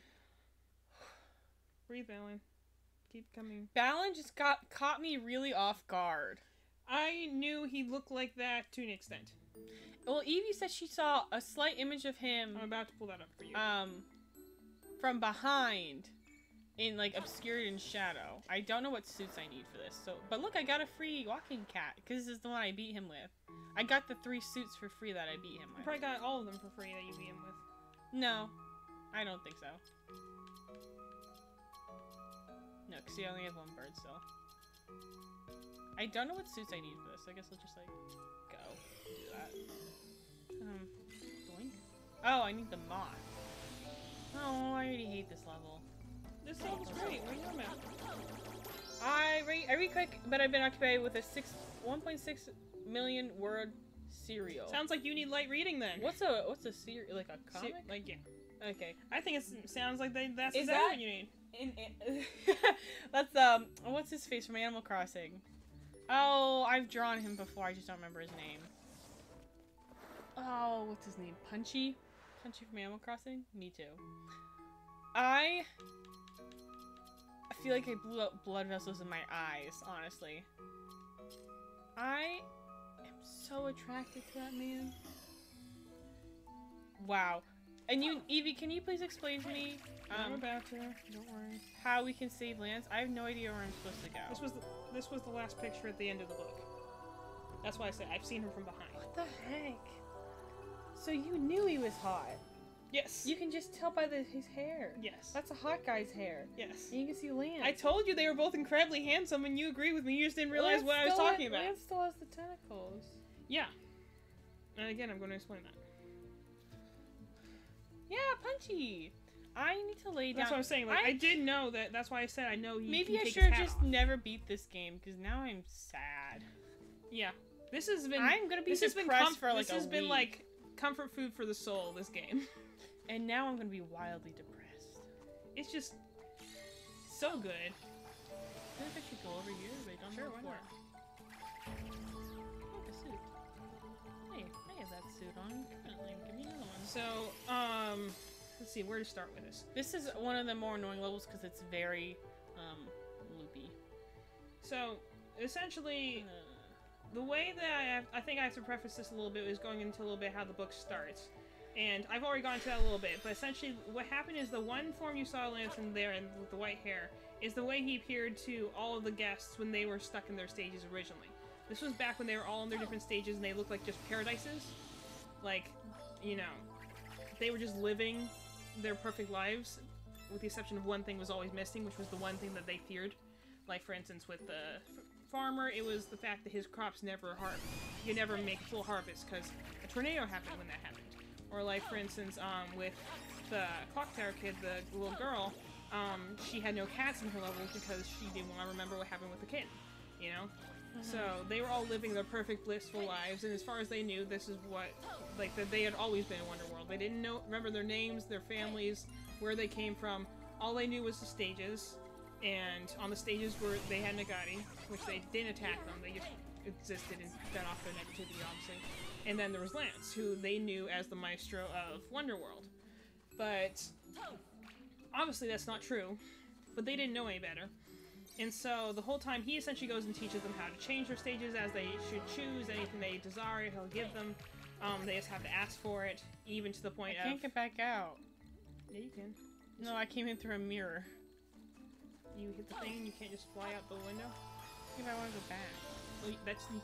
Breathe, Balan. Keep coming. Balan just caught me really off guard. I knew he looked like that to an extent. Well, Evie said she saw a slight image of him. I'm about to pull that up for you. From behind, in like obscured in shadow. I don't know what suits I need for this. So, but look, I got a free walking cat because this is the one I beat him with. I got the 3 suits for free that I beat him with. You probably got all of them for free that you beat him with. No, I don't think so. No, because he only has 1 bird still. I don't know what suits I need for this. I guess I'll just like go do that. Doink. Oh, I need the mod. Oh, I already hate this level. This level's great. What are you talking about? I read quick, but I've been occupied with a 1.6 million word serial. Sounds like you need light reading then. What's a serial? Like a comic? Like, yeah. Okay. I think it sounds like that's Is exactly that what you need. That's what's his face from Animal Crossing? Oh, I've drawn him before. I just don't remember his name. Oh, what's his name? Punchy? Punchy from Animal Crossing? Me too. I feel like I blew up blood vessels in my eyes, honestly. I am so attracted to that man. Wow. And you, Evie, can you please explain to me I'm about to. Don't worry. how we can save lands? I have no idea where I'm supposed to go. This was the last picture at the end of the book. That's why I said I've seen her from behind. What the heck? So you knew he was hot. Yes. You can just tell by his hair. Yes. That's a hot guy's hair. Yes. And you can see Lance. I told you they were both incredibly handsome, and you agreed with me. You just didn't realize what I was talking about. Lance still has the tentacles. Yeah. And again, I'm going to explain that. Yeah, Punchy. I need to lay down. That's what I'm saying. Like, I did know that. That's why I said I know he Maybe can I take should his have hat just off. never beat this game because now I'm sad. Yeah. This has been. I'm gonna be this has been depressed for like This has a been week. like comfort food for the soul. This game. And now I'm gonna be wildly depressed. It's just so good. I think I should go over here, but I don't know why not. Oh, the suit. Hey, I have that suit on. Give me another one. So, let's see where to start with this. This is one of the more annoying levels because it's very, loopy. So, essentially, the way that I think I have to preface this a little bit is going into a little bit how the book starts. And I've already gone into that a little bit, but essentially what happened is the one form you saw Lance in there and with the white hair is the way he appeared to all of the guests when they were stuck in their stages originally. This was back when they were all in their different stages and they looked like just paradises. Like, you know, they were just living their perfect lives, with the exception of one thing was always missing, which was the one thing that they feared. Like, for instance, with the farmer, it was the fact that his crops never he could never make full harvest because a tornado happened when that happened. Or like, for instance, with the clock tower kid, the little girl, she had no cats in her level because she didn't want to remember what happened with the kid, you know? So they were all living their perfect, blissful lives, and as far as they knew, this is what, like, that they had always been in Wonderworld. They didn't remember their names, their families, where they came from. All they knew was the stages, and on the stages where they had Nagati, which they didn't attack them, they just existed and fed off their negativity, obviously. And then there was Lance, who they knew as the maestro of Wonderworld. But obviously that's not true, but they didn't know any better. And so the whole time he essentially goes and teaches them how to change their stages as they should choose. Anything they desire, he'll give them. They just have to ask for it, even to the point I can't get back out. Yeah, you can. No, I came in through a mirror. You hit the thing and you can't just fly out the window? If I want to go back. Well, you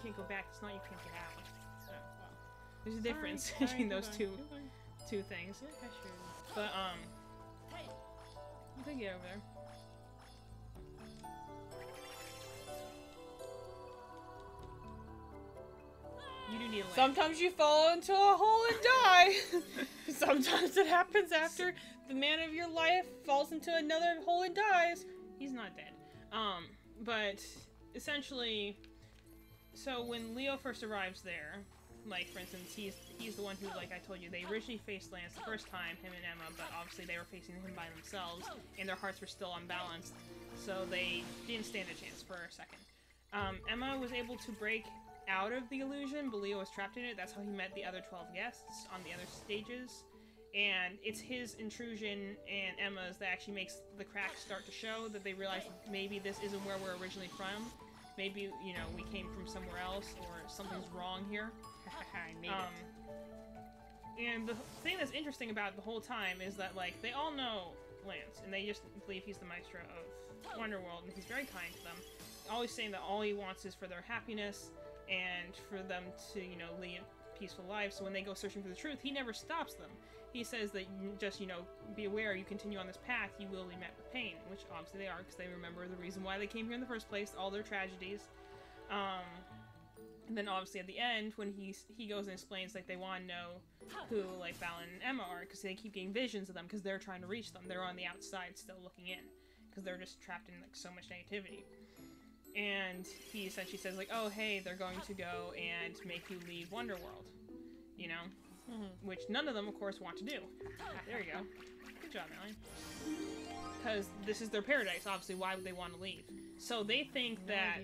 can't go back, it's not you can't get out. Oh, well. There's a difference Sorry, between those keep two going. things. Yeah, I should. But, you can get over there. You do need a lamp. Sometimes you fall into a hole and die. Sometimes it happens after the man of your life falls into another hole and dies. He's not dead. But essentially, so when Leo first arrives there, like, for instance, he's the one who, like I told you, they originally faced Lance the first time, him and Emma, but obviously they were facing him by themselves, and their hearts were still unbalanced, so they didn't stand a chance for a second. Emma was able to break out of the illusion, but Leo was trapped in it. That's how he met the other 12 guests on the other stages. And it's his intrusion and Emma's that actually makes the cracks start to show, that they realize maybe this isn't where we're originally from. Maybe, you know, we came from somewhere else, or something's wrong here. I made it. And the thing that's interesting about it the whole time is that, like, they all know Lance, and they just believe he's the maestro of Wonderworld, and he's very kind to them. Always saying that all he wants is for their happiness, and for them to, you know, lead peaceful lives. So when they go searching for the truth, he never stops them. He says that you just, you know, be aware, you continue on this path, you will be met with pain, which obviously they are, because they remember the reason why they came here in the first place, all their tragedies. And then obviously at the end, when he goes and explains, like, they want to know who, like, Balan and Emma are, because they keep getting visions of them, because they're trying to reach them. They're on the outside still looking in, because they're just trapped in, like, so much negativity. And he essentially says, like, oh, hey, they're going to go and make you leave Wonderworld, you know? Mm-hmm. Which none of them, of course, want to do. There you go. Good job, Madeline. Because this is their paradise, obviously. Why would they want to leave? So they think that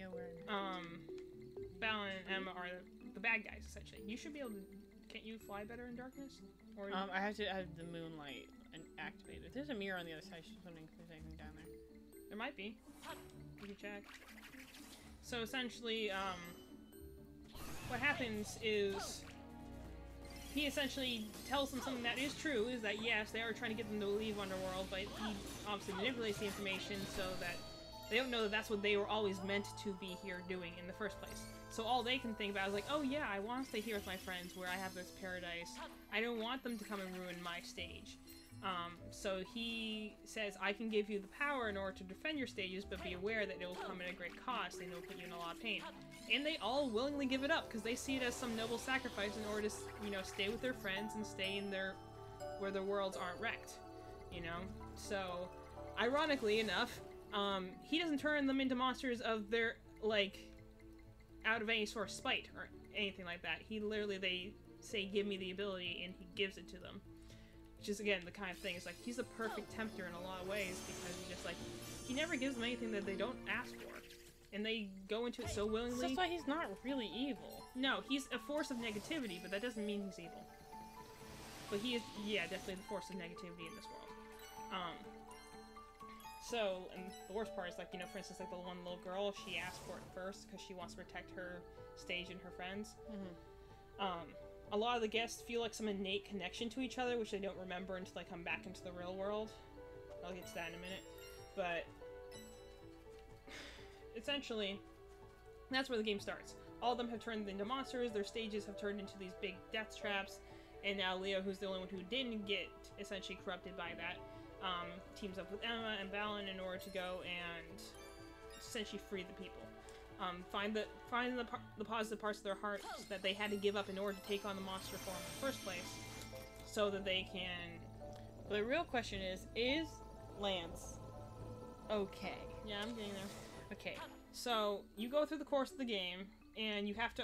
Balan and Emma are the bad guys, essentially. You should be able to... Can't you fly better in darkness? Or I have to have the moonlight activated. There's a mirror on the other side. Just wondering if there's anything down there. There might be. You can check. So essentially, what happens is... He essentially tells them something that is true, is that yes, they are trying to get them to leave Wonderworld, but he obviously manipulates the information so that they don't know that that's what they were always meant to be here doing in the first place. So all they can think about is like, oh yeah, I want to stay here with my friends where I have this paradise. I don't want them to come and ruin my stage. So he says, I can give you the power in order to defend your stages, but be aware that it will come at a great cost and it will put you in a lot of pain. And they all willingly give it up, because they see it as some noble sacrifice in order to, you know, stay with their friends and stay in where their worlds aren't wrecked, you know? So, ironically enough, he doesn't turn them into monsters of their, like, out of any sort of spite or anything like that. He literally, they say, give me the ability, and he gives it to them. Which is, again, the kind of thing, it's like, he's a perfect tempter in a lot of ways, because he just, like, he never gives them anything that they don't ask for. And they go into it so willingly. So that's why he's not really evil. No, he's a force of negativity, but that doesn't mean he's evil. But he is, yeah, definitely the force of negativity in this world. So, and the worst part is, like, you know, for instance, like, the one little girl, she asked for it first, because she wants to protect her stage and her friends. Mm-hmm. A lot of the guests feel like some innate connection to each other, which they don't remember until they come back into the real world. I'll get to that in a minute. But essentially, that's where the game starts. All of them have turned into monsters, their stages have turned into these big death traps, and now Leo, who's the only one who didn't get essentially corrupted by that, teams up with Emma and Balan in order to go and essentially free the people. Find the positive parts of their hearts that they had to give up in order to take on the monster form in the first place, so that they can... Well, the real question is Lance okay? Yeah, I'm getting there. Okay, so you go through the course of the game, and you have to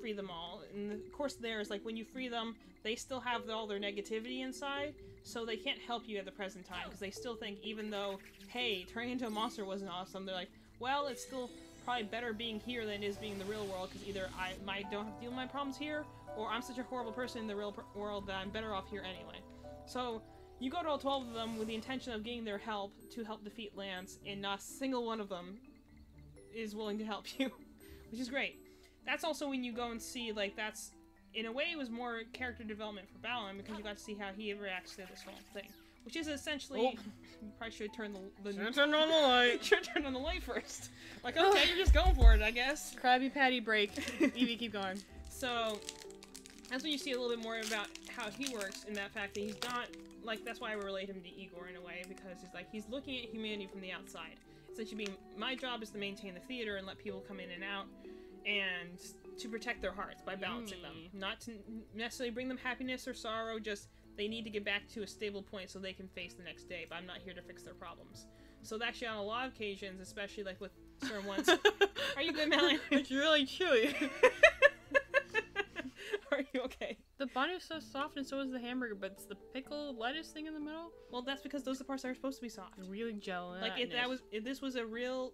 free them all. And the course there is, like, when you free them, they still have all their negativity inside, so they can't help you at the present time, because they still think, even though, hey, turning into a monster wasn't awesome, they're like, well, it's still probably better being here than it is being in the real world, because either I don't have to deal with my problems here, or I'm such a horrible person in the real world that I'm better off here anyway. So, you go to all 12 of them with the intention of getting their help to help defeat Lance, and not a single one of them is willing to help you, which is great. That's also when you go and see, like, that's, in a way, it was more character development for Balan, because you got to see how he reacts to this whole thing. Which is essentially, you probably should turn turn on the light. Should turn on the light first. Like, okay, you're just going for it, I guess. Krabby Patty break. Evie, keep going. So, that's when you see a little bit more about how he works, in that fact that he's not, like, that's why I relate him to Igor in a way, because he's like, he's looking at humanity from the outside. Essentially being, my job is to maintain the theater and let people come in and out, and to protect their hearts by balancing them. Not to necessarily bring them happiness or sorrow, just they need to get back to a stable point so they can face the next day, but I'm not here to fix their problems. So actually on a lot of occasions, especially like with certain ones... Are you good, Madeline? It's really chewy. Are you okay? The bun is so soft and so is the hamburger, but it's the pickle lettuce thing in the middle? Well, that's because those are the parts that are supposed to be soft. Really gelatinous. Like, if this was a real,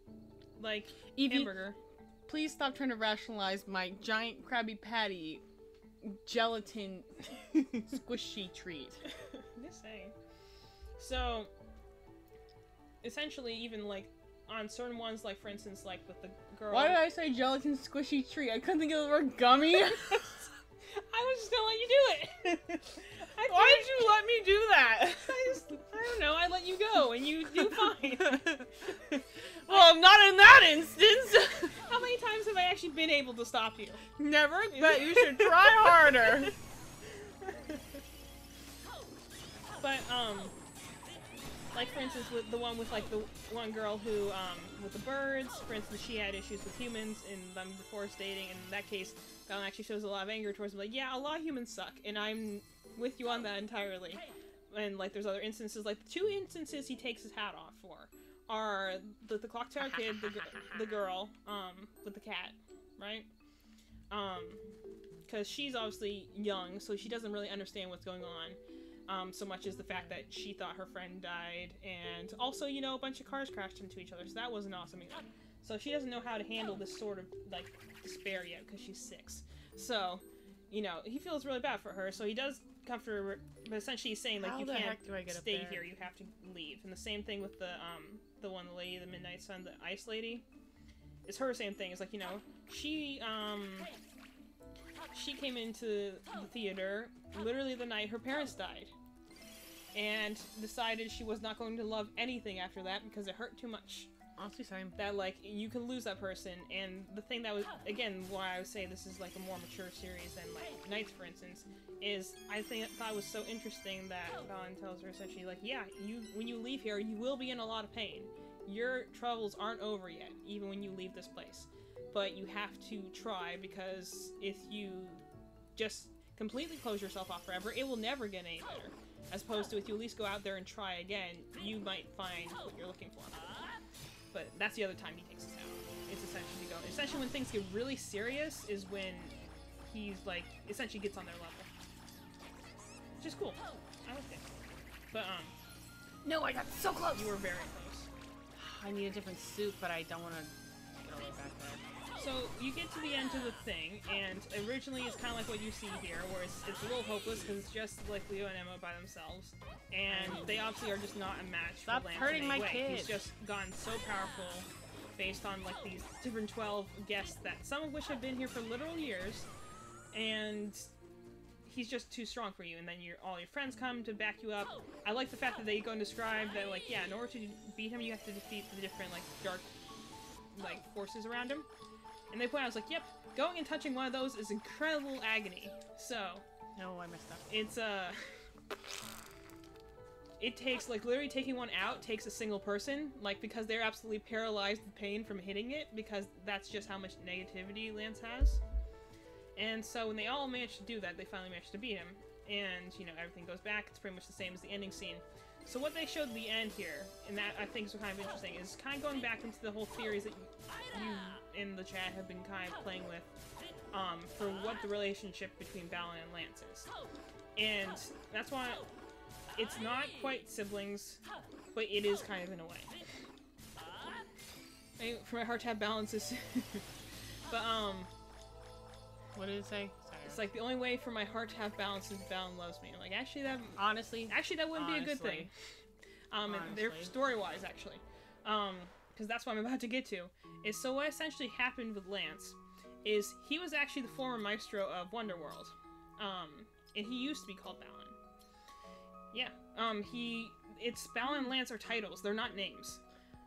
like, Evie, hamburger... please stop trying to rationalize my giant Krabby Patty gelatin squishy treat. Just saying. So, essentially, even like on certain ones, like for instance, like with the girl. Why did I say gelatin squishy treat? I couldn't think of the word gummy. I was just gonna let you do it. Why did you let me do that? I don't know. I let you go, and you do fine. Well, not in that instance. How many times have I actually been able to stop you? Never, but you should try harder. But, like for instance, with the one with like the one girl who, with the birds, for instance, she had issues with humans and them deforestating, and in that case, Balan actually shows a lot of anger towards them, like, yeah, a lot of humans suck, and I'm with you on that entirely. And, like, there's other instances, like, the 2 instances he takes his hat off for are the clock tower kid, the girl, with the cat, right? Because she's obviously young, so she doesn't really understand what's going on, so much as the fact that she thought her friend died, and also, you know, a bunch of cars crashed into each other, so that wasn't awesome either. So she doesn't know how to handle this sort of, like, despair yet, because she's 6. So, you know, he feels really bad for her, so he does comfort her, but essentially he's saying, like, How you the can't heck do I get up stay there? here, you have to leave. And the same thing with the lady, the Midnight Sun, the ice lady. It's her same thing. It's like, you know, she came into the theater literally the night her parents died. And decided she was not going to love anything after that because it hurt too much. Honestly, same. That, like, you can lose that person, and the thing that was, again, why I would say this is, like, a more mature series than, like, Knights, for instance, is I thought it was so interesting that Balan tells her essentially, like, yeah, when you leave here, you will be in a lot of pain. Your troubles aren't over yet, even when you leave this place. But you have to try, because if you just completely close yourself off forever, it will never get any better. As opposed to if you at least go out there and try again, you might find what you're looking for. But that's the other time he takes us out. It's essentially go. Essentially, when things get really serious is when he's like essentially gets on their level, which is cool. I like it. But No, I got so close. you were very close. I need a different suit, but I don't want to get all the way back there. So you get to the end of the thing, and originally it's kind of like what you see here, where it's a little hopeless because it's just like Leo and Emma by themselves, and they obviously are just not a match Stop for Lance hurting in any my way. kid. He's just gotten so powerful based on like these different 12 guests that some of which have been here for literal years, and he's just too strong for you. And then all your friends come to back you up. I like the fact that they go and describe that, like, yeah, in order to beat him, you have to defeat the different like dark like forces around him. And they point out, I was like, yep, going and touching one of those is incredible agony. So, No, I messed up. it's, it takes, like, literally taking one out takes a single person, like, because they're absolutely paralyzed with pain from hitting it, because that's just how much negativity Lance has. And so when they all manage to do that, they finally manage to beat him. And, you know, everything goes back. It's pretty much the same as the ending scene. So what they showed at the end here, and that I think is kind of interesting, is kind of going back into the whole theories that you in the chat have been kind of playing with, for what the relationship between Balan and Lance is. And that's why it's not quite siblings, but it is kind of in a way. For my heart to have balances. But, What did it say? Sorry. it's like the only way for my heart to have balance is Balan loves me. I'm like, actually that wouldn't be a good thing. And they're story-wise, actually. Because that's what I'm about to get to. Is so what essentially happened with Lance is he was actually the former maestro of Wonderworld. And he used to be called Balan. Yeah. It's Balan and Lance are titles, they're not names.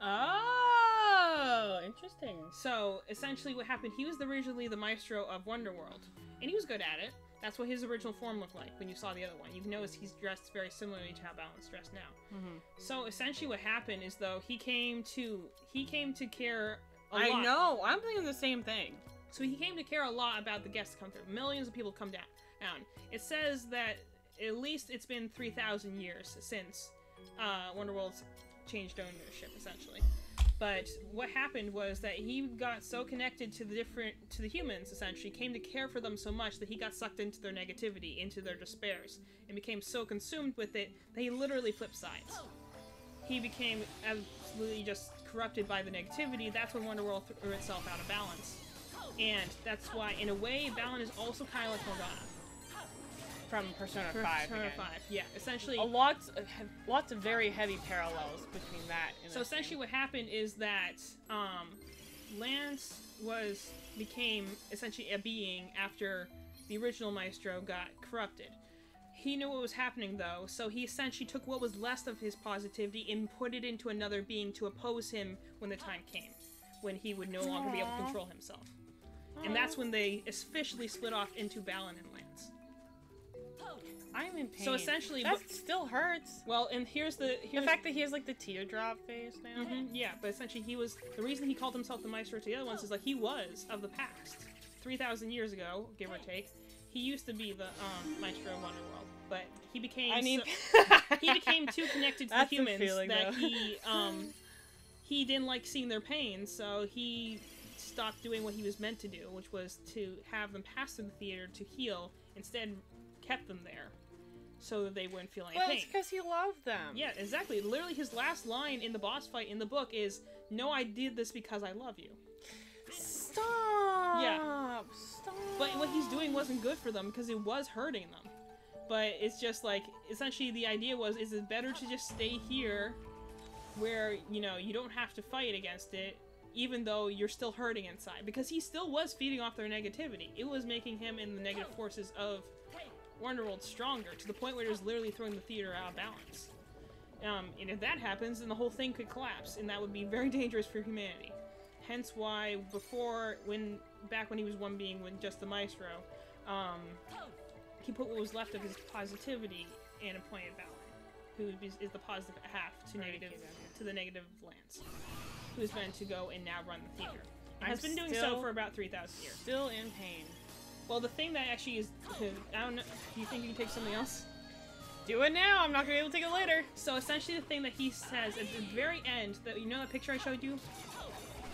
Oh, interesting. So, essentially what happened, he was originally the maestro of Wonderworld. And he was good at it. That's what his original form looked like when you saw the other one. You notice he's dressed very similarly to how Balan's dressed now. Mm-hmm. So, essentially what happened is, though, he came to care a lot. I know, I'm thinking the same thing. So he came to care a lot about the guests that come through. Millions of people come down. It says that at least it's been 3,000 years since Wonderworld's changed ownership, essentially. But what happened was that he got so connected to the humans, essentially, came to care for them so much that he got sucked into their negativity, into their despairs, and became so consumed with it that he literally flipped sides. He became absolutely just corrupted by the negativity. That's when Wonderworld threw itself out of balance. And that's why, in a way, Balan is also kind of like Morgana. From Persona 5 Persona again. 5, yeah. Essentially... Lots of very heavy parallels between that and So essentially what happened is that, Lance became essentially a being after the original Maestro got corrupted. He knew what was happening, though, so he essentially took what was left of his positivity and put it into another being to oppose him when the time came, when he would no longer be able to control himself. And that's when they officially split off into Balan and Lance. I'm in pain. So essentially... That still hurts. Well, and here's the fact that he has, like, the teardrop face now. Yeah, but essentially the reason he called himself the Maestro to the other ones is, like, he was of the past. 3,000 years ago, give or take, he used to be the, Maestro of Wonderworld. But he became he became too connected to the humans that he didn't like seeing their pain, so he stopped doing what he was meant to do, which was to have them pass through the theater to heal, instead kept them there. So that they wouldn't feel any pain. Well, it's because he loved them. Yeah, exactly. Literally, his last line in the boss fight in the book is, "No, I did this because I love you." Stop! Yeah. Stop! But what he's doing wasn't good for them, because it was hurting them. But it's just like, essentially the idea was, is it better to just stay here, where, you know, you don't have to fight against it, even though you're still hurting inside? Because he still was feeding off their negativity. It was making him and the negative forces of Wonderworld stronger, to the point where it was literally throwing the theater out of balance. And if that happens, then the whole thing could collapse, and that would be very dangerous for humanity. Hence why, back when he was one being with just the Maestro, he put what was left of his positivity and appointed Balan, who is the positive half to the negative Lance, who is meant to go and now run the theater. And has been doing so for about 3,000 years. Still in pain. Well, the thing that actually is, I don't know, do you think you can take something else? Do it now, I'm not gonna be able to take it later. So essentially the thing that he says at the very end, you know that picture I showed you?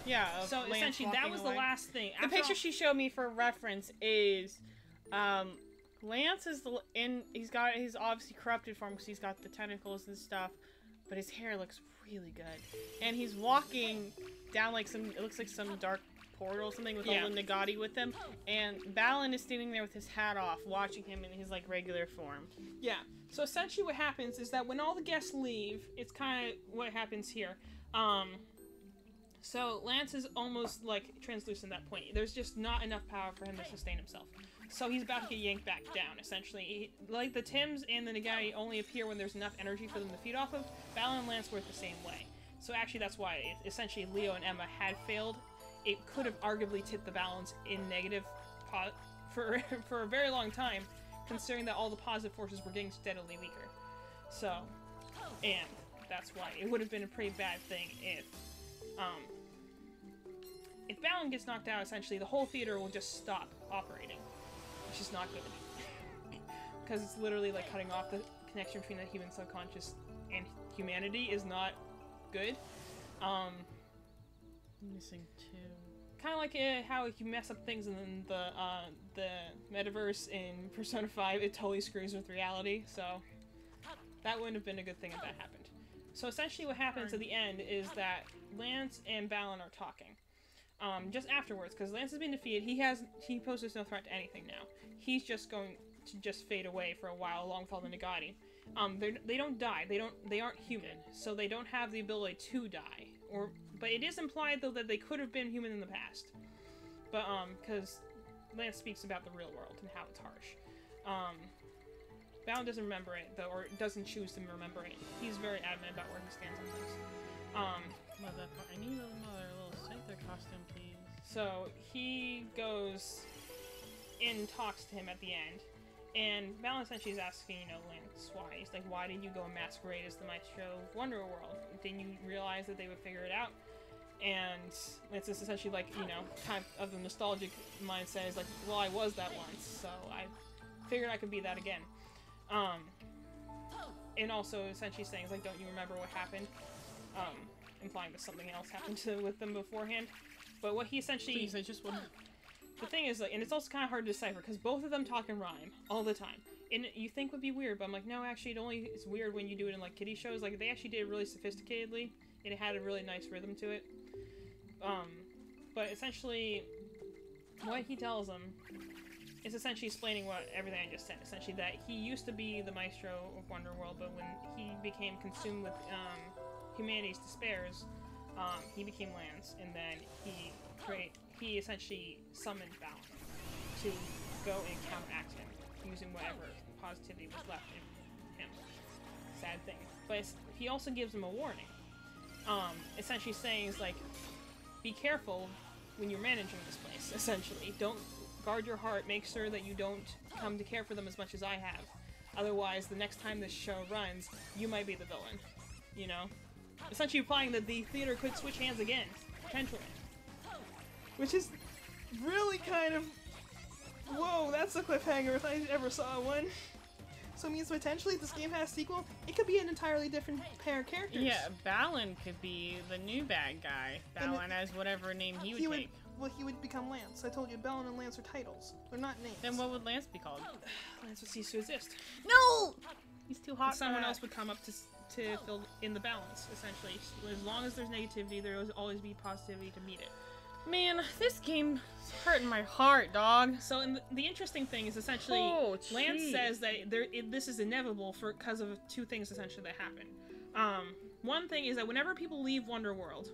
Yeah, so Lance essentially that was away. the last thing. The picture she showed me for reference is, Lance is he's got his obviously corrupted form because he's got the tentacles and stuff, but his hair looks really good. And he's walking down like it looks like some dark portal or something with all the Nagati with him, and Balan is standing there with his hat off, watching him in his, like, regular form. Yeah, so essentially what happens is that when all the guests leave, it's kind of what happens here. So Lance is almost, like, translucent at that point. There's just not enough power for him to sustain himself. So he's about to get yanked back down, essentially. Like, the Tims and the Nagati only appear when there's enough energy for them to feed off of. Balan and Lance work the same way. So actually that's why, essentially, Leo and Emma had failed. It could have arguably tipped the balance in negative for a very long time, considering that all the positive forces were getting steadily weaker. So, and that's why it would have been a pretty bad thing if Balan gets knocked out. Essentially, the whole theater will just stop operating, which is not good, because it's literally like cutting off the connection between the human subconscious and humanity is not good. Missing two. Kind of like how if you mess up things in the metaverse in Persona 5, it totally screws with reality, so that wouldn't have been a good thing if that happened. So essentially what happens at the end is that Lance and Balan are talking. Just afterwards, because Lance has been defeated, he poses no threat to anything now. He's just going to just fade away for a while along with all the Nagati. They don't die, they aren't human, so they don't have the ability to die. But it is implied, though, that they could have been human in the past. But, because Lance speaks about the real world and how it's harsh. Balan doesn't remember it, though, or doesn't choose to remember it. He's very adamant about where he stands on things. I need another little Scyther costume, please. So, he goes and talks to him at the end. And Balan essentially is asking, Lance why. He's like, why did you go and masquerade as the Maestro of Wonderworld? Didn't you realize that they would figure it out? And Lance is essentially like, kind of the nostalgic mindset is like, well, I was that once, so I figured I could be that again. And also essentially saying, like, don't you remember what happened? Implying that something else happened with them beforehand. But what he essentially... Please, I just want... The thing is, like, and it's also kind of hard to decipher, because both of them talk in rhyme all the time. And you think would be weird, but I'm like, no, actually, it's weird when you do it in, like, kiddie shows. Like, they actually did it really sophisticatedly, and it had a really nice rhythm to it. But essentially, what he tells him is essentially explaining what everything I just said. Essentially, that he used to be the maestro of Wonderworld, but when he became consumed with humanity's despairs, he became Lance, and then he essentially summoned Balan to go and counteract him using whatever positivity was left in him. Sad thing. But he also gives him a warning. Essentially saying is like, be careful when you're managing this place, essentially. Don't guard your heart, make sure that you don't come to care for them as much as I have. Otherwise, the next time this show runs, you might be the villain. You know? Essentially implying that the theater could switch hands again, potentially. Which is really kind of... Whoa, that's a cliffhanger if I ever saw one. So it means potentially if this game has a sequel, it could be an entirely different pair of characters. Yeah, Balan could be the new bad guy. Balan as whatever name he would take. Well, he would become Lance. I told you, Balan and Lance are titles. They're not names. Then what would Lance be called? Lance would cease to exist. No! He's too hot. Someone else would come up to fill in the balance, essentially. As long as there's negativity, there will always be positivity to meet it. Man, this game's hurting my heart, dog. So, the interesting thing is essentially, Lance says that this is inevitable because of two things essentially that happen. One thing is that whenever people leave Wonderworld,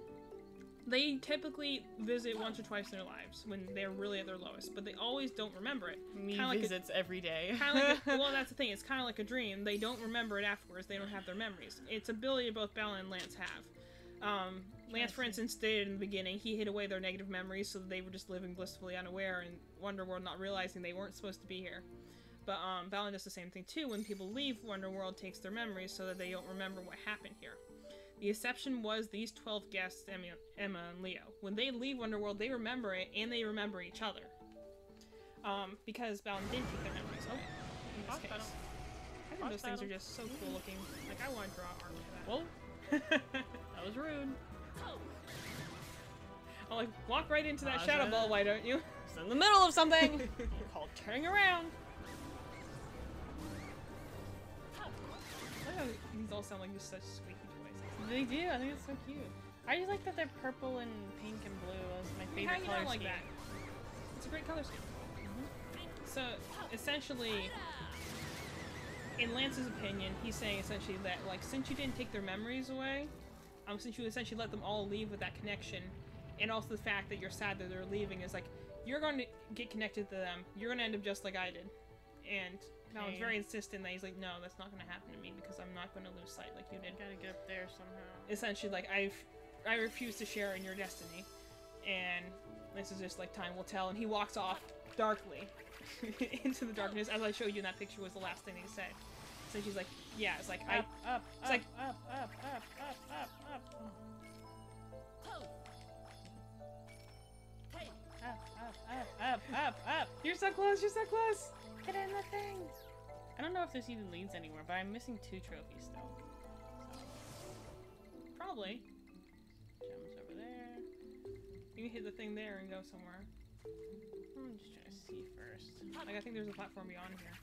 they typically visit once or twice in their lives when they're really at their lowest, but they always don't remember it. Me visits every day. Well, that's the thing. It's kind of like a dream. They don't remember it afterwards. They don't have their memories. It's ability both Balan and Lance have. Lance, for instance, stated in the beginning, he hid away their negative memories so that they were just living blissfully unaware and Wonderworld not realizing they weren't supposed to be here. But Balan does the same thing too. When people leave, Wonderworld takes their memories so that they don't remember what happened here. The exception was these 12 guests, Emma and Leo. When they leave Wonderworld, they remember it, and they remember each other. Because Balan did take their memories. Oh, in this case. I think those things are just so cool looking. Like, I want to draw art like that. Whoa. That was rude. I'll, like, walk right into that shadow ball, why don't you? It's in the middle of something! Called turning around. I know these all sound like just such squeaky toys. They do, I think it's so cute. I just like that they're purple and pink and blue. That's my favorite color scheme. Like that? It's a great color scheme. So, essentially, in Lance's opinion, he's saying essentially that, like, since you didn't take their memories away, since you essentially let them all leave with that connection, and also the fact that you're sad that they're leaving, is like, you're going to get connected to them. You're going to end up just like I did. And Balan's very insistent that he's like, no, that's not going to happen to me because I'm not going to lose sight like you did. Gotta get up there somehow. Essentially, like, I refuse to share in your destiny. And this is just like, time will tell. And he walks off darkly into the darkness, as I showed you in that picture was the last thing he said. So she's like, yeah, it's like, up. You're so close, you're so close! Get in the thing! I don't know if this even leads anywhere, but I'm missing 2 trophies still. Probably. Gems over there. You can hit the thing there and go somewhere. I'm just trying to see first. Like, I think there's a platform beyond here.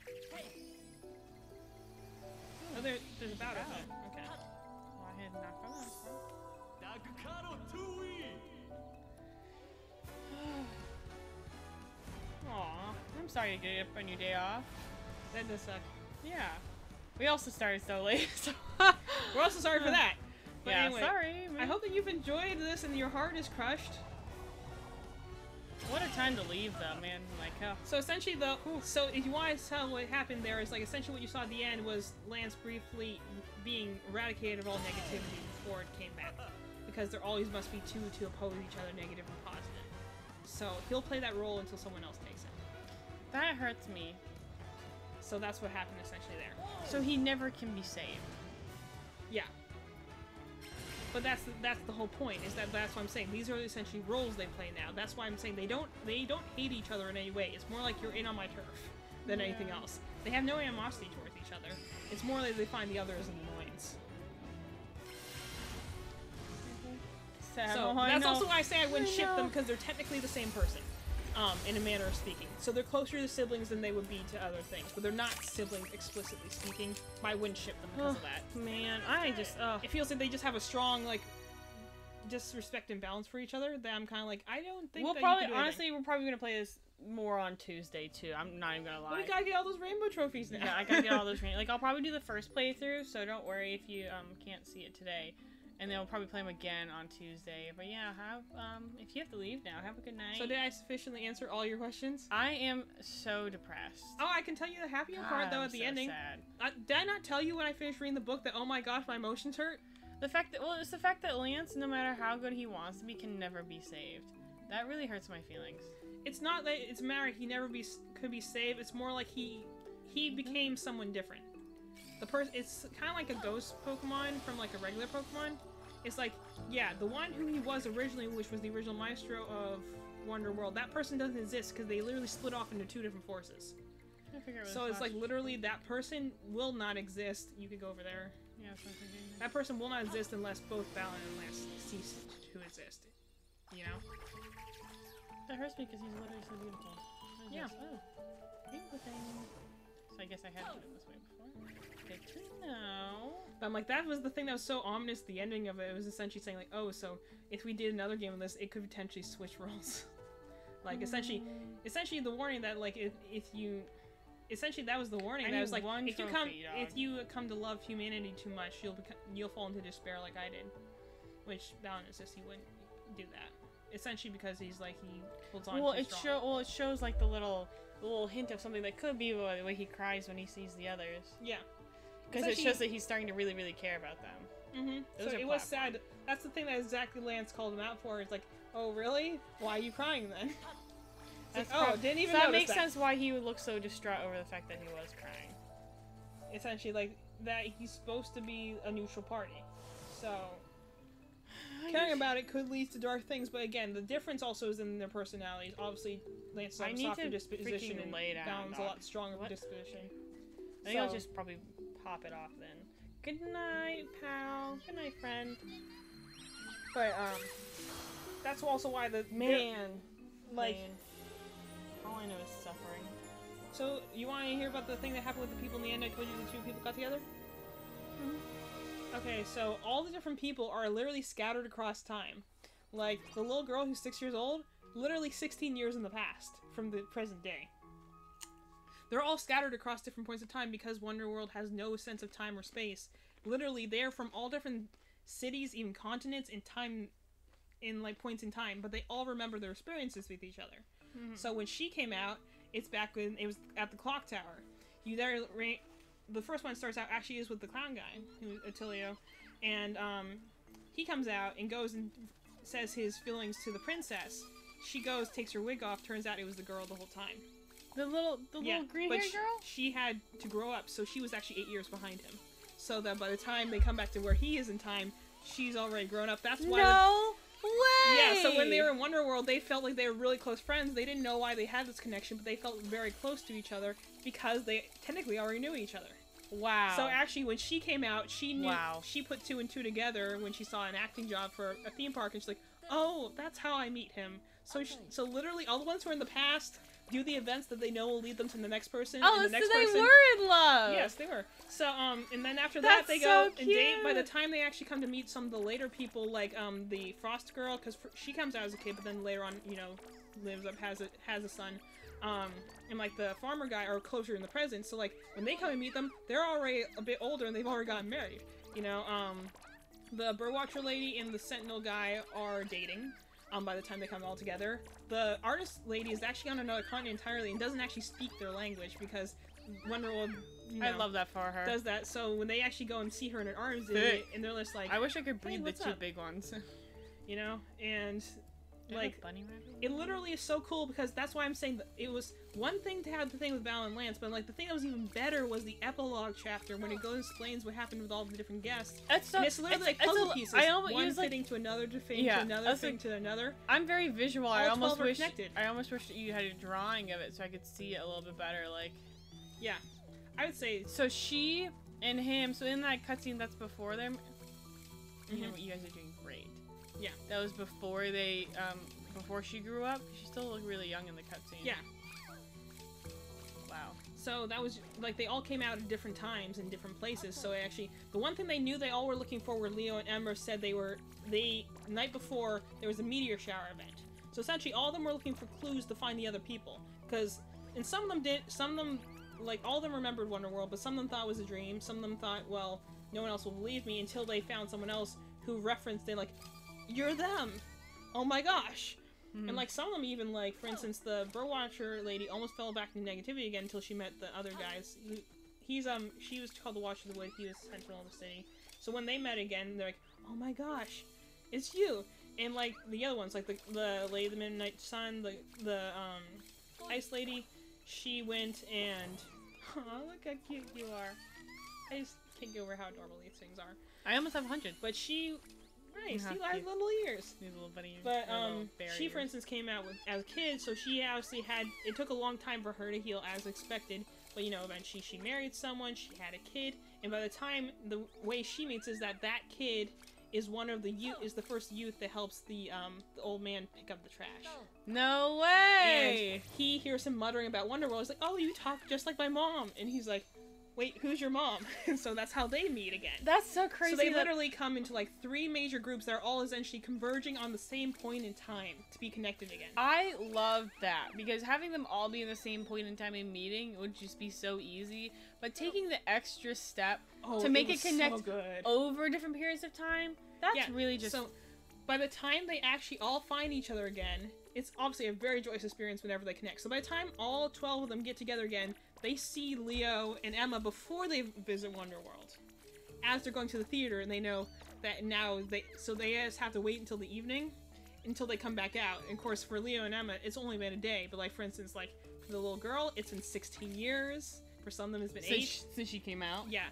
Oh, there's about it. Oh, okay. Well, I had not from that one. Aw, I'm sorry to get up on your day off. That does suck. Yeah. We also started so late, so... We're also sorry for that. But yeah, anyway, sorry. Man. I hope that you've enjoyed this and your heart is crushed. What a time to leave, though, man. Like, oh. So essentially, so if you want to tell what happened there, is like essentially what you saw at the end was Lance briefly being eradicated of all negativity before it came back, because there always must be two to oppose each other, negative and positive. So he'll play that role until someone else takes it. That hurts me. So that's what happened essentially there. So he never can be saved. Yeah. But that's the whole point, is that's what I'm saying. These are essentially roles they play now. That's why I'm saying they don't hate each other in any way. It's more like you're in on my turf than anything else. They have no animosity towards each other. It's more like they find the other as an annoyance. So that's also why I say I wouldn't ship them, because they're technically the same person, in a manner of speaking. So they're closer to siblings than they would be to other things, but they're not siblings explicitly speaking. But I wouldn't ship them because of that. Man, it feels like they just have a strong, like, disrespect and balance for each other that I'm kind of like, I don't think we're probably gonna play this more on Tuesday too. I'm not even gonna lie. But we gotta get all those rainbow trophies now. Yeah, I gotta get all those. Like I'll probably do the first playthrough, so don't worry if you can't see it today. And then we'll probably play them again on Tuesday. But yeah, if you have to leave now, have a good night. So did I sufficiently answer all your questions? I am so depressed. Oh, I can tell you the happier part though at the ending. Sad. Did I not tell you when I finished reading the book that, oh my gosh, my emotions hurt? It's the fact that Lance, no matter how good he wants to be, can never be saved. That really hurts my feelings. It's not that it's a matter he never could be saved. It's more like he became someone different. It's kind of like a ghost Pokemon from like a regular Pokemon. It's like, yeah, the one who he was originally, which was the original Maestro of Wonderworld, that person doesn't exist because they literally split off into 2 different forces. So it's like literally that person will not exist. You could go over there. Yeah, that's what I'm thinking. That person will not exist unless both Balan and Lance cease to exist. You know? That hurts me because he's literally so beautiful. Yeah. Beautiful thing. So I guess I had to do it this way before. Good to know. But I'm like, that was the thing that was so ominous. The ending of it was essentially saying like, oh, so if we did another game of this, it could potentially switch roles. Like essentially the warning that like essentially that was the warning that was like, if you come to love humanity too much, you'll fall into despair like I did. Which Balan insists he wouldn't do that. Essentially because he's like he holds on. Well, it shows like the little hint of something that could be the way he cries when he sees the others. Yeah. Because it shows that he's starting to really, really care about them. Mm-hmm. So it was sad. That's the thing that exactly Lance called him out for. It's like, oh, really? Why are you crying then? Like, oh, didn't even notice that. Makes sense why he would look so distraught over the fact that he was crying. Essentially, like, that he's supposed to be a neutral party. So, caring about it could lead to dark things, but again, the difference also is in their personalities. Obviously, Lance has a softer disposition and Balan's a lot stronger disposition. I think I'll just probably pop it off then. Good night, pal. Good night, friend. But, that's also why all I know is suffering. So, you want to hear about the thing that happened with the people in the end? I told you the 2 people got together? Mm-hmm. Okay, so all the different people are literally scattered across time. Like, the little girl who's 6 years old, literally 16 years in the past from the present day. They're all scattered across different points of time because Wonderworld has no sense of time or space. Literally, they're from all different cities, even continents, in time, in like points in time, but they all remember their experiences with each other. Mm-hmm. So when she came out, it's back when it was at the clock tower. The first one starts out actually is with the clown guy, Attilio, and he comes out and goes and says his feelings to the princess. She goes, takes her wig off. Turns out it was the girl the whole time. The little green-haired girl? She had to grow up, so she was actually 8 years behind him. So that by the time they come back to where he is in time, she's already grown up. That's why. No way! Yeah, so when they were in Wonderworld, they felt like they were really close friends. They didn't know why they had this connection, but they felt very close to each other because they technically already knew each other. Wow. So actually, when she came out, she knew. Wow. She put 2 and 2 together when she saw an acting job for a theme park, and she's like, "Oh, that's how I meet him." So, so literally, all the ones who are in the past do the events that they know will lead them to the next person. Oh, and the next so they person, were in love. Yes, they were. So, and then after that, they go and date. By the time they actually come to meet some of the later people, like the Frost girl, because she comes out as a kid, but then later on, you know, lives up, has a son. And like the farmer guy are closer in the present. So like when they come and meet them, they're already a bit older and they've already gotten married. You know, the birdwatcher lady and the sentinel guy are dating. By the time they come all together, the artist lady is actually on another continent entirely and doesn't actually speak their language because Wonderworld, you know, I love that for her. Does that. So when they actually go and see her in her arms, and they're just like, I wish I could breed the 2 big ones. You know, and like bunny rabbit? It literally is so cool because that's why I'm saying that it was one thing to have the thing with Balan and Lance, but like the thing that was even better was the epilogue chapter when it goes and explains what happened with all the different guests. And it's literally like puzzle pieces. One fitting to another, to another, fitting to another. I'm very visual. I almost wish that you had a drawing of it so I could see it a little bit better. Like, yeah, I would say so. She and him. So in that cutscene, that's before them. You know what? You guys are doing great. Yeah, that was before they, before she grew up. She still looked really young in the cutscene. Yeah. Wow. So that was, like, they all came out at different times in different places, so actually, the one thing they knew they all were looking for were Leo and Ember said they night before, there was a meteor shower event. So essentially, all of them were looking for clues to find the other people. And some of them did, some of them, like, all of them remembered Wonderworld, but some of them thought it was a dream. Some of them thought, well, no one else will believe me, until they found someone else who referenced it, like, you're them! Oh my gosh! And, like, some of them even, like, for instance, the Bro Watcher lady almost fell back into negativity again until she met the other guys. She was called the Watcher of the Wood, he was Sentinel of the City. So when they met again, they're like, oh my gosh, it's you! And, like, the other ones, like, the Lady of the Midnight Sun, the Ice Lady, she went and... Aw, look how cute you are. I just can't get over how adorable these things are. I almost have 100. But she... Nice, he has cute. little ears. These little bunny But, she, ears. for instance, came out as a kid, so she obviously had... It took a long time for her to heal as expected, but, you know, eventually she married someone, she had a kid, and by the time, the way she meets is that kid is one of the is the first youth that helps the old man pick up the trash. No way! And He hears him muttering about Wonderworld. He's like, oh, you talk just like my mom. And he's like, wait, who's your mom? And so that's how they meet again. That's so crazy. So they literally come into like 3 major groups that are all essentially converging on the same point in time to be connected again. I love that, because having them all be in the same point in time in meeting would just be so easy. But taking the extra step to make it connect over different periods of time, that's really just... So, by the time they actually all find each other again, it's obviously a very joyous experience whenever they connect. So by the time all 12 of them get together again, they see Leo and Emma before they visit Wonderworld. As they're going to the theater, and they know that now they just have to wait until the evening, until they come back out. And of course, for Leo and Emma, it's only been a day. But like, for instance, like, for the little girl, it's been 16 years. For some of them, it's been 8. Since she came out? Yeah.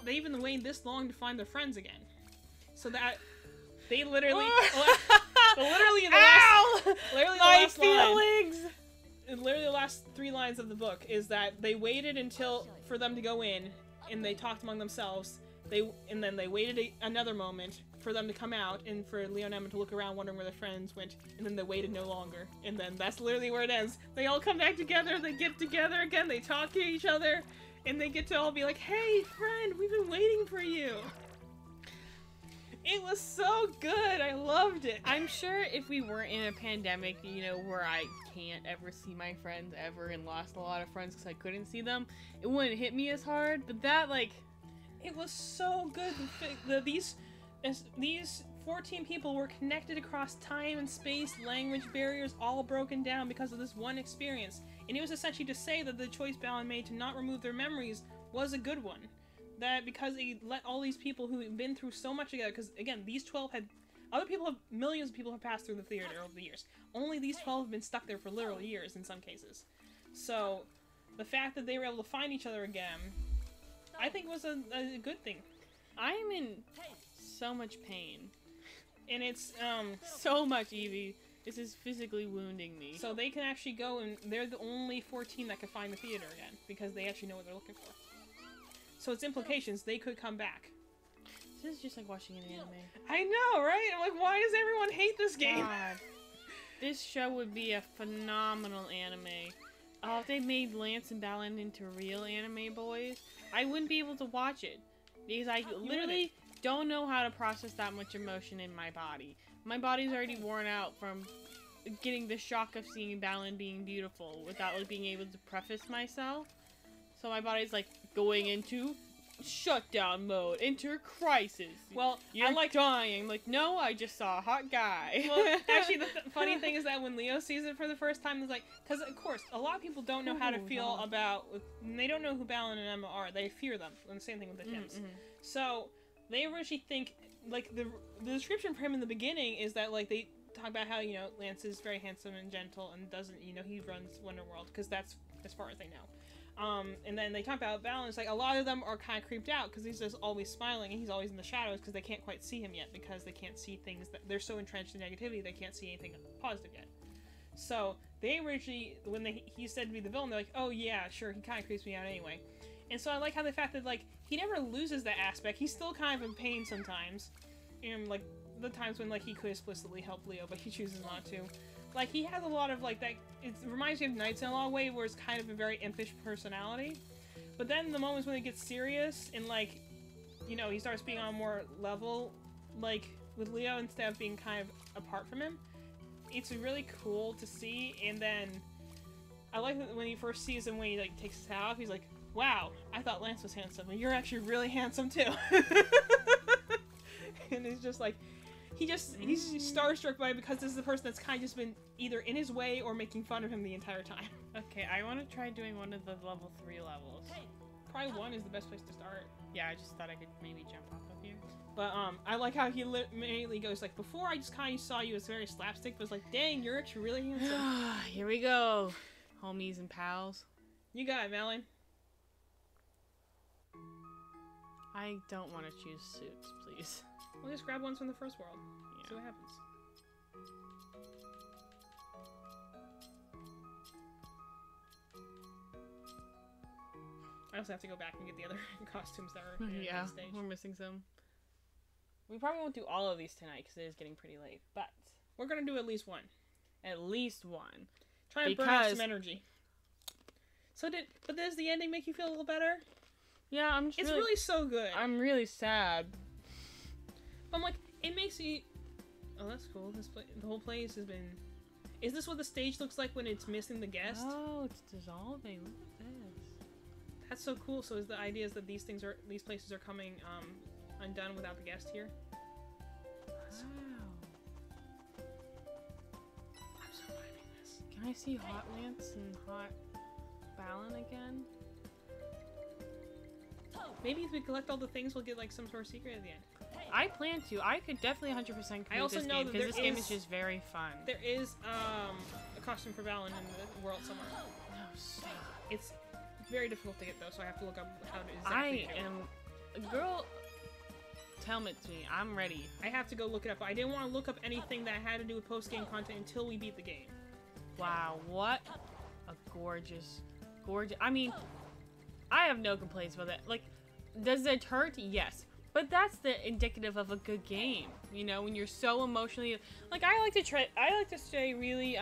They've been waiting this long to find their friends again. So that... They literally... literally the last line... Literally the last 3 lines of the book is that they waited for them to go in, and they talked among themselves. And then they waited another moment for them to come out, and for Leo and Emma to look around wondering where their friends went, and then they waited no longer. And then that's literally where it ends. They all come back together, they get together again, they talk to each other, and they get to all be like, hey friend, we've been waiting for you. It was so good. I loved it. I'm sure if we weren't in a pandemic, you know, where I can't ever see my friends ever and lost a lot of friends because I couldn't see them, it wouldn't hit me as hard. But that, like... It was so good. These 14 people were connected across time and space, language barriers, all broken down because of this one experience. And it was essentially to say that the choice Balan made to not remove their memories was a good one. That because he let all these people who had been through so much together, because again, these 12 had, millions of people have passed through the theater over the years. Only these 12 have been stuck there for literal years in some cases. So, the fact that they were able to find each other again, I think was a good thing. I am in so much pain. And it's, so much, Evie. This is physically wounding me. So they can actually go, and they're the only 14 that can find the theater again, because they actually know what they're looking for. So its implications, they could come back. This is just like watching an anime. I know, right? I'm like, why does everyone hate this game? God. This show would be a phenomenal anime. Oh, if they made Lance and Balan into real anime boys, I wouldn't be able to watch it. Because I literally don't know how to process that much emotion in my body. My body's already worn out from getting the shock of seeing Balan being beautiful without like being able to preface myself. So my body's like going into shutdown mode, enter crisis. Well, you're like dying. Like, no, I just saw a hot guy. Well, actually, the funny thing is that when Leo sees it for the first time, it's like, because of course, a lot of people don't know how to feel about. They don't know who Balan and Emma are. They fear them. And the same thing with the Tims. So they originally think, like, the description for him in the beginning is that like they talk about how, you know, Lance is very handsome and gentle and doesn't, you know, he runs Wonderworld because that's as far as they know. And then they talk about Balan. It's like a lot of them are kind of creeped out because he's just always smiling and he's always in the shadows because they can't quite see him yet because they can't see things that they're so entrenched in negativity they can't see anything positive yet. So they originally, when he said to be the villain, they're like, oh yeah, sure, he kind of creeps me out anyway. And so I like how the fact that like he never loses that aspect. He's still kind of in pain sometimes, and like the times when like he could explicitly help Leo, but he chooses not to. Like, he has a lot of, like, that... It reminds me of Knights in a lot of ways, where it's kind of a very impish personality. But then the moments when it gets serious, and, like, you know, he starts being on a more level, like, with Leo instead of being kind of apart from him. It's really cool to see, and then I like that when he first sees him when he like takes his hat off, he's like, wow, I thought Lance was handsome, and you're actually really handsome too. And it's just like, he's starstruck by it because this is the person that's kind of just been either in his way or making fun of him the entire time. Okay, I want to try doing one of the level 3 levels. Probably 1 is the best place to start. Yeah, I just thought I could maybe jump off of here. But I like how he immediately goes like, before I just kind of saw you as very slapstick, but it's like, dang, you're actually really handsome. Here we go, homies and pals. You got it, Madeline. I don't want to choose suits, please. We'll just grab ones from the first world. Yeah. See what happens. I also have to go back and get the other costumes that are in Yeah, the stage. we're missing some. We probably won't do all of these tonight because it is getting pretty late, but We're gonna do at least one. at least one. Try and burn out some energy. So but does the ending make you feel a little better? Yeah, It's really so good. I'm really sad. I'm like, it makes you. Oh, that's cool. The whole place has been. Is this what the stage looks like when it's missing the guest? Oh, it's dissolving. Look at this. That's so cool. So is the idea is that these places are coming undone without the guest here? Wow. I'm surviving this. Can I see Hot Lance and Hot Balan again? Maybe if we collect all the things, we'll get like some sort of secret at the end. I plan to. I could definitely 100% complete I also this know game that because this there game is- is just very fun. There is a costume for Balan in the world somewhere. No, stop. It's very difficult to get though, so I have to look up how to I exactly do it. am... Girl, tell it to me. I'm ready. I have to go look it up. I didn't want to look up anything that had to do with post-game content until we beat the game. Wow, what a gorgeous... I mean, I have no complaints with it. Like, does it hurt? Yes. But that's the indicative of a good game. You know, when you're so emotionally... Like, I like to stay really,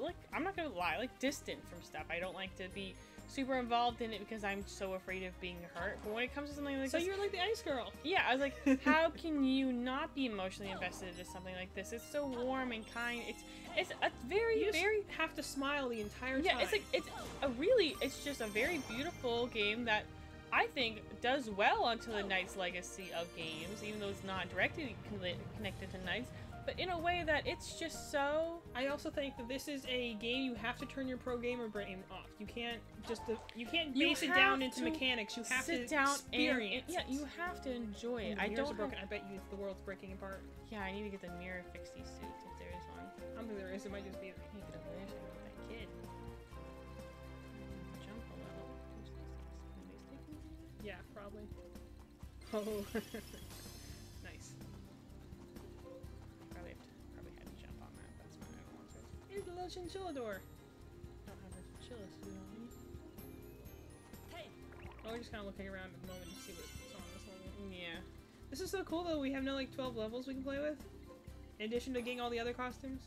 like, I'm not gonna lie, like, distant from stuff. I don't like to be super involved in it because I'm so afraid of being hurt. But when it comes to something like So this... you're like the ice girl. Yeah, I was like, how can you not be emotionally invested into something like this? It's so warm and kind. It's a very, You just very... have to smile the entire time. Yeah, it's just a very beautiful game that I think does well onto the Knights legacy of games, even though it's not directly connected to Knights, but in a way that it's just so... I also think that this is a game you have to turn your pro gamer brain off. You can't base it down into mechanics. You have to experience. Yeah, you have to enjoy it. I don't. Broken. I bet you the world's breaking apart. Yeah, I need to get the mirror fixie suit if there is one. I don't think there is. It might just be. I need to get over there so I can get that kid. Jump a little. Yeah, probably. Oh, nice. Probably had to jump on that. That's why I don't want to. Here's the little chinchillador. Don't have a chilla suit on me. Oh, we're just kind of looking around at the moment to see what's on this level. Yeah. This is so cool though. We have no like 12 levels we can play with, in addition to getting all the other costumes.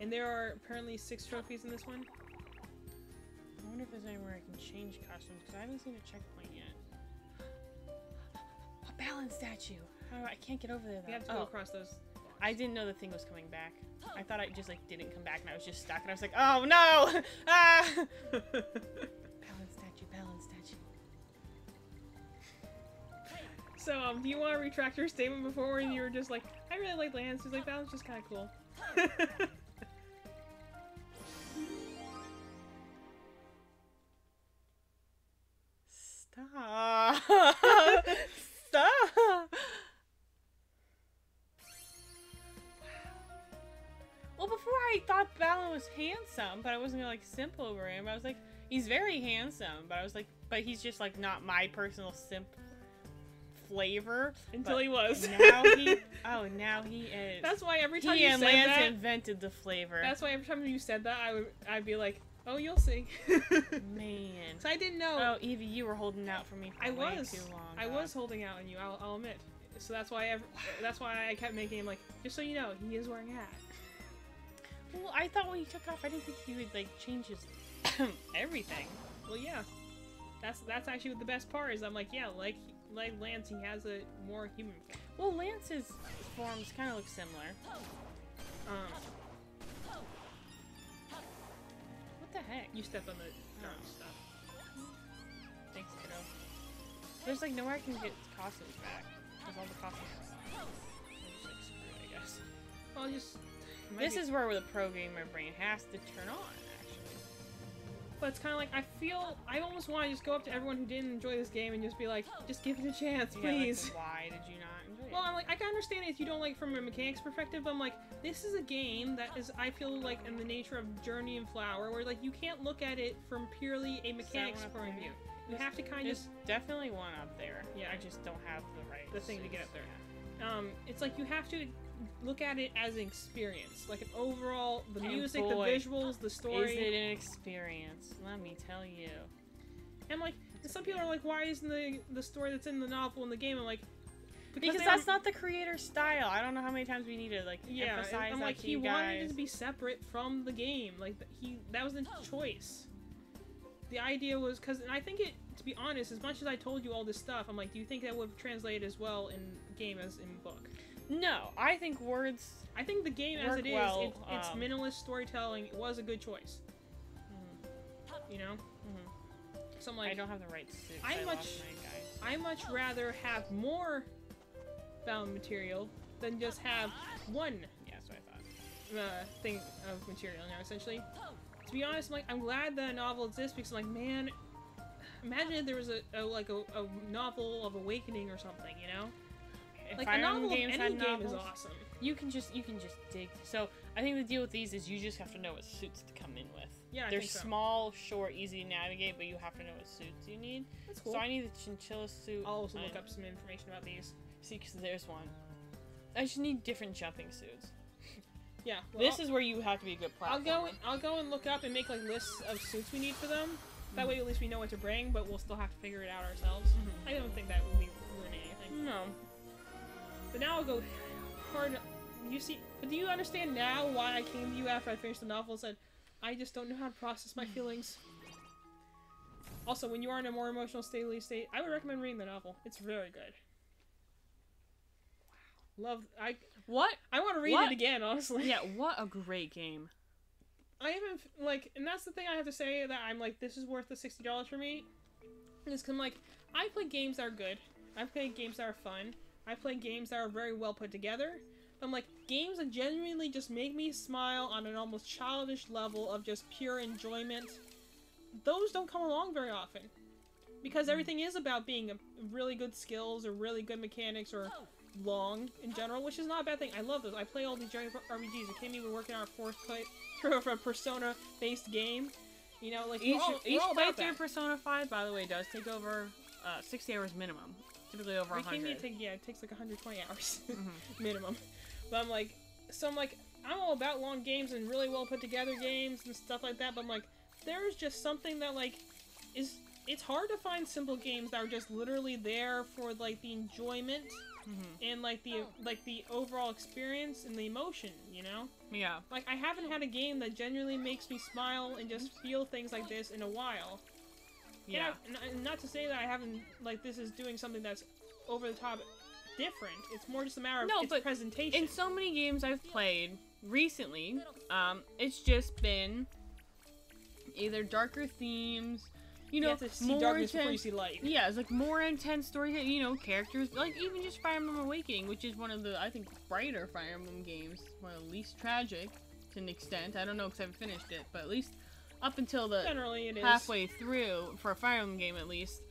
And there are apparently 6 trophies in this one. I wonder if there's anywhere I can change costumes because I haven't seen a checkpoint yet. A Balan statue. How do I can't get over there though. You have to go across those. I didn't know the thing was coming back. I thought I just like didn't come back and I was just stuck and I was like, oh no! Ah! Balan statue. So, do you want to retract your statement before when you were just like, I really like Lance? He's like, that was just kind of cool. Stop! Stop! Well, before I thought Balan was handsome, but I wasn't gonna like simp over him. I was like, he's very handsome, but I was like, but he's just like not my personal simp flavor. Until he was. Now he is. That's why every time he you and said Lance that, invented the flavor. that's why every time you said that, I'd be like, oh, you'll see. Man. So I didn't know. Oh, Evie, you were holding out for me for way too long. I was holding out on you. I'll admit. So that's why I kept making him like, just so you know, he is wearing a hat. Well, I thought when he took off, I didn't think he would like change his everything. Well, yeah. That's actually what the best part is. I'm like, yeah, like Lance, he has a more human. Well, Lance's forms kind of look similar. What the heck? You stepped on the stuff. Thanks, kiddo. There's like nowhere I can get costumes back. Because all the costumes are just like screwed, I guess. Well, just... This is where the pro gamer brain has to turn on, actually. But it's kind of like, I almost want to just go up to everyone who didn't enjoy this game and just be like, just give it a chance, please. Like, why did you not enjoy it? Well, I'm like, I can understand it if you don't like from a mechanics perspective, but I'm like, this is a game that is, I feel like, in the nature of Journey and Flower, where like, you can't look at it from purely a mechanics point of view. You have to kind of... There's definitely one up there. Yeah. I just don't have the thing to get up there. It's like, you have to look at it as an experience, like an overall, the music, the visuals, the story. Is it an experience? Let me tell you. And like, some people are like, why isn't the story that's in the novel in the game? I'm like, because that's not the creator's style. I don't know how many times we need to like emphasize I'm that like, to you guys. He wanted it to be separate from the game. Like that was the choice. The idea was and I think it. To be honest, as much as I told you all this stuff, I'm like, do you think that would translate as well in game as in book? No, I think words. I think the game as it is, well, it's minimalist storytelling. It was a good choice. You know. So I'm like, I don't have the right suit. I much rather have more bound material than just have one. Yeah, that's what I thought. Thing of material now, essentially. To be honest, I'm glad that a novel exists because, like, man, imagine if there was a novel of awakening or something, you know? Like a novel of any game is awesome. You can just dig. So I think the deal with these is you just have to know what suits to come in with. Yeah, they're I think so. small, short, easy to navigate, but you have to know what suits you need. That's cool. So I need the chinchilla suit. I'll also look up some information about these. See, because there's one. I just need different jumping suits. Yeah. Well, this is where you have to be a good platformer. I'll go and look up and make like lists of suits we need for them. That way, at least we know what to bring, but we'll still have to figure it out ourselves. I don't think that would be ruining anything. No. But now I'll go hard. You see, but do you understand now why I came to you after I finished the novel and said, I just don't know how to process my feelings? Also, when you are in a more emotional state, I would recommend reading the novel. It's very good. Wow. I want to read it again, honestly. Yeah, what a great game. I haven't, like, and that's the thing I have to say that I'm like, this is worth the $60 for me. Is because I'm like, I play games that are good. I play games that are fun. I play games that are very well put together. I'm like, games that genuinely just make me smile on an almost childish level of just pure enjoyment. Those don't come along very often. Because everything is about being really good skills or really good mechanics or long in general, which is not a bad thing. I love those. I play all these giant RPGs. I can't even work on our fourth playthrough of a Persona-based game. You know, like, each playthrough in Persona 5, by the way, does take over 60 hours minimum. Typically over 100. It takes like 120 hours minimum. But I'm like, I'm all about long games and really well put together games and stuff like that, but I'm like, there's just something that, like, it's hard to find simple games that are just literally there for, like, the enjoyment and, like, the overall experience and the emotion, you know? Yeah. Like, I haven't had a game that genuinely makes me smile and just feel things like this in a while. Yeah. And not to say that I haven't, like, this is doing something that's over the top different. It's more just a matter of its presentation. In so many games I've played recently, it's just been either darker themes, you know, you have to see darkness before you see light. Yeah, it's like more intense story, you know, characters, like even just Fire Emblem Awakening, which is one of the, I think, brighter Fire Emblem games, one of the least tragic to an extent. I don't know because I haven't finished it, but at least up until the generally it halfway through, for a Fire Emblem game at least,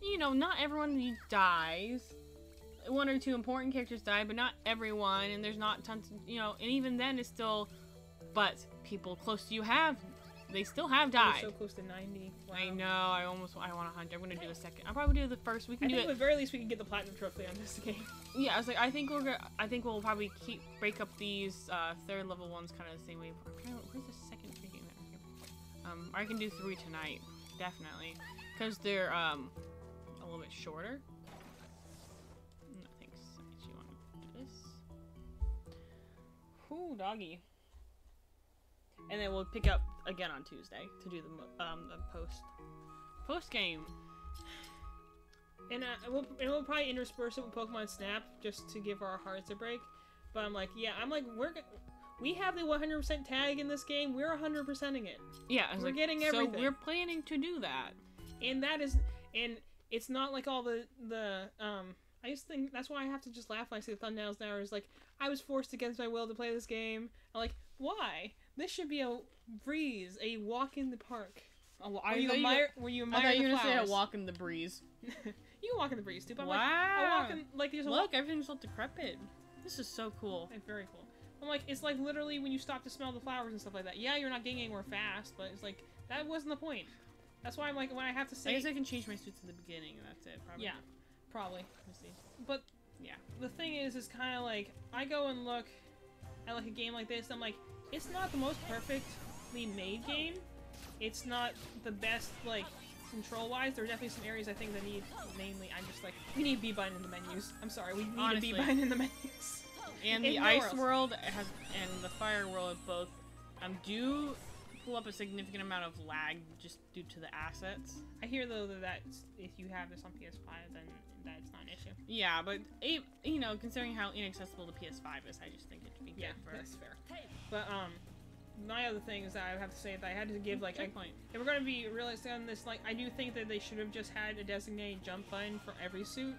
you know, not everyone dies. One or two important characters die, but not everyone, and there's not tons of, you know, and even then it's still, but people close to you they still have died. So close to 90. Wow. I know, I want 100. I'm gonna do a second. I'll probably do the first. We can do it. At the very least we can get the platinum trophy on this game. Yeah, I was like, I think we'll probably break up these third level ones kind of the same way. Where's the second freaking I can do 3 tonight, definitely, because they're a little bit shorter. No thanks. I actually want to do this. Whoo, doggy. And then we'll pick up again on Tuesday to do the post game. And we'll probably intersperse it with Pokemon Snap just to give our hearts a break. But I'm like, yeah, we have the 100% tag in this game. We're 100%ing it. Yeah, we're getting everything. So we're planning to do that. And it's not like all the I just think that's why I have to just laugh when I see the thumbnails now. Is like, I was forced against my will to play this game. I'm like, why? This should be a breeze, a walk in the park. Where you admire I thought you the were gonna say a flowers. walk in the breeze. You can walk in the breeze too, but I'm wow. like, I walk in, like, there's a Look, everything's all decrepit. This is so cool. It's very cool. I'm like, it's like literally when you stop to smell the flowers and stuff like that. Yeah, you're not getting anywhere fast, but it's like, that wasn't the point. That's why I'm like, when I have to say... I guess I can change my suits at the beginning, and that's it, probably. Yeah, probably. Let's see. But, yeah. The thing is kind of like, I go and look at like a game like this, and I'm like, it's not the most perfectly made game. It's not the best, like, control-wise. There are definitely some areas I think that need, mainly, I'm just like, we need B-button in the menus. I'm sorry, we need a B-button in the menus. And the Ice World and the Fire World both do pull up a significant amount of lag just due to the assets. I hear though that if you have this on PS5, then that's not an issue. Yeah, but you know, considering how inaccessible the PS5 is, I just think it'd be good for. That's fair. But my other thing is that I have to say that I had to give like checkpoint. If we're gonna be realistic on this, like I do think that they should have just had a designated jump button for every suit,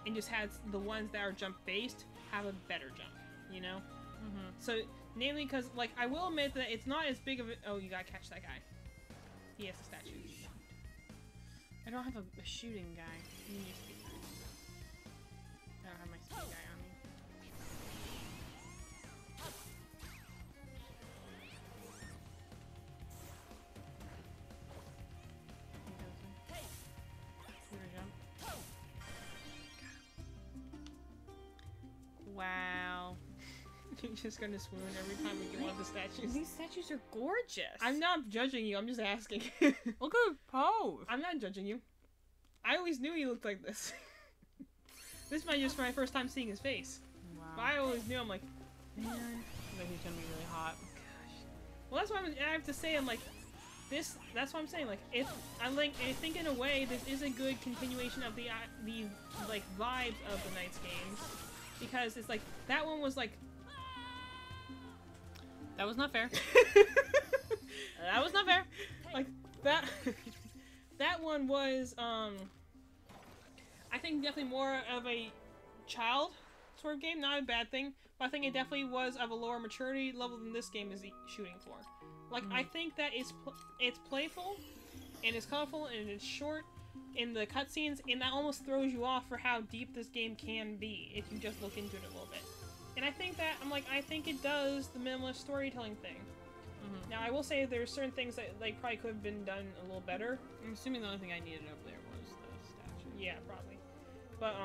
and just had the ones that are jump based have a better jump. You know. Mm-hmm. So. Namely, because, like, I will admit that it's not as big of a... Oh, you gotta catch that guy. He has a statue. I don't have a shooting guy. You need speed guy. I don't have my speed guy on me. Wow. You're just gonna swoon every time we get one of the statues. These statues are gorgeous. I'm not judging you, I'm just asking. Look at his pose. I'm not judging you. I always knew he looked like this. This might just be my first time seeing his face. Wow. But I always knew, I'm like, man. I think he's gonna be really hot. Gosh. Well, that's why I have to say, I'm like, this, that's what I'm saying, like, if, I think in a way, this is a good continuation of the like, vibes of the Knights games. Because it's like, that one was like, that was not fair. That was not fair. Like, that that one was, I think definitely more of a child sort of game, not a bad thing, but I think it definitely was of a lower maturity level than this game is shooting for. Like, I think that it's playful, and it's colorful, and it's short in the cutscenes, and that almost throws you off for how deep this game can be if you just look into it a little bit. And I think that, I think it does the minimalist storytelling thing. Mm-hmm. Now, I will say there's certain things that, like, probably could have been done a little better. I'm assuming the only thing I needed over there was the statue. Yeah, probably. But,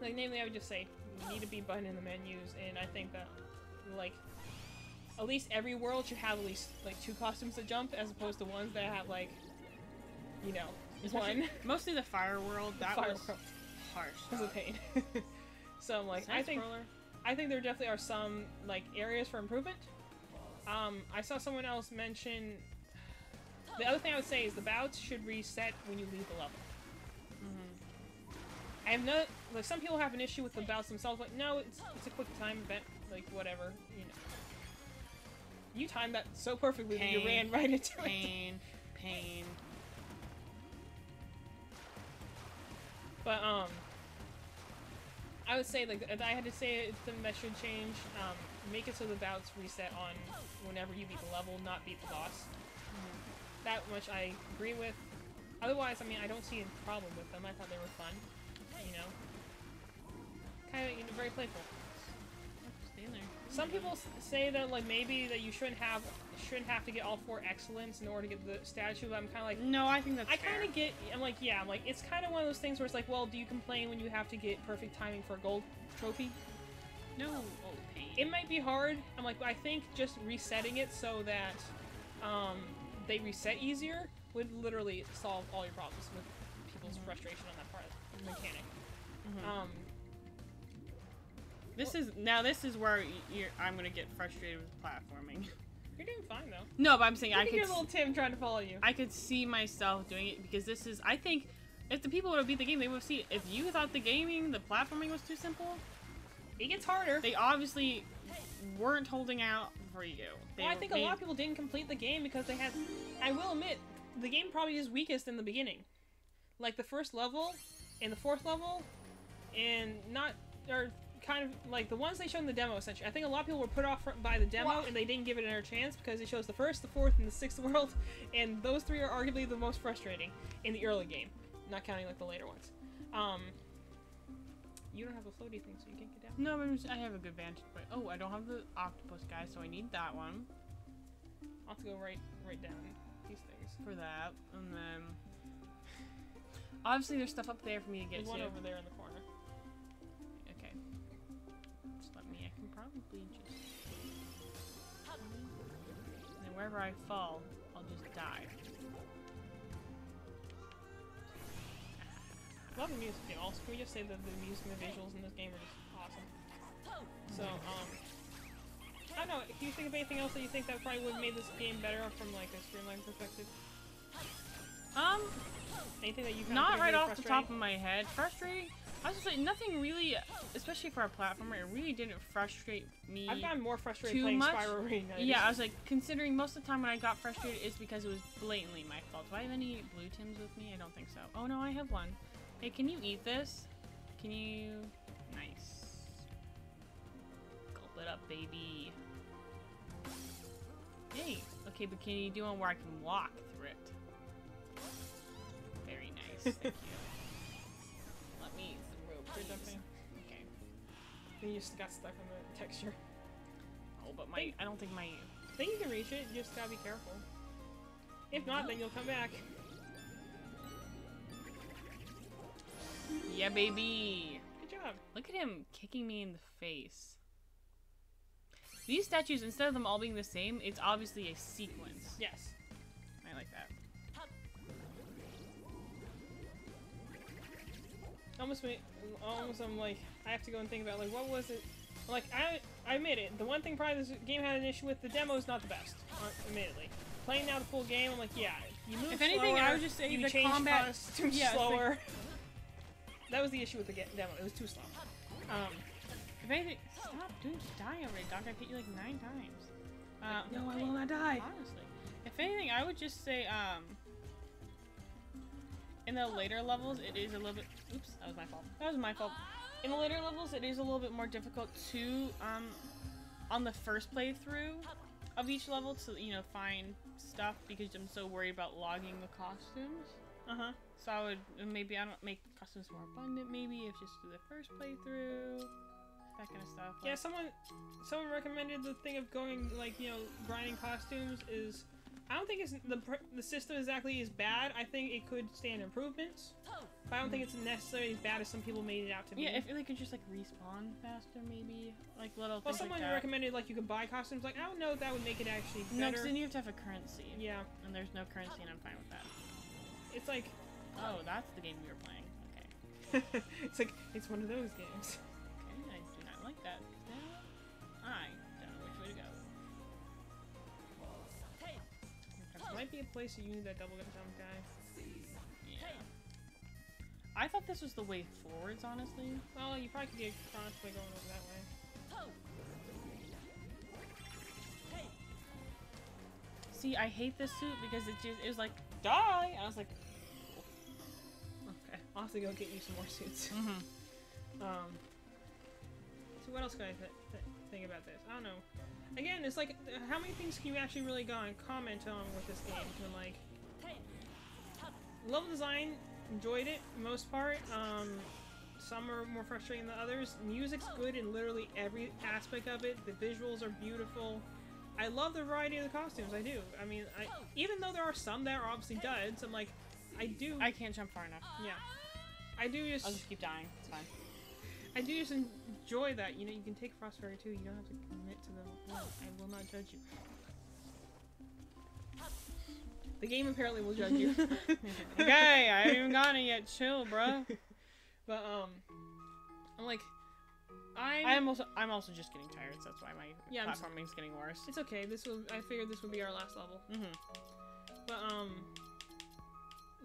like, namely, I would just say, you need a B button in the menus, and I think that, like, at least every world should have at least, like, 2 costumes to jump, as opposed to ones that have, like, you know, one. Mostly the Fire World, that was harsh. That was a pain. So, like, I think there definitely are some, like, areas for improvement. I saw someone else mention... The other thing I would say is the bouts should reset when you leave the level. Mm-hmm. I have no... Like, some people have an issue with the bouts themselves, like, no, it's a quick time event, like, whatever, you know. You timed that so perfectly that you ran right into it. Pain. But, I would say, like, if I had to say it's something that should change, make it so the bouts reset on whenever you beat the level, not beat the boss. Mm-hmm. That much I agree with. Otherwise, I mean, I don't see a problem with them. I thought they were fun, you know. Kind of, you know, very playful. Some people say that, like, maybe that you shouldn't have to get all 4 excellence in order to get the statue, but I'm kind of like... No, I think that's fair. I kind of get... I'm like, yeah, I'm like, it's kind of one of those things where it's like, well, do you complain when you have to get perfect timing for a gold trophy? No. Oh, pain. It might be hard. I'm like, I think just resetting it so that they reset easier would literally solve all your problems with people's frustration on that part of the mechanic. Mm-hmm. This is where I'm gonna get frustrated with platforming. You're doing fine though. No, but I'm saying Look at your little Tim trying to follow you. I could see myself doing it because this is, I think, If the people would have beat the game, they would have seen. If you thought the platforming was too simple, it gets harder. They obviously weren't holding out for you. Well, I think a lot of people didn't complete the game because they had... I will admit, the game probably is weakest in the beginning. Like, the first level, and the fourth level, and or kind of, like, the ones they showed in the demo, essentially. I think a lot of people were put off by the demo, and they didn't give it another chance because it shows the first, the fourth, and the sixth world, and those three are arguably the most frustrating in the early game. Not counting, like, the later ones. You don't have a floaty thing, so you can't get down? No, but I have a good vantage point. Oh, I don't have the octopus guy, so I need that one. I'll have to go right down these things. For that, and then... Obviously, there's stuff up there for me to get to. There's one over there in the corner. Okay. Just let me... I can probably just... And then wherever I fall, I'll just die. Love the music. Also, can we just say that the music and the visuals in this game are just awesome? So, I don't know. Can you think of anything else that you think that probably would have made this game better from like a streamline perspective? Anything that you kind not of right really off the top of my head. Frustrating. I was just like nothing really, especially for a platformer. It really didn't frustrate me. I've gotten more frustrated playing Spyro Arena. Yeah, I was like considering most of the time when I got frustrated, it's because it was blatantly my fault. Do I have any blue Tims with me? I don't think so. Oh no, I have one. Hey, can you eat this? Can you? Nice. Gulp it up, baby. Hey. Okay, but can you do one where I can walk through it? Very nice. Thank you. Let me through, please. Okay. Then you just got stuck on the texture. Oh, but I don't think my... I think you can reach it. You just gotta be careful. If not, then you'll come back. Yeah, baby. Good job. Look at him kicking me in the face. These statues, instead of them all being the same, it's obviously a sequence. Yes. I like that. Almost, I'm like, I have to go and think about, like, what was it? Like, I admit it. The one thing probably this game had an issue with, the demo is not the best, admittedly. Playing now the full game, I'm like, yeah, you move if anything, slower, I would just say you the change combat costumes slower. That was the issue with the demo. It was too slow. If anything, stop, dude, die already, dog. I've hit you like 9 times. No, I will not die. Honestly, if anything, I would just say, in the later levels, it is a little bit. Oops, that was my fault. That was my fault. In the later levels, it is a little bit more difficult to, on the first playthrough of each level to, you know, find stuff because I'm so worried about logging the costumes. So I would maybe I don't make costumes more abundant. Maybe if just do the first playthrough, that kind of stuff. Yeah, someone recommended the thing of going like grinding costumes is. I don't think it's the system exactly is bad. I think it could stand improvements, but I don't think it's necessarily as bad as some people made it out to be. Yeah, if they could just like respawn faster, maybe like little. Well, things someone like that. recommended like you could buy costumes. Like I don't know if that would make it actually better. No, because then you have to have a currency. Yeah. And there's no currency, and I'm fine with that. It's like. Oh, that's the game we were playing. Okay. It's like it's one of those games. Okay, I do not like that. I don't know which way to go. Might be a place that you need that double jump guy. Yeah. I thought this was the way forwards, honestly. Well, you probably could get across by going over that way. See, I hate this suit because it was like, die! I was like, okay, I'll have to go get you some more suits. So what else can I think about this? I don't know. Again, it's like, how many things can you actually really go and comment on with this game? And like, level design, enjoyed it, most part. Some are more frustrating than others. Music's good in literally every aspect of it. The visuals are beautiful. I love the variety of the costumes, I do. I mean, even though there are some that are obviously duds, I'm like, I can't jump far enough. Yeah. I'll just keep dying, it's fine. I do just enjoy that, you can take Frostfairy too, you don't have to commit to the whole I will not judge you. The game apparently will judge you. Okay, I haven't even gotten it yet, chill, bruh. But, I'm like, I'm also just getting tired, so that's why my platforming's getting worse. It's okay, I figured this would be our last level. But,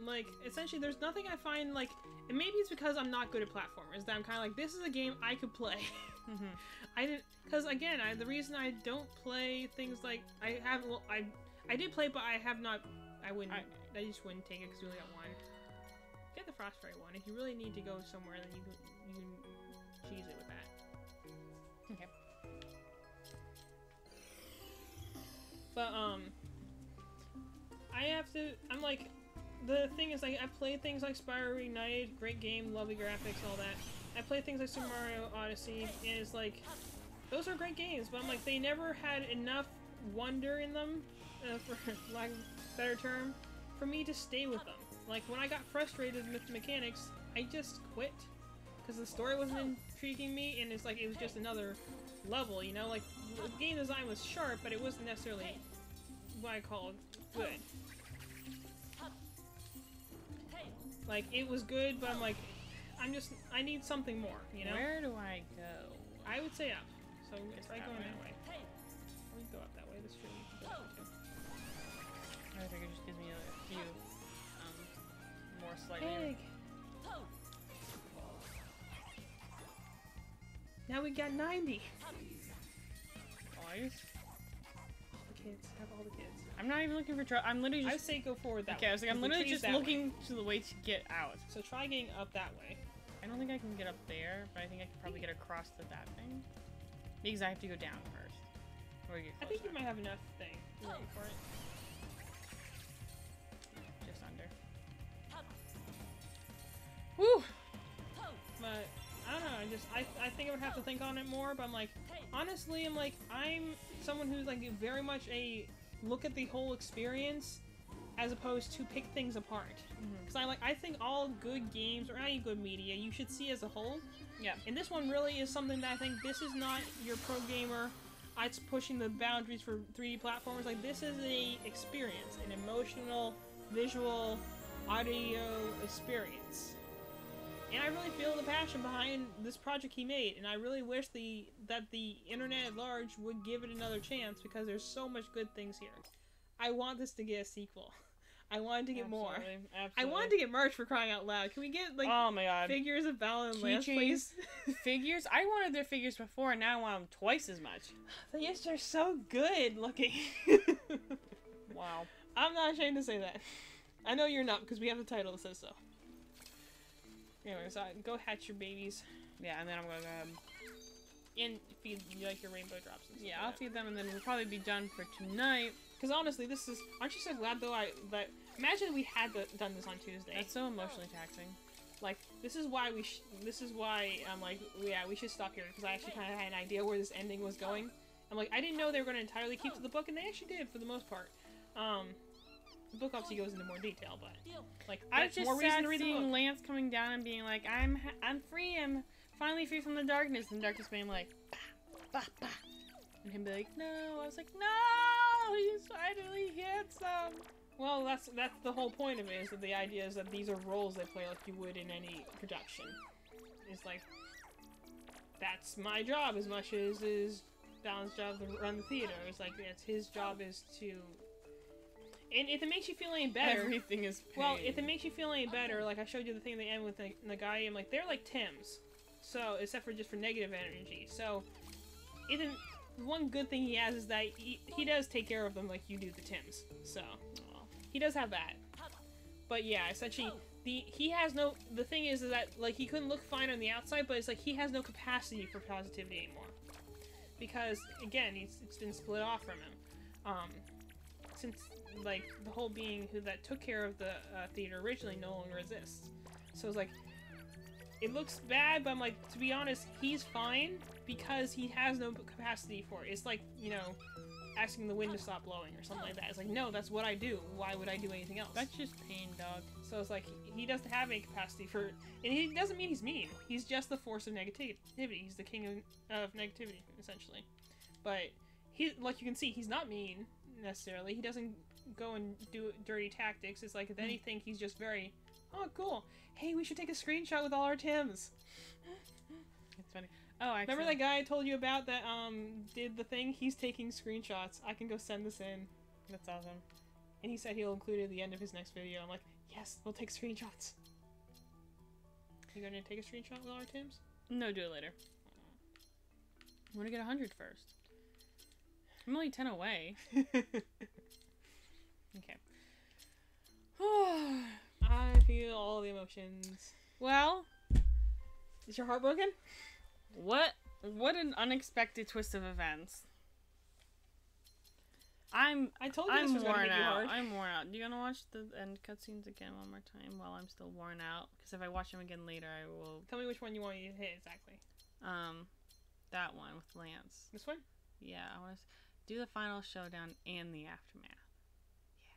like, essentially, there's nothing I find, like, and maybe it's because I'm not good at platformers, that I'm kind of like, this is a game I could play. I didn't, because, again, the reason I don't play things like, I did play, but I have not, I just wouldn't take it because we only got one. Get the Frostfairy one. If you really need to go somewhere, then you can cheese it with that. Okay. But, I'm like, the thing is, like, I play things like Spyro Reignited, great game, lovely graphics, all that. I play things like Super Mario Odyssey, and it's like, those are great games, but I'm like, they never had enough wonder in them, for lack of a better term, for me to stay with them. Like, when I got frustrated with the mechanics, I just quit. Because the story wasn't intriguing me, and it's like, it was just another level, you know? Like, the game design was sharp, but it wasn't necessarily what I call good. Like, it was good, but I'm like, I need something more, you know? Where do I go? I would say up. So, it's like going that way. We go up that way, that's true. You can go that way too. I think it just gives me a few, more slightly... Egg! Now we got 90! Boys? The kids. Have all the kids. I'm not even looking for I'm literally just... I would say go forward that way. Okay, I was like, I'm literally just looking to the way to get out. So try getting up that way. I don't think I can get up there, but I think I can probably get across to that thing. Because I have to go down first. Or get I think you might have enough thing. You're ready for it. Just under. Woo! But, I don't know, I think I would have to think on it more, but I'm like, honestly, I'm someone who's like very much a look at the whole experience as opposed to pick things apart. Because I think all good games, or any good media, you should see as a whole. Yeah. And this one really is something that I think this is not your pro gamer, it's pushing the boundaries for 3D platformers. Like, this is a experience, an emotional, visual, audio experience. And I really feel the passion behind this project he made, and I really wish that the internet at large would give it another chance, because there's so much good things here. I want this to get a sequel. I wanted to get more. Absolutely. I wanted to get merch, for crying out loud. Can we get, like, oh my god, figures of Balan and Lance, please? Figures? I wanted their figures before, and now I want them twice as much. Yes, they're so good looking. Wow. I'm not ashamed to say that. I know you're not, because we have the title that says so. Anyways, go hatch your babies. Yeah, and then I'm gonna go ahead and feed you, like, your rainbow drops and stuff. Yeah, I'll feed them, and then we'll probably be done for tonight. Because honestly, this is... Aren't you so glad, though, that... Imagine we had done this on Tuesday. That's so emotionally taxing. Like, this is why I'm like, yeah, we should stop here, because I actually kind of had an idea where this ending was going. I'm like, I didn't know they were going to entirely keep to the book, and they actually did, for the most part. The book obviously goes into more detail, but, like, that's more reason to read the book. Seeing Lance coming down and being like, I'm free, I'm finally free from the darkness, and the darkness being like, bah, bah, bah. And him be like, no. I was like, no, he's finally handsome. Well, that's the whole point of it, is that the idea is that these are roles they play like you would in any production. It's like, that's my job as much as is Balan's job to run the theater. It's like, it's his job is to... And if it makes you feel any better... Everything is pain. Well, if it makes you feel any better, like I showed you the thing at the end with the guy, I'm like, they're like Tims. So, except for just for negative energy. So, one good thing he has is that he does take care of them like you do the Tims. So, he does have that. But yeah, essentially, he has no... The thing is that, like, he couldn't look fine on the outside, but it's like he has no capacity for positivity anymore. Because, again, it's been split off from him. Since, like, the whole being that took care of the theater originally no longer exists. So it's like, it looks bad, but I'm like, to be honest, he's fine because he has no capacity for it. It's like, you know, asking the wind to stop blowing or something like that. It's like, no, that's what I do. Why would I do anything else? That's just pain, dog. So it's like, he doesn't have any capacity for... And he doesn't mean he's mean. He's just the force of negativity. He's the king of negativity, essentially. But, like you can see, he's not mean, necessarily. He doesn't go and do dirty tactics. It's like, if anything, he's just very... Oh, cool. Hey, we should take a screenshot with all our Tims. It's funny. Oh, actually... Remember that guy I told you about that, did the thing? He's taking screenshots. I can go send this in. That's awesome. And he said he'll include it at the end of his next video. I'm like, Yes, we'll take screenshots. You gonna take a screenshot with our Tims? No, do it later. I want to get 100 first. I'm only 10 away. Okay. I feel all the emotions. Well, is your heart broken? What an unexpected twist of events. I told you this was gonna hit you hard. I'm worn out. Do you want to watch the end cutscenes again one more time while I'm still worn out? Because if I watch them again later, I will. Tell me which one you want me to hit exactly. That one with Lance. This one? Yeah, I want to do the final showdown and the aftermath. Yeah.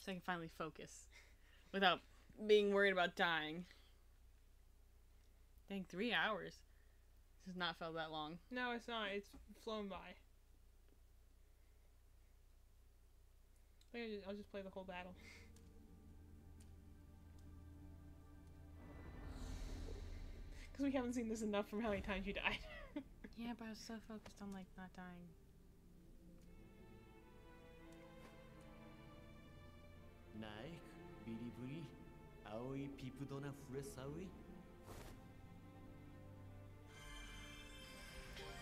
So I can finally focus without being worried about dying. Dang, 3 hours. This has not felt that long. No, it's not. It's flown by. I think I'll just play the whole battle. Because we haven't seen this enough from how many times you died. Yeah, but I was so focused on, like, not dying. Naik, Bilibuli, Aoi Pipudona Furesawi.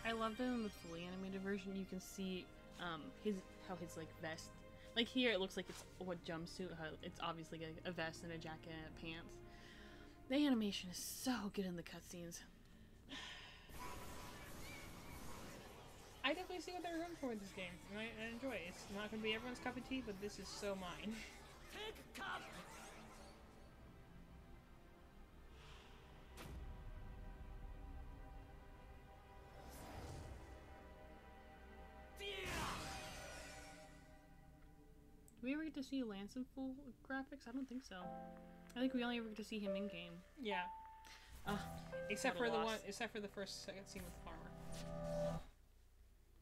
I love that in the fully animated version you can see how his like vest, like here it looks like it's what jumpsuit, how it's obviously like a vest and a jacket and pants. The animation is so good in the cutscenes. I definitely see what they're going for with this game, and I enjoy it. It's not going to be everyone's cup of tea, but this is so mine. Do we ever get to see Lance in full graphics? I don't think so. I think we only ever get to see him in game. Yeah. Except for the first scene with the farmer.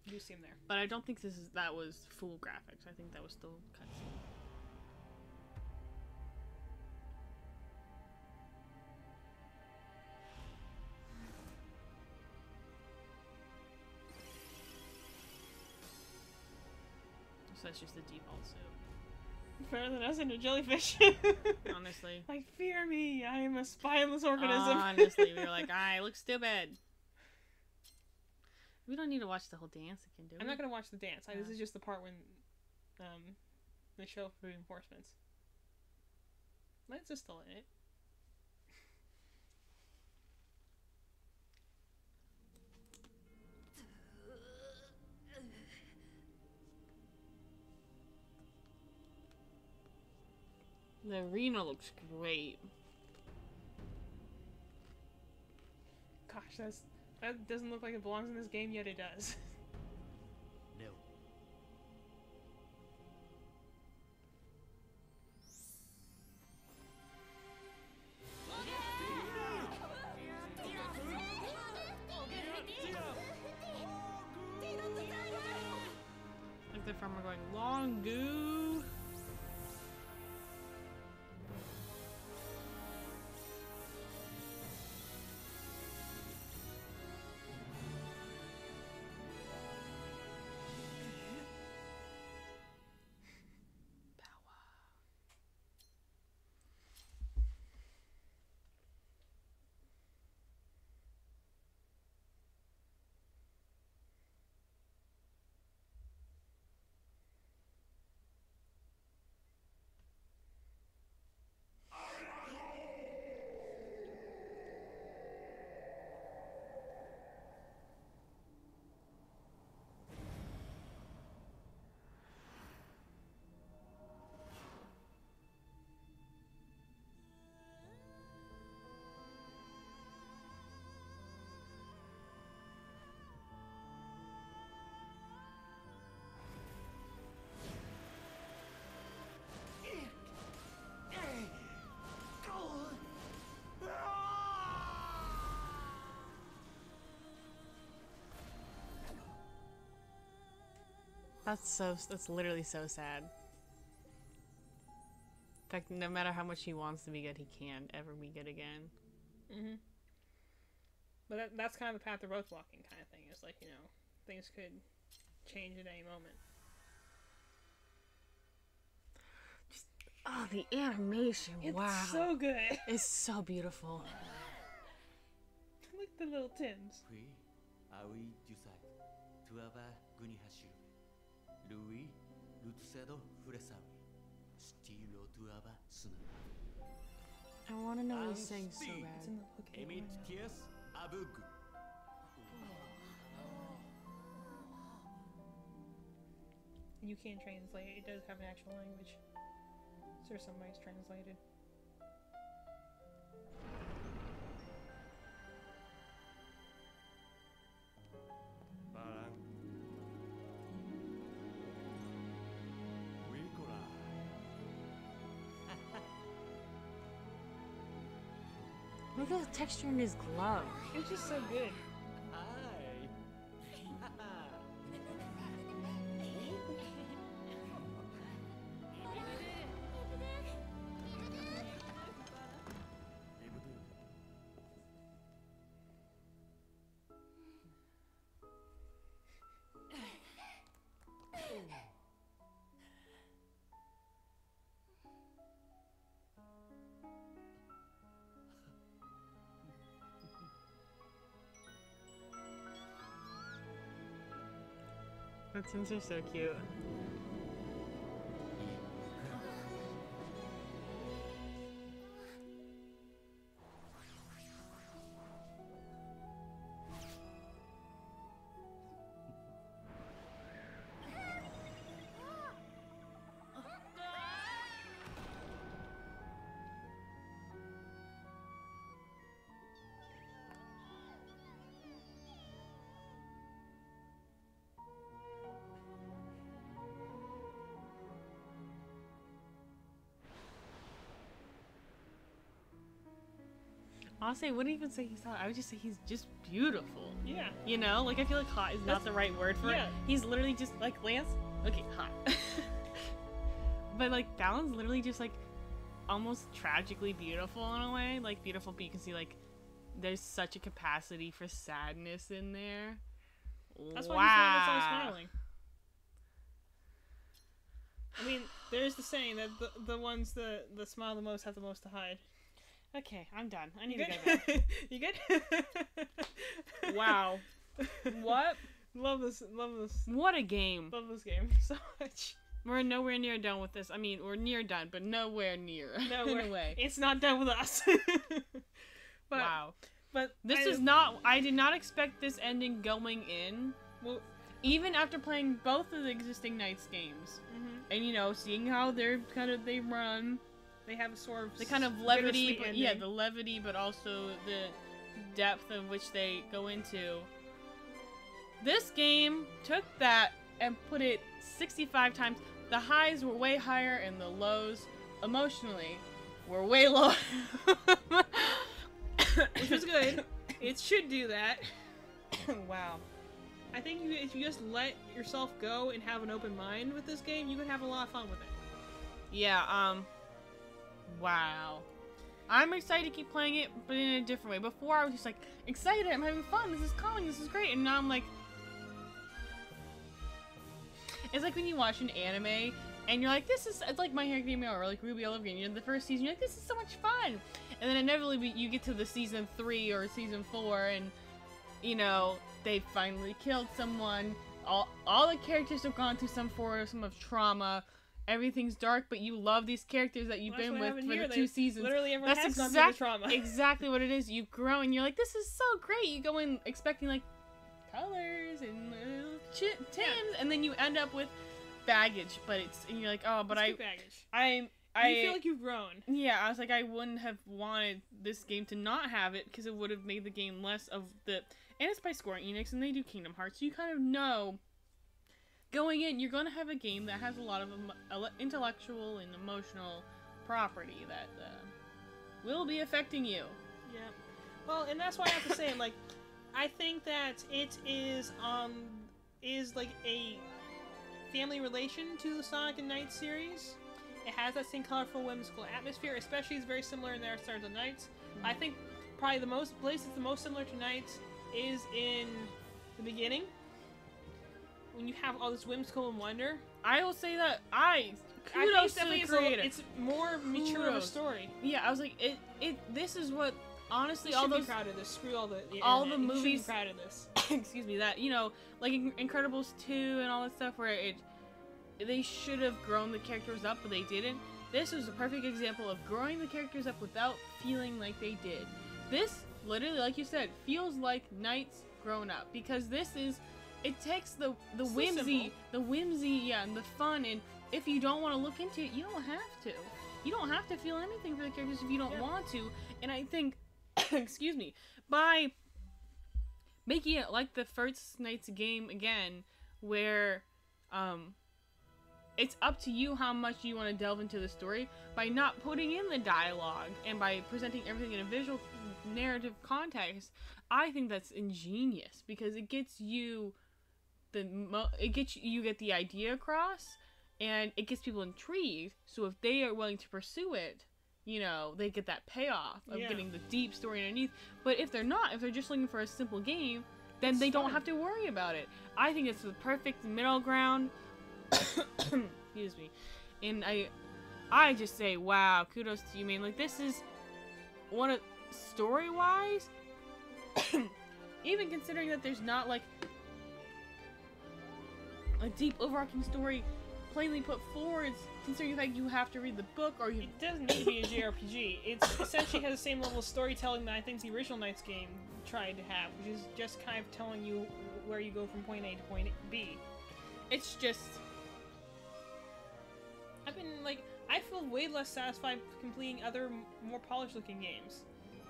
You see him there. But I don't think that was full graphics. I think that was still cutscene. So that's just the default suit. Better than us and a jellyfish. Honestly. Like, fear me, I am a spineless organism. Honestly, we were like, I look stupid. We don't need to watch the whole dance again, do we? I'm not going to watch the dance. This is just the part when they show for reinforcements. Lance is still in it. The arena looks great. Gosh, that doesn't look like it belongs in this game, yet it does. No. Like the farmer going, long goo. That's literally so sad. In fact, no matter how much he wants to be good, he can't ever be good again. Mm-hmm. But that's kind of the path they're both walking, kind of thing. It's like, you know, things could change at any moment. Oh, the animation! Wow, It's so good. It's so beautiful. Look at the little Tims. Puis, Aoi Dusac, Tuava Gunihashiru, Louis Lutsedo Furesawi, Stilo Tuava Suna. I want to know what he's saying so It's bad. in the book. Emit Tias Abugu. You can translate. It does have an actual language. So there's some nice translated. Balan. Wikola. Look at the texture in his glove. It's just so good. Hi. The Tims are so cute. Honestly, I wouldn't even say he's hot. I would just say he's just beautiful. Yeah. You know? Like, I feel like hot is not the right word for it. He's literally just, like, Lance? Okay, hot. But, like, Balan's literally just, like, almost tragically beautiful in a way. Like, beautiful, but you can see, like, there's such a capacity for sadness in there. That's why he's always smiling. I mean, there's the saying that the ones that smile the most have the most to hide. Okay, I'm done. I need to go back. You good? Wow. What? Love this. What a game. Love this game so much. We're nowhere near done with this. I mean, we're near done, but nowhere near. Nowhere. In a way. It's not done with us. But, wow. But this is not... I did not expect this ending going in. Well, even after playing both of the existing Knights games. And, you know, seeing how they run... They have a sort of the kind of levity, but yeah, the levity, but also the depth of which they go into. This game took that and put it 65 times. The highs were way higher and the lows, emotionally, were way lower. Which is good. It should do that. Wow. I think if you just let yourself go and have an open mind with this game, you can have a lot of fun with it. Yeah, wow. I'm excited to keep playing it, but in a different way. Before, I was just like, excited, I'm having fun, this is calming, this is great, and now I'm like... It's like when you watch an anime, and you're like, it's like My Hero Academia, or like Ruby All Over Again. You're in the first season, you're like, this is so much fun! And then inevitably, you get to the season 3 or season 4, and, you know, they finally killed someone, all the characters have gone through some form of trauma, everything's dark, but you love these characters that you've been with for the 2 seasons. Literally everyone has gone through the trauma. Exactly what it is. You grow and you're like, this is so great. You go in expecting like colors and Tims, and then you end up with baggage. But and you're like, oh, but baggage. You feel like you've grown. Yeah, I was like, I wouldn't have wanted this game to not have it because it would have made the game less of the. And it's by Square Enix, and they do Kingdom Hearts. So you kind of know. Going in, you're going to have a game that has a lot of intellectual and emotional property that will be affecting you. Yeah. Well, and that's why I have to say, like, I think that it is like a family relation to the Sonic and Knights series. It has that same colorful, whimsical atmosphere, especially it's very similar in their Stars and Knights. I think probably the place that's the most similar to Knights is in the beginning. When you have all this whimsical and wonder. I will say that I I think kudos it's to the definitely creator. it's more mature of a Kudos. story. Yeah, I was like, this is what, honestly, You all should be those, proud of this. Screw all the all internet. the You should movies- be proud of this. excuse me, that, you know, like Incredibles 2 and all that stuff where they should have grown the characters up, but they didn't. This was a perfect example of growing the characters up without feeling like they did. This, literally, like you said, feels like Knights grown up, because this is, it takes the whimsy, yeah, and the fun, and if you don't want to look into it, you don't have to. You don't have to feel anything for the characters if you don't want to, and I think, excuse me, by making it like the first Knights game again, where, it's up to you how much you want to delve into the story, by not putting in the dialogue, and by presenting everything in a visual narrative context, I think that's ingenious, because it gets you you get the idea across, and it gets people intrigued, so if they are willing to pursue it, you know, they get that payoff of getting the deep story underneath. But if they're not, if they're just looking for a simple game, then they don't have to worry about it. I think it's the perfect middle ground. Excuse me. And I just say, wow, kudos to you, man. Like, this is one of, story-wise, even considering that there's not, like, a deep overarching story plainly put forward, considering the fact you have to read the book, or you... It doesn't need to be a JRPG. It essentially has the same level of storytelling that I think the original Knights game tried to have, which is just kind of telling you where you go from point A to point B. It's just... I feel way less satisfied completing other, more polished-looking games.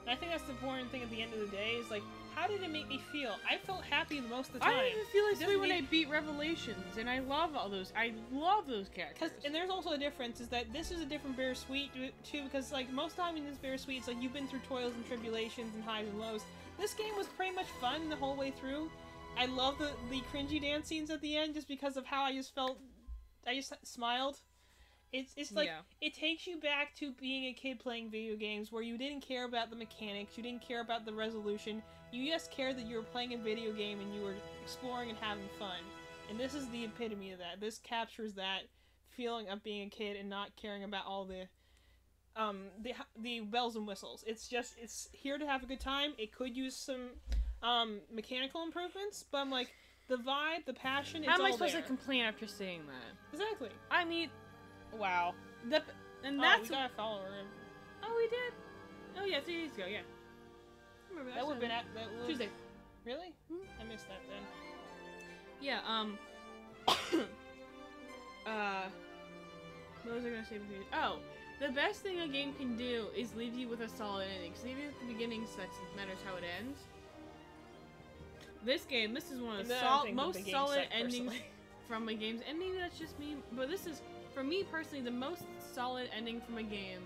And I think that's the important thing at the end of the day, is, like, how did it make me feel? I felt happy the most of the time. I didn't even feel this way when I beat Revelations, and I love all those. I love those characters. And there's also a difference, is that this is a different bittersweet, too, because, like, most time in this bittersweet, it's like you've been through toils and tribulations and highs and lows. This game was pretty much fun the whole way through. I love the cringy dance scenes at the end, just because of how I just felt, I just smiled. It's like, it takes you back to being a kid playing video games where you didn't care about the mechanics, you didn't care about the resolution, you just cared that you were playing a video game and you were exploring and having fun. And this is the epitome of that. This captures that feeling of being a kid and not caring about all the bells and whistles. It's here to have a good time. It could use some mechanical improvements, but I'm like, the vibe, the passion, it's all there. How am I supposed to complain after saying that? Exactly. I mean... Wow. And that's... we got a follower. Oh, we did? Oh, yeah, 3 days ago, yeah. Remember that would have been at... Tuesday. Really? I missed that then. Yeah, what was I gonna say before? Oh, the best thing a game can do is leave you with a solid ending. Because even if the beginning sucks, it matters how it ends. This is one of the most solid endings from a game's... And maybe that's just me, but this is... For me personally, the most solid ending from a game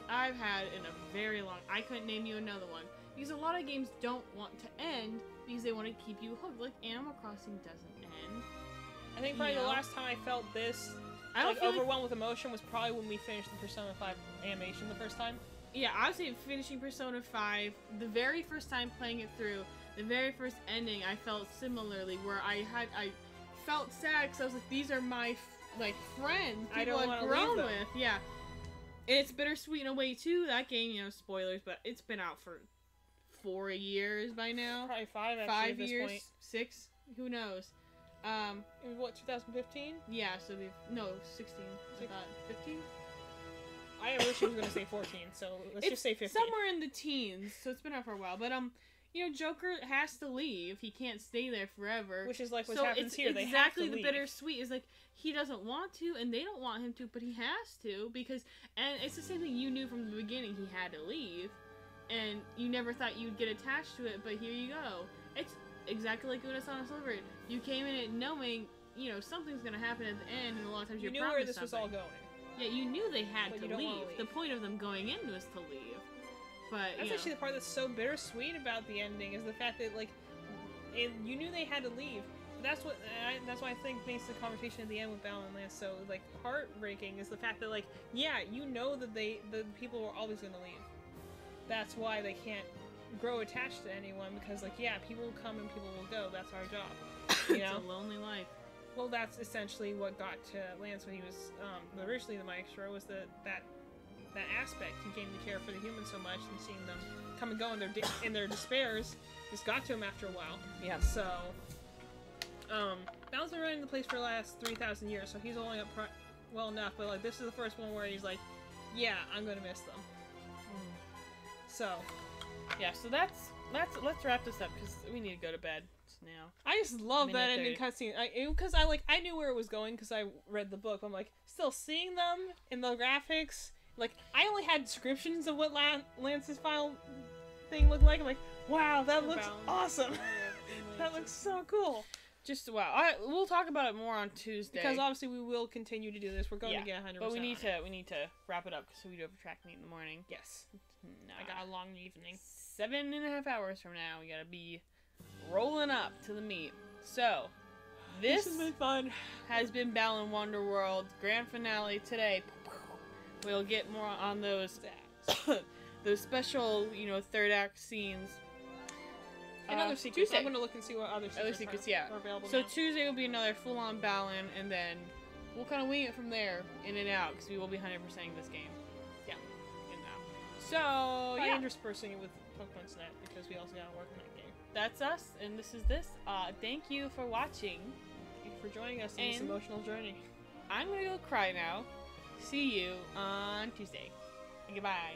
I've had in a very long... I couldn't name you another one. Because a lot of games don't want to end because they want to keep you hooked. Like, Animal Crossing doesn't end. I think probably the last time I felt this, overwhelmed with emotion, was probably when we finished the Persona 5 animation the first time. Yeah, I would say finishing Persona 5, the very first time playing it through, the very first ending, I felt similarly, where I felt sad because I was like, these are my... friends, people I've grown with, yeah. And it's bittersweet in a way, too. That game, you know, spoilers, but it's been out for 4 years by now. Probably 5, actually, 5 at this years, point. 6, who knows. It was, what, 2015? Yeah, so 16, I thought, 15? I wish I was going to say 14, so let's just say 15. Somewhere in the teens, so it's been out for a while, but, you know, Joker has to leave. He can't stay there forever. Which is like what happens here. They have to leave. Exactly the bittersweet is like, he doesn't want to, and they don't want him to, but he has to, because, and it's the same thing you knew from the beginning, he had to leave, and you never thought you'd get attached to it, but here you go. It's exactly like Unasana Silver. You came in it knowing, you know, something's gonna happen at the end, and a lot of times you're promised something. You knew where this was all going. Yeah, you knew they had to leave. leave. The point of them going in was to leave. But, that's actually the part that's so bittersweet about the ending, is the fact that, like, you knew they had to leave. That's why I think makes the conversation at the end with Balan so, like, heartbreaking, is the fact that, like, yeah, you know that the people are always gonna leave. That's why they can't grow attached to anyone, because, like, yeah, people will come and people will go. That's our job. You know? It's a lonely life. well, that's essentially what got to Lance when he was originally the maestro, was that aspect. He came to care for the humans so much, and seeing them come and go in their despairs just got to him after a while. Yeah. So, Balan's been running the place for the last 3,000 years, so he's holding up well enough. But like, this is the first one where he's like, "Yeah, I'm gonna miss them." So, yeah. So let's wrap this up because we need to go to bed now. I just love that ending cutscene. Because I knew where it was going because I read the book. I'm like, still seeing them in the graphics. Like, I only had descriptions of what Lance's final thing looked like. I'm like, wow, that looks awesome. That looks so cool. Just wow. We'll talk about it more on Tuesday. Because obviously we will continue to do this. We're going to get 100%. But we need to wrap it up so we do have a track meet in the morning. Yes. I got a long evening. 7.5 hours from now, we gotta be rolling up to the meet. So, this has been fun. Has been Balan Wonderworld grand finale today. We'll get more on those those special, third act scenes. And other secrets. Tuesday. I'm gonna look and see what other secrets are available. So now. Tuesday will be another full-on Balan, and then we'll kind of wing it from there, in and out, because we will be 100%ing this game. Yeah. In and out. So, yeah. Interspersing it with Pokemon Snap, because we also gotta work on that game. That's us, and this is this. Thank you for watching. Thank you for joining us in this emotional journey. I'm gonna go cry now. See you on Tuesday. And goodbye.